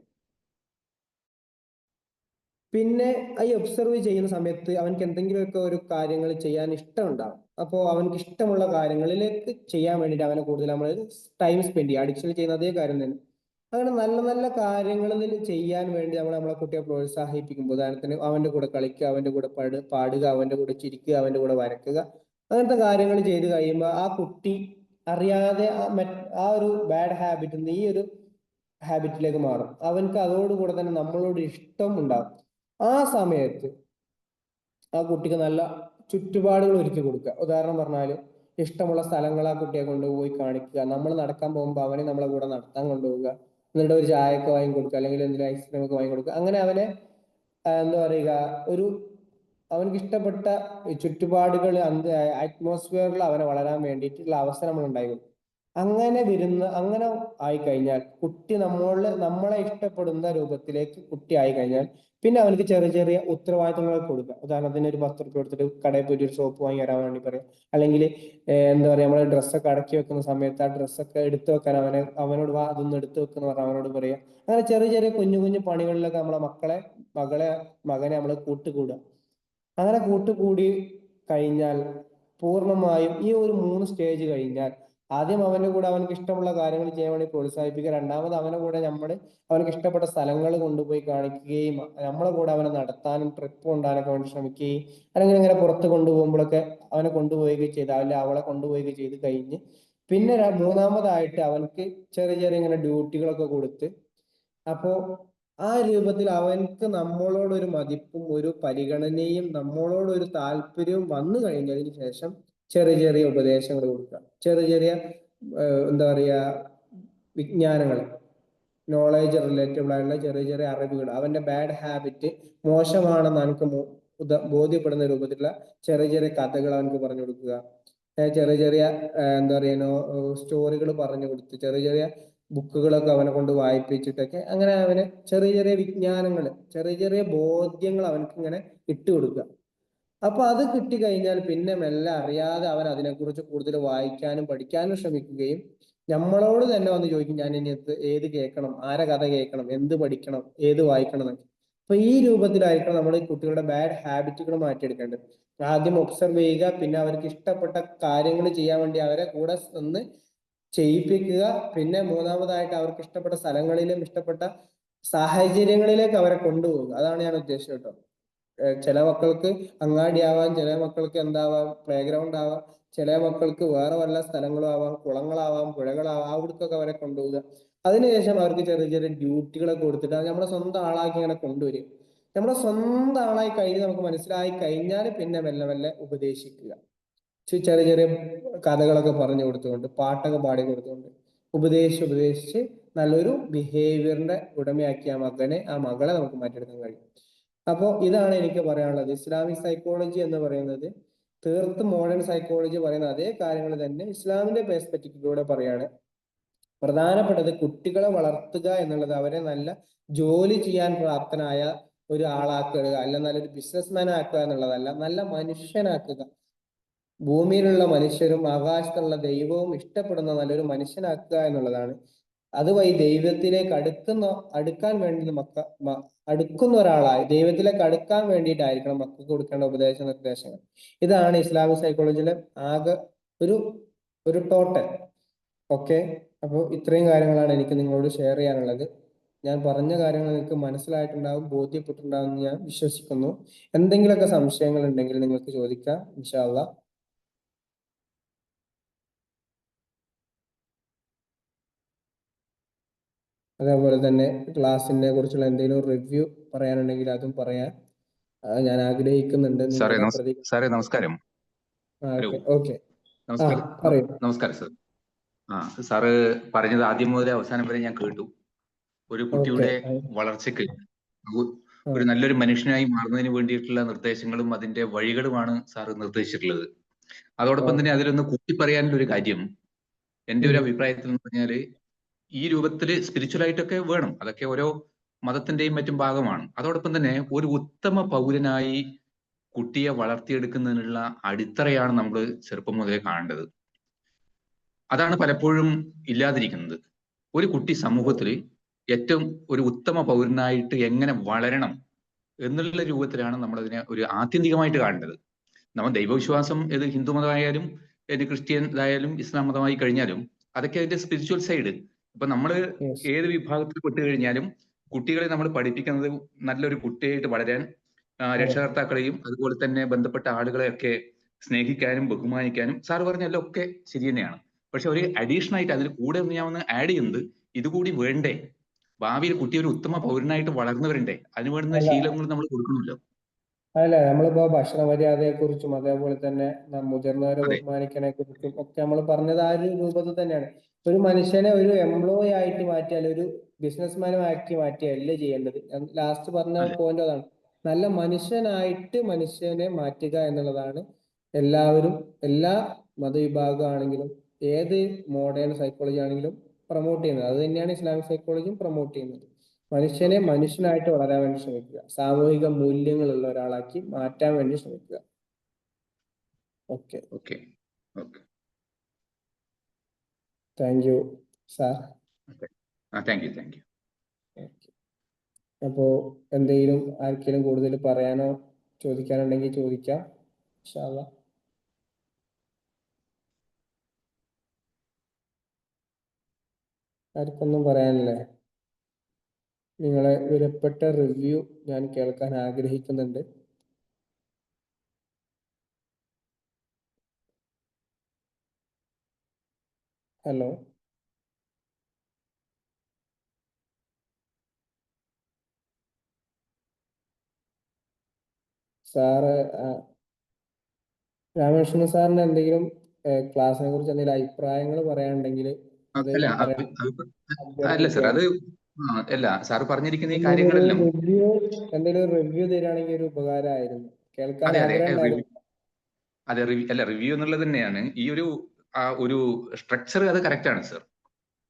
പിന്നെ ഈ ഒബ്സർവ് ചെയ്യുന്ന സമയത്ത് അവനക്ക് എന്തെങ്കിലുമൊക്കെ ഒരു കാര്യങ്ങൾ ചെയ്യാൻ ഇഷ്ടമുണ്ടാവും. അപ്പോൾ അവനക്ക് ഇഷ്ടമുള്ള കാര്യങ്ങളിലേക്ക് ചെയ്യാൻ വേണ്ടിയിട്ട് അവനെ കൂടുതൽ നമ്മൾ ടൈം സ്പെൻഡ് ചെയ്യുക. അഡിക്ഷനിൽ ചെയ്യുന്ന അതേ കാര്യം തന്നെ. അങ്ങനെ നല്ല നല്ല കാര്യങ്ങളിൽ ചെയ്യാൻ വേണ്ടി നമ്മൾ നമ്മളെ കുട്ടിയെ പ്രോത്സാഹിപ്പിക്കുമ്പോൾ, ഉദാഹരണത്തിന് അവന്റെ കൂടെ കളിക്കുക, അവന്റെ കൂടെ പാടുക, അവന്റെ കൂടെ ചിരിക്കുക, അവന്റെ കൂടെ വരക്കുക, അങ്ങനത്തെ കാര്യങ്ങൾ ചെയ്ത് കഴിയുമ്പോൾ ആ കുട്ടി അറിയാതെ ആ ഒരു ബാഡ് ഹാബിറ്റിൽ നിന്ന് ഈ ഒരു ഹാബിറ്റിലേക്ക് മാറും. അവനക്ക് അതോടുകൂടെ തന്നെ നമ്മളോട് ഇഷ്ടം ഉണ്ടാകും. ആ സമയത്ത് ആ കുട്ടിക്ക് നല്ല ചുറ്റുപാടുകൾ ഒരുക്കി കൊടുക്കുക. ഉദാഹരണം പറഞ്ഞാൽ ഇഷ്ടമുള്ള സ്ഥലങ്ങൾ ആ കുട്ടിയെ കൊണ്ടുപോയി കാണിക്കുക. നമ്മൾ നടക്കാൻ പോകുമ്പോൾ അവനെ നമ്മളെ കൂടെ നടത്താൻ കൊണ്ടുപോവുക. എന്നിട്ട് ഒരു ചായയൊക്കെ വാങ്ങി കൊടുക്കുക, അല്ലെങ്കിൽ എന്തെങ്കിലും ഐസ്ക്രീം ഒക്കെ വാങ്ങി കൊടുക്കുക. അങ്ങനെ അവനെ എന്താ പറയുക, ഒരു അവനക്ക് ഇഷ്ടപ്പെട്ട ചുറ്റുപാടുകൾ അറ്റ്മോസ്ഫിയറിൽ അവനെ വളരാൻ വേണ്ടിയിട്ടുള്ള അവസരങ്ങൾ ഉണ്ടായി. അങ്ങനെ ആയിക്കഴിഞ്ഞാൽ കുട്ടി നമ്മളെ ഇഷ്ടപ്പെടുന്ന രൂപത്തിലേക്ക് കുട്ടി ആയിക്കഴിഞ്ഞാൽ പിന്നെ അവനക്ക് ചെറിയ ചെറിയ ഉത്തരവാദിത്തങ്ങൾ കൊടുക്കുക. ഉദാഹരണത്തിന് ഒരു 10 റുപ്യ കൊടുത്തിട്ട് കടയിൽ പോയിട്ട് ഒരു സോപ്പ് വാങ്ങി വരാൻ വേണ്ടി പറയാം. അല്ലെങ്കിൽ എന്താ പറയുക, നമ്മളെ ഡ്രസ്സൊക്കെ അടക്കി വെക്കുന്ന സമയത്ത് ആ ഡ്രസ്സൊക്കെ എടുത്തു വെക്കാൻ അവനോട് വാ അതൊന്ന് എടുത്തു വെക്കുന്ന പറഞ്ഞാൽ അവനോട് പറയാം. അങ്ങനെ ചെറിയ ചെറിയ കുഞ്ഞു കുഞ്ഞു പണികളിലൊക്കെ നമ്മളെ മകനെ നമ്മൾ കൂട്ടുകൂടുക. അങ്ങനെ കൂട്ടുകൂടി കഴിഞ്ഞാൽ പൂർണ്ണമായും ഈ ഒരു 3 സ്റ്റേജ് കഴിഞ്ഞാൽ ആദ്യം അവന്റെ കൂടെ അവനക്ക് ഇഷ്ടമുള്ള കാര്യങ്ങൾ ചെയ്യാൻ വേണ്ടി പ്രോത്സാഹിപ്പിക്കുക. രണ്ടാമത് അവന്റെ കൂടെ അവനക്ക് ഇഷ്ടപ്പെട്ട സ്ഥലങ്ങൾ കൊണ്ടുപോയി കാണിക്കുകയും നമ്മളെ കൂടെ അവനെ നടത്താനും ട്രിപ്പ് കൊണ്ടുപോകാനൊക്കെ വേണ്ടി ശ്രമിക്കുകയും, അല്ലെങ്കിൽ ഇങ്ങനെ പുറത്ത് കൊണ്ടുപോകുമ്പോഴൊക്കെ അവനെ കൊണ്ടുപോവുകയും ചെയ്ത് അല്ലെങ്കിൽ അവളെ കൊണ്ടുപോവുകയും ചെയ്ത് കഴിഞ്ഞ് പിന്നെ മൂന്നാമതായിട്ട് അവനക്ക് ചെറിയ ചെറിയ ഇങ്ങനെ ഡ്യൂട്ടികളൊക്കെ കൊടുത്ത്, അപ്പോ ആ രൂപത്തിൽ അവനക്ക് നമ്മളോട് ഒരു മതിപ്പും ഒരു പരിഗണനയും നമ്മളോട് ഒരു താല്പര്യവും വന്നു കഴിഞ്ഞതിന് ശേഷം ചെറിയ ചെറിയ ഉപദേശങ്ങൾ കൊടുക്കുക. ചെറിയ ചെറിയ എന്താ പറയുക, വിജ്ഞാനങ്ങൾ, നോളേജ് റിലേറ്റബിൾ ആയിട്ടുള്ള ചെറിയ ചെറിയ അറിവുകൾ, അവന്റെ ബാഡ് ഹാബിറ്റ് മോശമാണെന്ന് എനിക്ക് ബോധ്യപ്പെടുന്ന രൂപത്തിലുള്ള ചെറിയ ചെറിയ കഥകൾ അവനക്ക് പറഞ്ഞു കൊടുക്കുക. ചെറിയ ചെറിയ എന്താ പറയുക, സ്റ്റോറികൾ പറഞ്ഞു കൊടുത്ത് ചെറിയ ചെറിയ ബുക്കുകളൊക്കെ അവനെ കൊണ്ട് വായിപ്പിച്ചിട്ടൊക്കെ അങ്ങനെ അവന് ചെറിയ ചെറിയ വിജ്ഞാനങ്ങൾ, ചെറിയ ചെറിയ ബോധ്യങ്ങൾ അവനക്ക് ഇങ്ങനെ ഇട്ടുകൊടുക്കുക. അപ്പൊ അത് കിട്ടിക്കഴിഞ്ഞാൽ പിന്നെ മെല്ലെ അറിയാതെ അവൻ അതിനെക്കുറിച്ച് കൂടുതൽ വായിക്കാനും പഠിക്കാനും ശ്രമിക്കുകയും നമ്മളോട് തന്നെ വന്ന് ചോദിക്കും, ഞാൻ ഇനി ഏത് കേൾക്കണം, ആരെ കഥ കേൾക്കണം, എന്ത് പഠിക്കണം, ഏത് വായിക്കണം എന്നൊക്കെ. അപ്പൊ ഈ രൂപത്തിലായിരിക്കണം നമ്മൾ ഈ കുട്ടികളുടെ ബാഡ് ഹാബിറ്റുകൾ മാറ്റിയെടുക്കേണ്ടത്. ആദ്യം ഒബ്സർവ് ചെയ്യുക, പിന്നെ അവർക്ക് ഇഷ്ടപ്പെട്ട കാര്യങ്ങൾ ചെയ്യാൻ വേണ്ടി അവരെ കൂടെ നിന്ന് ചെയ്യിപ്പിക്കുക, പിന്നെ മൂന്നാമതായിട്ട് അവർക്ക് ഇഷ്ടപ്പെട്ട സ്ഥലങ്ങളിലും ഇഷ്ടപ്പെട്ട സാഹചര്യങ്ങളിലേക്ക് അവരെ കൊണ്ടുപോകുക. അതാണ് ഞാൻ ഉദ്ദേശിച്ചത് കേട്ടോ. ചില മക്കൾക്ക് അങ്ങാടി ആവാം, ചില മക്കൾക്ക് എന്താവാം പ്ലേ ഗ്രൗണ്ട് ആവാം, ചില മക്കൾക്ക് വേറെ വല്ല സ്ഥലങ്ങളും ആവാം, കുളങ്ങളാവാം, പുഴകളാവാം, അവിടേക്കൊക്കെ അവരെ കൊണ്ടുപോവുക. അതിനുശേഷം അവർക്ക് ചെറിയ ചെറിയ ഡ്യൂട്ടികളൊക്കെ കൊടുത്തിട്ട് അത് നമ്മളെ സ്വന്തം ആളാക്കി ഇങ്ങനെ കൊണ്ടുവരിക. നമ്മളെ സ്വന്തം ആളായി കഴിഞ്ഞ് നമുക്ക് മനസ്സിലായി കഴിഞ്ഞാൽ പിന്നെ മെല്ലെ മെല്ലെ ഉപദേശിക്കുക. ചെറിയ ചെറിയ കഥകളൊക്കെ പറഞ്ഞു കൊടുത്തുകൊണ്ട്, പാട്ടൊക്കെ പാടി കൊടുത്തുകൊണ്ട് ഉപദേശിച്ച് നല്ലൊരു ബിഹേവിയറിന്റെ ഉടമയാക്കി ആ മകളെ നമുക്ക് മാറ്റിയെടുക്കാൻ കഴിയും. അപ്പോൾ ഇതാണ് എനിക്ക് പറയാനുള്ളത്. ഇസ്ലാമിക് സൈക്കോളജി എന്ന് പറയുന്നത് തീർത്തും മോഡേൺ സൈക്കോളജി പറയുന്ന അതേ കാര്യങ്ങൾ തന്നെ ഇസ്ലാമിന്റെ പെർസ്പെക്റ്റീവിലൂടെ പറയാണ്. പ്രധാനപ്പെട്ടത് കുട്ടികളെ വളർത്തുക എന്നുള്ളത് അവരെ നല്ല ജോലി ചെയ്യാൻ പ്രാപ്തനായ ഒരു ആളാക്കുക, അല്ല നല്ലൊരു ബിസിനസ്മാൻ ആക്കുക എന്നുള്ളതല്ല, നല്ല മനുഷ്യനാക്കുക. ഭൂമിയിലുള്ള മനുഷ്യരും ആകാശത്തുള്ള ദൈവവും ഇഷ്ടപ്പെടുന്ന നല്ലൊരു മനുഷ്യനാക്കുക എന്നുള്ളതാണ്. അതുവഴി ദൈവത്തിലേക്ക് അടുക്കാൻ വേണ്ടി അടുക്കുന്ന ഒരാളായി ദൈവത്തിലേക്ക് അടുക്കാൻ വേണ്ടിയിട്ടായിരിക്കണം മക്കൾക്ക് കൊടുക്കേണ്ട ഉപദേശ നിർദ്ദേശങ്ങൾ. ഇതാണ് ഇസ്ലാമിക് സൈക്കോളജിയിലെ ആകെ ഒരു ടോട്ടൽ. ഓക്കെ, അപ്പോൾ ഇത്രയും കാര്യങ്ങളാണ് എനിക്ക് നിങ്ങളോട് ഷെയർ ചെയ്യാനുള്ളത്. ഞാൻ പറഞ്ഞ കാര്യങ്ങൾ നിങ്ങൾക്ക് മനസ്സിലായിട്ടുണ്ടാവും, ബോധ്യപ്പെട്ടിട്ടുണ്ടാവും എന്ന് ഞാൻ വിശ്വസിക്കുന്നു. എന്തെങ്കിലുമൊക്കെ സംശയങ്ങൾ ഉണ്ടെങ്കിൽ നിങ്ങൾക്ക് ചോദിക്കാം, ഇൻഷാ അള്ളാ. അതേപോലെ തന്നെ ക്ലാസ്സിനെ കുറിച്ചുള്ള എന്തെങ്കിലും റിവ്യൂ പറയാനുണ്ടെങ്കിൽ അതും പറയാൻ ഞാൻ ആഗ്രഹിക്കുന്നുണ്ട്. സാറേ നമസ്കാരം. ഓക്കെ, നമസ്കാരം സാർ. സാറ് പറഞ്ഞത് ആദ്യം മുതൽ അവസാനം വരെ ഞാൻ കേട്ടു. ഒരു കുട്ടിയുടെ വളർച്ചയ്ക്ക് ഒരു നല്ലൊരു മനുഷ്യനായി മാറുന്നതിന് വേണ്ടിയിട്ടുള്ള നിർദ്ദേശങ്ങളും അതിന്റെ വഴികളുമാണ് സാറ് നിർദ്ദേശിച്ചിട്ടുള്ളത്. അതോടൊപ്പം തന്നെ അതിലൊന്ന് കൂട്ടി പറയാനുള്ള ഒരു കാര്യം, എന്റെ ഒരു അഭിപ്രായത്തിൽ എന്ന് പറഞ്ഞാല് ഈ രൂപത്തില് സ്പിരിച്വൽ ആയിട്ടൊക്കെ വേണം, അതൊക്കെ ഓരോ മതത്തിന്റെയും മറ്റും ഭാഗമാണ്. അതോടൊപ്പം തന്നെ ഒരു ഉത്തമ പൗരനായി കുട്ടിയെ വളർത്തിയെടുക്കുന്നതിനുള്ള അടിത്തറയാണ് നമ്മൾ ചെറുപ്പം മുതലേ കാണേണ്ടത്. അതാണ് പലപ്പോഴും ഇല്ലാതിരിക്കുന്നത്. ഒരു കുട്ടി സമൂഹത്തിൽ ഏറ്റവും ഒരു ഉത്തമ പൗരനായിട്ട് എങ്ങനെ വളരണം എന്നുള്ള രൂപത്തിലാണ് നമ്മളതിനെ ഒരു ആത്യന്തികമായിട്ട് കാണേണ്ടത്. നമ്മൾ ദൈവവിശ്വാസം ഏത് ഹിന്ദു മതമായാലും ഏത് ക്രിസ്ത്യൻ ഇതായാലും ഇസ്ലാം മതമായി കഴിഞ്ഞാലും അതൊക്കെ അതിന്റെ സ്പിരിച്വൽ സൈഡ്. ഇപ്പൊ നമ്മൾ ഏത് വിഭാഗത്തിൽ പെട്ട് കഴിഞ്ഞാലും കുട്ടികളെ നമ്മൾ പഠിപ്പിക്കുന്നത് നല്ലൊരു കുട്ടിയായിട്ട് വളരാൻ, രക്ഷകർത്താക്കളെയും അതുപോലെ തന്നെ ബന്ധപ്പെട്ട ആളുകളെയൊക്കെ സ്നേഹിക്കാനും ബഹുമാനിക്കാനും. സാർ പറഞ്ഞല്ലോ ഒക്കെ ശരി തന്നെയാണ്. പക്ഷെ ഒരു അഡീഷണൽ ആയിട്ട് അതിൽ കൂടെ ഞാൻ ഒന്ന് ആഡ് ചെയ്യുന്നത് ഇതുകൂടി വേണ്ടേ? ഭാവിയിൽ കുട്ടി ഒരു ഉത്തമ പൗരനായിട്ട് വളർന്നു വരണ്ടേ? അതിന് വേണ്ടുന്ന ശീലങ്ങൾ നമ്മൾ കൊടുക്കണമല്ലോ. അല്ല, നമ്മളിപ്പോ ഭക്ഷണ മര്യാദയെ കുറിച്ചും അതേപോലെ തന്നെ മുതിർന്നവരെ അതെ ബഹുമാനിക്കണെ കുറിച്ചും ഒക്കെ നമ്മൾ പറഞ്ഞത് ആ ഒരു രൂപത്തിൽ തന്നെയാണ്. ഒരു മനുഷ്യനെ ഒരു എംപ്ലോയി ആയിട്ട് മാറ്റിയാൽ, ഒരു ബിസിനസ്മാനും ആക്കി മാറ്റിയല്ല ചെയ്യേണ്ടത്. ലാസ്റ്റ് പറഞ്ഞ അതെ പോയിന്റ് അതാണ്. നല്ല മനുഷ്യനായിട്ട് മനുഷ്യനെ മാറ്റുക എന്നുള്ളതാണ് എല്ലാവരും, എല്ലാ മതവിഭാഗമാണെങ്കിലും ഏത് മോഡേൺ സൈക്കോളജി ആണെങ്കിലും പ്രൊമോട്ട് ചെയ്യുന്നത്. അത് തന്നെയാണ് ഇസ്ലാമിക് സൈക്കോളജിയും പ്രൊമോട്ട് ചെയ്യുന്നത്. മനുഷ്യനെ ഓക്കെ മനുഷ്യനായിട്ട് വളരാൻ വേണ്ടി ശ്രമിക്കുക, സാമൂഹിക മൂല്യങ്ങളുള്ള ഒരാളാക്കി മാറ്റാൻ വേണ്ടി ശ്രമിക്കുക. Okay, okay okay thank you sir. Thank you thank you. അപ്പോ എന്തെങ്കിലും ആർക്കെങ്കിലും കൂടുതൽ പറയാനോ ചോദിക്കാനുണ്ടെങ്കിൽ ചോദിക്കാം. ഇൻഷാ അല്ലാ. ആർക്കൊന്നും പറയാനില്ലേ? നിങ്ങളെ വിലപ്പെട്ട റിവ്യൂ ഞാൻ കേൾക്കാൻ ആഗ്രഹിക്കുന്നുണ്ട്. ഹലോ സാറ്, രാമകൃഷ്ണൻ സാറിന് എന്തെങ്കിലും ക്ലാസ്സിനെ കുറിച്ച് എന്തെങ്കിലും അഭിപ്രായങ്ങൾ പറയാനുണ്ടെങ്കിൽ അത് അല്ല പറയാൻ അല്ല സാർ, അഭ്യർത്ഥിക്കുകയാണ്. അത് അല്ല സാർ പറഞ്ഞിരിക്കുന്ന ഈ കാര്യങ്ങളെല്ലാം എന്തെങ്കിലും റിവ്യൂ തരികയാണെങ്കിൽ ഒരു ഉപകാരമായിരുന്നു. കേൾക്കാൻ അതെ അതെ ആഗ്രഹം ഉണ്ടായിരുന്നു. അതെ അല്ല റിവ്യൂ എന്നുള്ളത് തന്നെയാണ് ഈ ഒരു സ്ട്രക്ചർ. അത് കറക്റ്റ് ആണ് സാർ.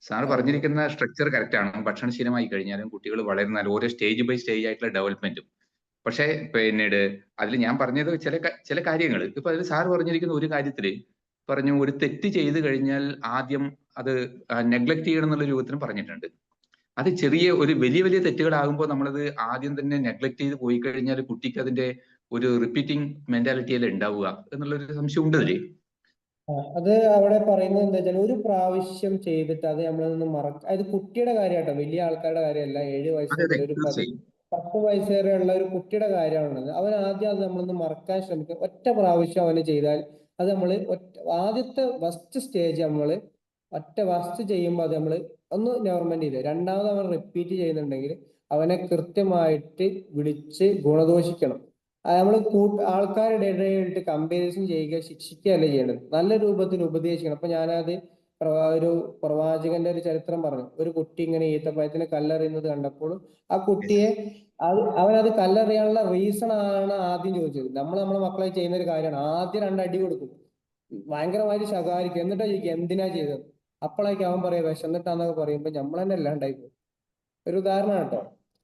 Sir thank you. പറഞ്ഞിരിക്കുന്ന സ്ട്രക്ചർ കറക്റ്റ് ആണ്. ഭക്ഷണശീലമായി കഴിഞ്ഞാലും കുട്ടികൾ വളരുന്നാൽ ഓരോ സ്റ്റേജ് ബൈ സ്റ്റേജ് ആയിട്ടുള്ള ഡെവലപ്മെന്റും. പക്ഷേ പിന്നീട് അതിൽ ഞാൻ പറഞ്ഞത് ചില കാര്യങ്ങൾ. ഇപ്പൊ അതിൽ സാർ പറഞ്ഞിരിക്കുന്ന ഒരു കാര്യത്തില് പറഞ്ഞു, ഒരു തെറ്റ് ചെയ്തു കഴിഞ്ഞാൽ ആദ്യം അത് നെഗ്ലക്ട് ചെയ്യണം എന്നുള്ള രൂപത്തിന് പറഞ്ഞിട്ടുണ്ട്. അത് ചെറിയ ഒരു വലിയ വലിയ തെറ്റുകളാകുമ്പോൾ നമ്മളത് ആദ്യം തന്നെ നെഗ്ലക്ട് ചെയ്ത് പോയി കഴിഞ്ഞാൽ കുട്ടിക്ക് അതിന്റെ ഒരു റിപ്പീറ്റിംഗ് മെന്റാലിറ്റി അല്ലേ ഉണ്ടാവുക എന്നുള്ളൊരു സംശയം ഉണ്ട് അതില്. അത് അവിടെ പറയുന്നത് എന്താ വെച്ചാൽ, ഒരു പ്രാവശ്യം ചെയ്തിട്ട് അത് നമ്മളൊന്ന് അത് കുട്ടിയുടെ കാര്യമാട്ടോ, വലിയ ആൾക്കാരുടെ കാര്യമല്ല. 7 വയസ്സ് അതെ അതെ മുതൽ ഒരു തീർച്ചയായും. 10 വയസ്സ് വരെയുള്ള ഒരു കുട്ടിയുടെ കാര്യമാണുള്ളത്. അവൻ ആദ്യം അത് നമ്മളൊന്ന് മറക്കാൻ ശ്രമിക്കുക. ഒറ്റ പ്രാവശ്യം അവന് ചെയ്താൽ അത് നമ്മൾ ആദ്യത്തെ ഫസ്റ്റ് സ്റ്റേജ് നമ്മൾ ഫസ്റ്റ് ചെയ്യുമ്പോൾ അത് നമ്മൾ ഒന്ന് നോർമൽ ചെയ്ത്, രണ്ടാമത് അവൻ റിപ്പീറ്റ് ചെയ്യുന്നുണ്ടെങ്കിൽ അവനെ കൃത്യമായിട്ട് വിളിച്ച് ഗുണദോഷിക്കണം. നമ്മൾ ആൾക്കാരുടെ ഇടയിലിട്ട് കമ്പാരിസൺ ചെയ്യുക, ശിക്ഷിക്കുകയല്ല ചെയ്യേണ്ടത്. നല്ല രൂപത്തിൽ ഉപദേശിക്കണം. അപ്പൊ ഞാനത് ഒരു പ്രവാചകന്റെ ഒരു ചരിത്രം പറഞ്ഞു. ഒരു കുട്ടി ഇങ്ങനെ ഈത്തപ്പഴത്തിന് കല്ലെറിയുന്നത് കണ്ടപ്പോൾ ആ കുട്ടിയെ അവനത് കല്ലെറിയാനുള്ള റീസൺ ആണ് ആദ്യം ചോദിച്ചത്. നമ്മളെ മക്കളെ ചെയ്യുന്ന ഒരു കാര്യമാണ്. ആദ്യം 2 അടി കൊടുക്കും, ഭയങ്കരമായിട്ട് ശകാരിക്കും, എന്നിട്ടാ ചോദിക്കുക എന്തിനാ ചെയ്തത്. അപ്പോഴേക്കും അവൻ പറയാ വിശന്നിട്ടാന്നൊക്കെ പറയുമ്പോ നമ്മൾ തന്നെ അല്ലാണ്ടായി പോകും. ഒരു ഉദാഹരണം കേട്ടോ.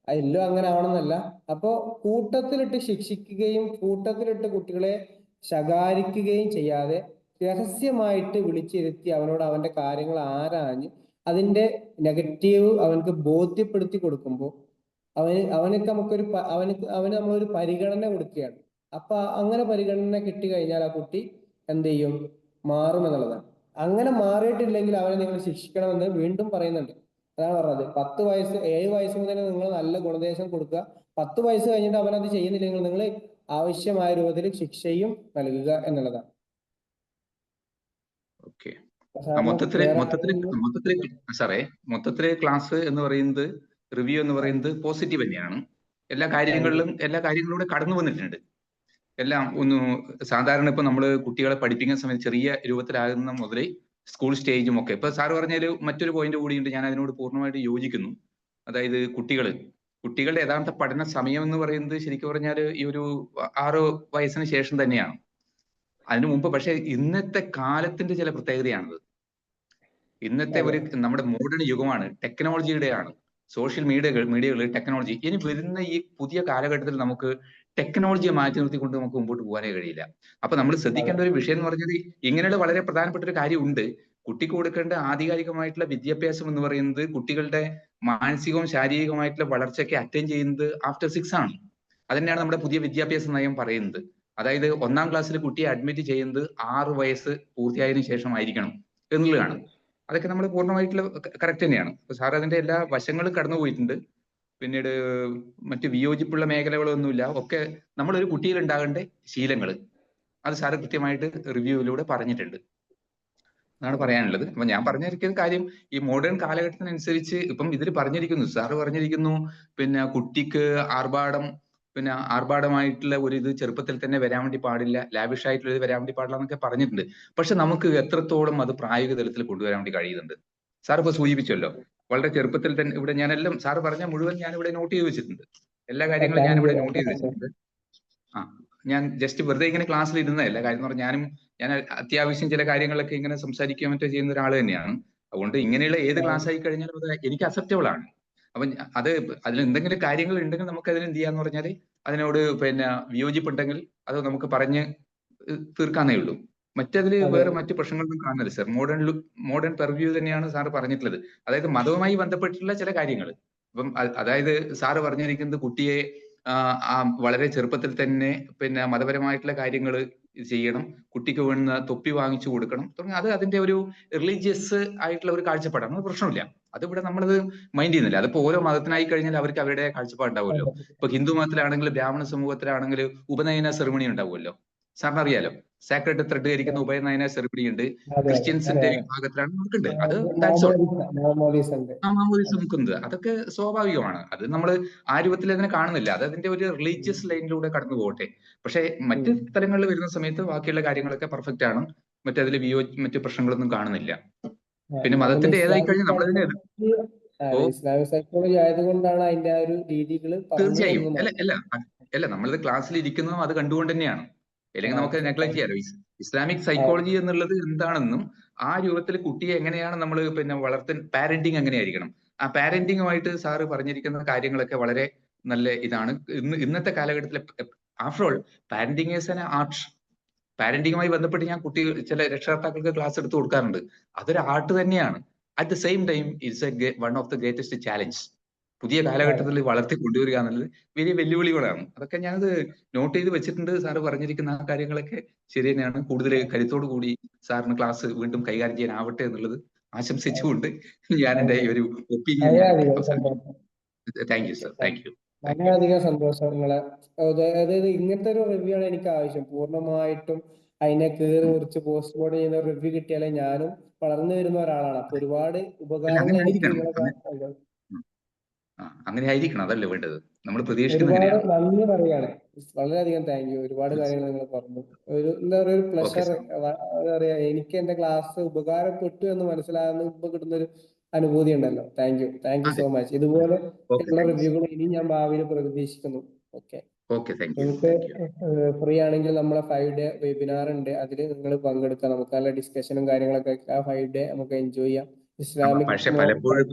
എല്ലാം അങ്ങനെ ആവണമെന്നല്ല. അപ്പോ കൂട്ടത്തിലിട്ട് ശിക്ഷിക്കുകയും കൂട്ടത്തിലിട്ട് കുട്ടികളെ ശകാരിക്കുകയും ചെയ്യാതെ രഹസ്യമായിട്ട് വിളിച്ചിരുത്തി അവനോട് അവന്റെ കാര്യങ്ങൾ ആരാഞ്ഞ് അതിന്റെ നെഗറ്റീവ് അവനക്ക് ബോധ്യപ്പെടുത്തി കൊടുക്കുമ്പോൾ അവനക്ക് അവന് നമ്മളൊരു പരിഗണന കൊടുക്കുകയാണ്. അപ്പൊ അങ്ങനെ പരിഗണന കിട്ടി കഴിഞ്ഞാൽ ആ കുട്ടി എന്ത് ചെയ്യും? മാറും എന്നുള്ളതാണ്. അങ്ങനെ മാറിയിട്ടില്ലെങ്കിൽ അവനെ നിങ്ങൾ ശിക്ഷിക്കണമെന്ന് വീണ്ടും പറയുന്നുണ്ട്. അതാണ് പറഞ്ഞത്. 7 വയസ്സ് മുതൽ നിങ്ങൾ നല്ല ഗുണദേശം കൊടുക്കുക. 10 വയസ്സ് കഴിഞ്ഞിട്ട് അവനത് ചെയ്യുന്നില്ലെങ്കിൽ നിങ്ങൾ ആവശ്യമായ രൂപത്തിൽ ശിക്ഷയും നൽകുക എന്നുള്ളതാണ്. ഓക്കെ. ക്ലിയർ മൊത്തത്തില് ക്ലാസ് എന്ന് പറയുന്നത്, റിവ്യൂ എന്ന് പറയുന്നത് പോസിറ്റീവ് തന്നെയാണ്. എല്ലാ കാര്യങ്ങളിലൂടെ കടന്നു വന്നിട്ടുണ്ട്. എല്ലാം സാധാരണ ഇപ്പൊ നമ്മള് കുട്ടികളെ പഠിപ്പിക്കുന്ന സമയത്ത് ചെറിയ രൂപത്തിലാകുന്ന മുതൽ സ്കൂൾ സ്റ്റേജും ഒക്കെ. ഇപ്പൊ സാറ് പറഞ്ഞതിൽ മറ്റൊരു പോയിന്റ് കൂടിയുണ്ട്, ഞാൻ അതിനോട് പൂർണ്ണമായിട്ട് യോജിക്കുന്നു. അതായത് കുട്ടികളുടെ യഥാർത്ഥ പഠന സമയം എന്ന് പറയുന്നത് ശരിക്കും പറഞ്ഞാൽ ഈ ഒരു 6 വയസ്സിന് ശേഷം തന്നെയാണ്. അതിനു മുമ്പ് പക്ഷെ ഇന്നത്തെ കാലത്തിന്റെ ചില പ്രത്യേകതയാണത്. ഇന്നത്തെ നമ്മുടെ മോഡേൺ യുഗമാണ്, ടെക്നോളജിയുടെയാണ്. സോഷ്യൽ മീഡിയകൾ ടെക്നോളജി. ഇനി വരുന്ന ഈ പുതിയ കാലഘട്ടത്തിൽ നമുക്ക് ടെക്നോളജിയെ മാറ്റി നിർത്തിക്കൊണ്ട് നമുക്ക് മുമ്പോട്ട് പോകാനേ കഴിയില്ല. അപ്പൊ നമ്മൾ ശ്രദ്ധിക്കേണ്ട ഒരു വിഷയം എന്ന് പറഞ്ഞത്, ഇങ്ങനെയുള്ള വളരെ പ്രധാനപ്പെട്ട ഒരു കാര്യമുണ്ട്. കുട്ടിക്ക് കൊടുക്കേണ്ട ആധികാരികമായിട്ടുള്ള വിദ്യാഭ്യാസം എന്ന് പറയുന്നത് കുട്ടികളുടെ മാനസികവും ശാരീരികമായിട്ടുള്ള വളർച്ചയ്ക്ക് അറ്റൈൻ ചെയ്യുന്നത് ആഫ്റ്റർ 6 ആണ്. അതന്നെയാണ് നമ്മുടെ പുതിയ വിദ്യാഭ്യാസ നയം പറയുന്നത്. അതായത് 1-ാം ക്ലാസ്സിൽ കുട്ടിയെ അഡ്മിറ്റ് ചെയ്യുന്നത് 6 വയസ്സ് പൂർത്തിയായതിനു ശേഷമായിരിക്കണം എന്നുള്ളതാണ്. അതൊക്കെ നമ്മൾ പൂർണ്ണമായിട്ടുള്ള കറക്റ്റ് തന്നെയാണ്. അപ്പൊ സാർ അതിന്റെ എല്ലാ വശങ്ങളും കടന്നു പോയിട്ടുണ്ട്. പിന്നീട് മറ്റ് വിയോജിപ്പുള്ള മേഖലകളൊന്നുമില്ല. ഒക്കെ നമ്മളൊരു കുട്ടിയിൽ ഉണ്ടാകേണ്ട ശീലങ്ങൾ അത് സാറ് കൃത്യമായിട്ട് റിവ്യൂവിലൂടെ പറഞ്ഞിട്ടുണ്ട്. അതാണ് പറയാനുള്ളത്. അപ്പൊ ഞാൻ പറഞ്ഞിരിക്കുന്ന കാര്യം, ഈ മോഡേൺ കാലഘട്ടത്തിനനുസരിച്ച് ഇപ്പം ഇതിൽ പറഞ്ഞിരിക്കുന്നു, സാറ് പറഞ്ഞിരിക്കുന്നു, പിന്നെ കുട്ടിക്ക് ആർഭാടം, പിന്നെ ആർഭാടമായിട്ടുള്ള ഒരു ഇത് ചെറുപ്പത്തിൽ തന്നെ വരാൻ വേണ്ടി പാടില്ല, ലാവിഷ് ആയിട്ടുള്ള ഇത് വരാൻ വേണ്ടി പാടില്ല എന്നൊക്കെ പറഞ്ഞിട്ടുണ്ട്. പക്ഷെ നമുക്ക് എത്രത്തോളം അത് പ്രായോഗിക തലത്തിൽ കൊണ്ടുവരാൻ വേണ്ടി കഴിയുന്നുണ്ട്? സാർ ഇപ്പൊ സൂചിപ്പിച്ചല്ലോ, വളരെ ചെറുപ്പത്തിൽ തന്നെ ഇവിടെ ഞാനെല്ലാം സാറ് പറഞ്ഞ മുഴുവൻ ഞാൻ ഇവിടെ നോട്ട് ചെയ്ത് വെച്ചിട്ടുണ്ട്. എല്ലാ കാര്യങ്ങളും ഞാൻ ഇവിടെ നോട്ട് ചെയ്ത് വെച്ചിട്ടുണ്ട്. ഞാൻ ജസ്റ്റ് വെറുതെ ഇങ്ങനെ ക്ലാസ്സിൽ ഇരുന്നതല്ല. കാര്യം എന്ന് പറഞ്ഞാൽ ഞാൻ അത്യാവശ്യം ചില കാര്യങ്ങളൊക്കെ ഇങ്ങനെ സംസാരിക്കുക മറ്റോ ചെയ്യുന്ന ഒരാൾ തന്നെയാണ്. അതുകൊണ്ട് ഇങ്ങനെയുള്ള ഏത് ക്ലാസ് ആയി കഴിഞ്ഞാലും അത് എനിക്ക് അക്സെപ്റ്റബിൾ ആണ്. അപ്പൊ അത് അതിൽ എന്തെങ്കിലും കാര്യങ്ങൾ ഉണ്ടെങ്കിൽ നമുക്ക് അതിന് എന്ത് ചെയ്യാന്ന് പറഞ്ഞാൽ അതിനോട് പിന്നെ വിയോജിപ്പുണ്ടെങ്കിൽ അത് നമുക്ക് പറഞ്ഞ് തീർക്കാന്നേ ഉള്ളൂ. മറ്റതില് വേറെ മറ്റു പ്രശ്നങ്ങളൊന്നും കാണുന്നില്ല സാർ. മോഡേൺ പെർവ്യൂ തന്നെയാണ് സാർ പറഞ്ഞിട്ടുള്ളത്. അതായത് മതവുമായി ബന്ധപ്പെട്ടിട്ടുള്ള ചില കാര്യങ്ങൾ. അപ്പം അതായത് സാറ് പറഞ്ഞിരിക്കുന്നത് കുട്ടിയെ വളരെ ചെറുപ്പത്തിൽ തന്നെ പിന്നെ മതപരമായിട്ടുള്ള കാര്യങ്ങൾ ചെയ്യണം, കുട്ടിക്ക് വേണ്ടുന്ന തൊപ്പി വാങ്ങിച്ചു കൊടുക്കണം തുടങ്ങി. അത് അതിന്റെ ഒരു റിലീജിയസ് ആയിട്ടുള്ള ഒരു കാഴ്ചപ്പാടാണ്. അത് പ്രശ്നമില്ല, അതിവിടെ നമ്മളത് മൈൻഡ് ചെയ്യുന്നില്ല. അതിപ്പോ ഓരോ മതത്തിനായി കഴിഞ്ഞാൽ അവർക്ക് അവരുടെ കാഴ്ചപ്പാട് ഉണ്ടാവുമല്ലോ. ഇപ്പൊ ഹിന്ദു മതത്തിലാണെങ്കിൽ ബ്രാഹ്മണ സമൂഹത്തിലാണെങ്കിൽ ഉപനയന സെറിമണി ഉണ്ടാവുമല്ലോ, സാറിന് അറിയാലോ. സാക്രഡ് ത്രെഡ് ധരിക്കുന്ന ഉപനയന സെറിമണി ഉണ്ട്. ക്രിസ്ത്യൻസിന്റെ വിഭാഗത്തിലാണ് നമുക്കുണ്ട്. അത് മാമോദിസം നമുക്കുണ്ട്. അതൊക്കെ സ്വാഭാവികമാണ്. അത് നമ്മൾ ആ രൂപത്തിൽ അതിനെ കാണുന്നില്ല. അത് അതിന്റെ ഒരു റിലീജിയസ് ലൈനിലൂടെ കടന്നു പോകട്ടെ. പക്ഷെ മറ്റ് സ്ഥലങ്ങളിൽ വരുന്ന സമയത്ത് ബാക്കിയുള്ള കാര്യങ്ങളൊക്കെ പെർഫെക്റ്റ് ആണ്. മറ്റതിൽ മറ്റു പ്രശ്നങ്ങളൊന്നും കാണുന്നില്ല. പിന്നെ മതത്തിന്റെ ഏതായി കഴിഞ്ഞാൽ നമ്മളതിനെ ഇസ്ലാമിക് സൈക്കോളജി ആയതുകൊണ്ടാണ് അതിന്റെ ആ ഒരു രീതികൾ തീർച്ചയായും അല്ല നമ്മളിത് ക്ലാസ്സിൽ ഇരിക്കുന്നതും അത് കണ്ടുകൊണ്ട് തന്നെയാണ്. അല്ലെങ്കിൽ നമുക്ക് നെഗ്ലക്ട് ചെയ്യാലോ. ഇസ്ലാമിക് സൈക്കോളജി എന്നുള്ളത് എന്താണെന്നും ആ രൂപത്തിൽ കുട്ടിയെ എങ്ങനെയാണ് നമ്മൾ പിന്നെ പാരന്റിങ് എങ്ങനെയായിരിക്കണം, ആ പാരന്റിങ്ങുമായിട്ട് സാറ് പറഞ്ഞിരിക്കുന്ന കാര്യങ്ങളൊക്കെ വളരെ നല്ല ഇതാണ്. ഇന്നത്തെ കാലഘട്ടത്തിൽ after all parenting is an art. പാരന്റിങ്ങുമായി ബന്ധപ്പെട്ട് ഞാൻ ചില രക്ഷകർത്താക്കൾക്ക് ക്ലാസ് എടുത്ത് കൊടുക്കാറുണ്ട്. അതൊരു ആർട്ട് തന്നെയാണ്. At the same time it's one of the greatest challenge. പുതിയ കാലഘട്ടത്തിൽ വളർത്തി കൊണ്ടുവരിക എന്നുള്ളത് വലിയ വെല്ലുവിളികളാണ്. അതൊക്കെ ഞാനത് നോട്ട് ചെയ്ത് വെച്ചിട്ടുണ്ട്. സാറ് പറഞ്ഞിരിക്കുന്ന ആ കാര്യങ്ങളൊക്കെ ശരി തന്നെയാണ്. കൂടുതൽ കരുത്തോടു കൂടി സാറിന് ക്ലാസ് വീണ്ടും കൈകാര്യം ചെയ്യാനാവട്ടെ എന്നുള്ളത് ആശംസിച്ചുകൊണ്ട് ഞാൻ എന്റെ ഒരു opinion thank you sir. Thank you. വളരെയധികം സന്തോഷം നിങ്ങളെ. അതായത് ഇങ്ങനത്തെ ഒരു റിവ്യൂ ആണ് എനിക്ക് ആവശ്യം. പൂർണ്ണമായിട്ടും അതിനെ കീറി മുറിച്ച് പോസ്റ്റ്മോർട്ടം ചെയ്യുന്ന റിവ്യൂ കിട്ടിയാലേ ഞാനും വളർന്നു വരുന്ന ഒരാളാണ്. അപ്പൊ ഒരുപാട് ഉപകാരങ്ങൾ എനിക്ക് അങ്ങനെ ആയിരിക്കണം, അതല്ലേ വേണ്ടത്. നമ്മൾ ഒരുപാട് നന്ദി പറയാണ്. വളരെയധികം താങ്ക് യു. ഒരുപാട് കാര്യങ്ങൾ നിങ്ങൾ പറഞ്ഞു. എന്താ പറയുക, ഒരു പ്ലഷർ. എന്താ പറയാ, എനിക്ക് എന്റെ ക്ലാസ് ഉപകാരപ്പെട്ടു എന്ന് മനസ്സിലാകുന്ന കിട്ടുന്ന ഒരു അനുഭൂതി ഉണ്ടല്ലോ. Thank you so much. ഇതുപോലെ ഉള്ള റിവ്യൂകൾ ഇനി ഞാൻ ഭാവിയിൽ പ്രതീക്ഷിക്കുന്നു. ഓക്കെ, നമുക്ക് ഫ്രീ ആണെങ്കിൽ നമ്മളെ 5 ഡേ വെബിനാർ ഉണ്ട്, അതിൽ നിങ്ങൾ പങ്കെടുക്കാം. നമുക്ക് നല്ല ഡിസ്കഷനും കാര്യങ്ങളൊക്കെ ആ 5 ഡേ നമുക്ക് എൻജോയ് ചെയ്യാം. പക്ഷെ പലപ്പോഴും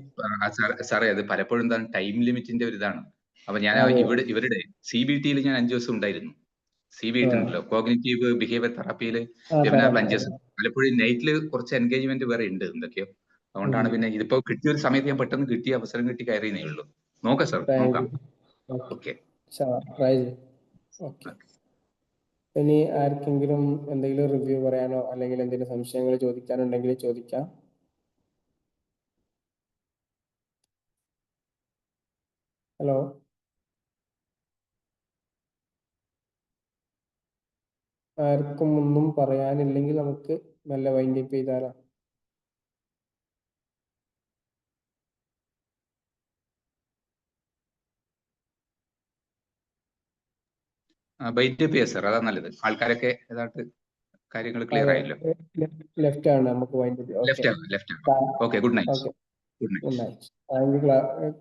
സാറേ അത് പലപ്പോഴും എന്താണ് ടൈം ലിമിറ്റിന്റെ ഒരു ഇതാണ്. അപ്പൊ ഞാൻ ഇവരുടെ CBTയിൽ ഞാൻ 5 ദിവസം ഉണ്ടായിരുന്നു. CBT ഉണ്ടല്ലോ, കോഗ്നിറ്റീവ് ബിഹേവിയർ തെറാപ്പിയിൽ വെബിനാറിൽ 5 ദിവസം. പലപ്പോഴും നൈറ്റിൽ കുറച്ച് എൻഗേജ്മെന്റ് വേറെ ഉണ്ട് എന്തൊക്കെയോ. അതുകൊണ്ടാണ് പിന്നെ ഇതിപ്പോ കിട്ടിയ ഒരു സമയത്ത് ഞാൻ പെട്ടെന്ന് കിട്ടിയ അവസരം കിട്ടി കയറിയേ ഉള്ളൂ. നോക്കാം സാർ, നോക്കാം. ഓക്കെ, ഇനി ആർക്കെങ്കിലും എന്തെങ്കിലും റിവ്യൂ പറയാനോ അല്ലെങ്കിൽ എന്തെങ്കിലും സംശയങ്ങൾ ചോദിക്കാനുണ്ടെങ്കിൽ ചോദിക്കാം. ഹലോ, ആർക്കും ഒന്നും പറയാനില്ലെങ്കിൽ നമുക്ക് നല്ല വൈൻഡപ്പ് ചെയ്താലോ? വൈൻഡപ്പ് ചെയ്യാം സാർ, അതാ നല്ലത്. ആൾക്കാരൊക്കെ ഏതാണ്ട് കാര്യങ്ങൾ ക്ലിയർ ആയല്ലോ. ലെഫ്റ്റ് ആണ് നമുക്ക് wind up. Left. Okay, good night. Thank you.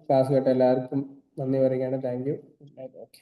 Class കേട്ട എല്ലാവർക്കും നന്ദി പറയുകയാണ്. Thank you. ഓക്കെ.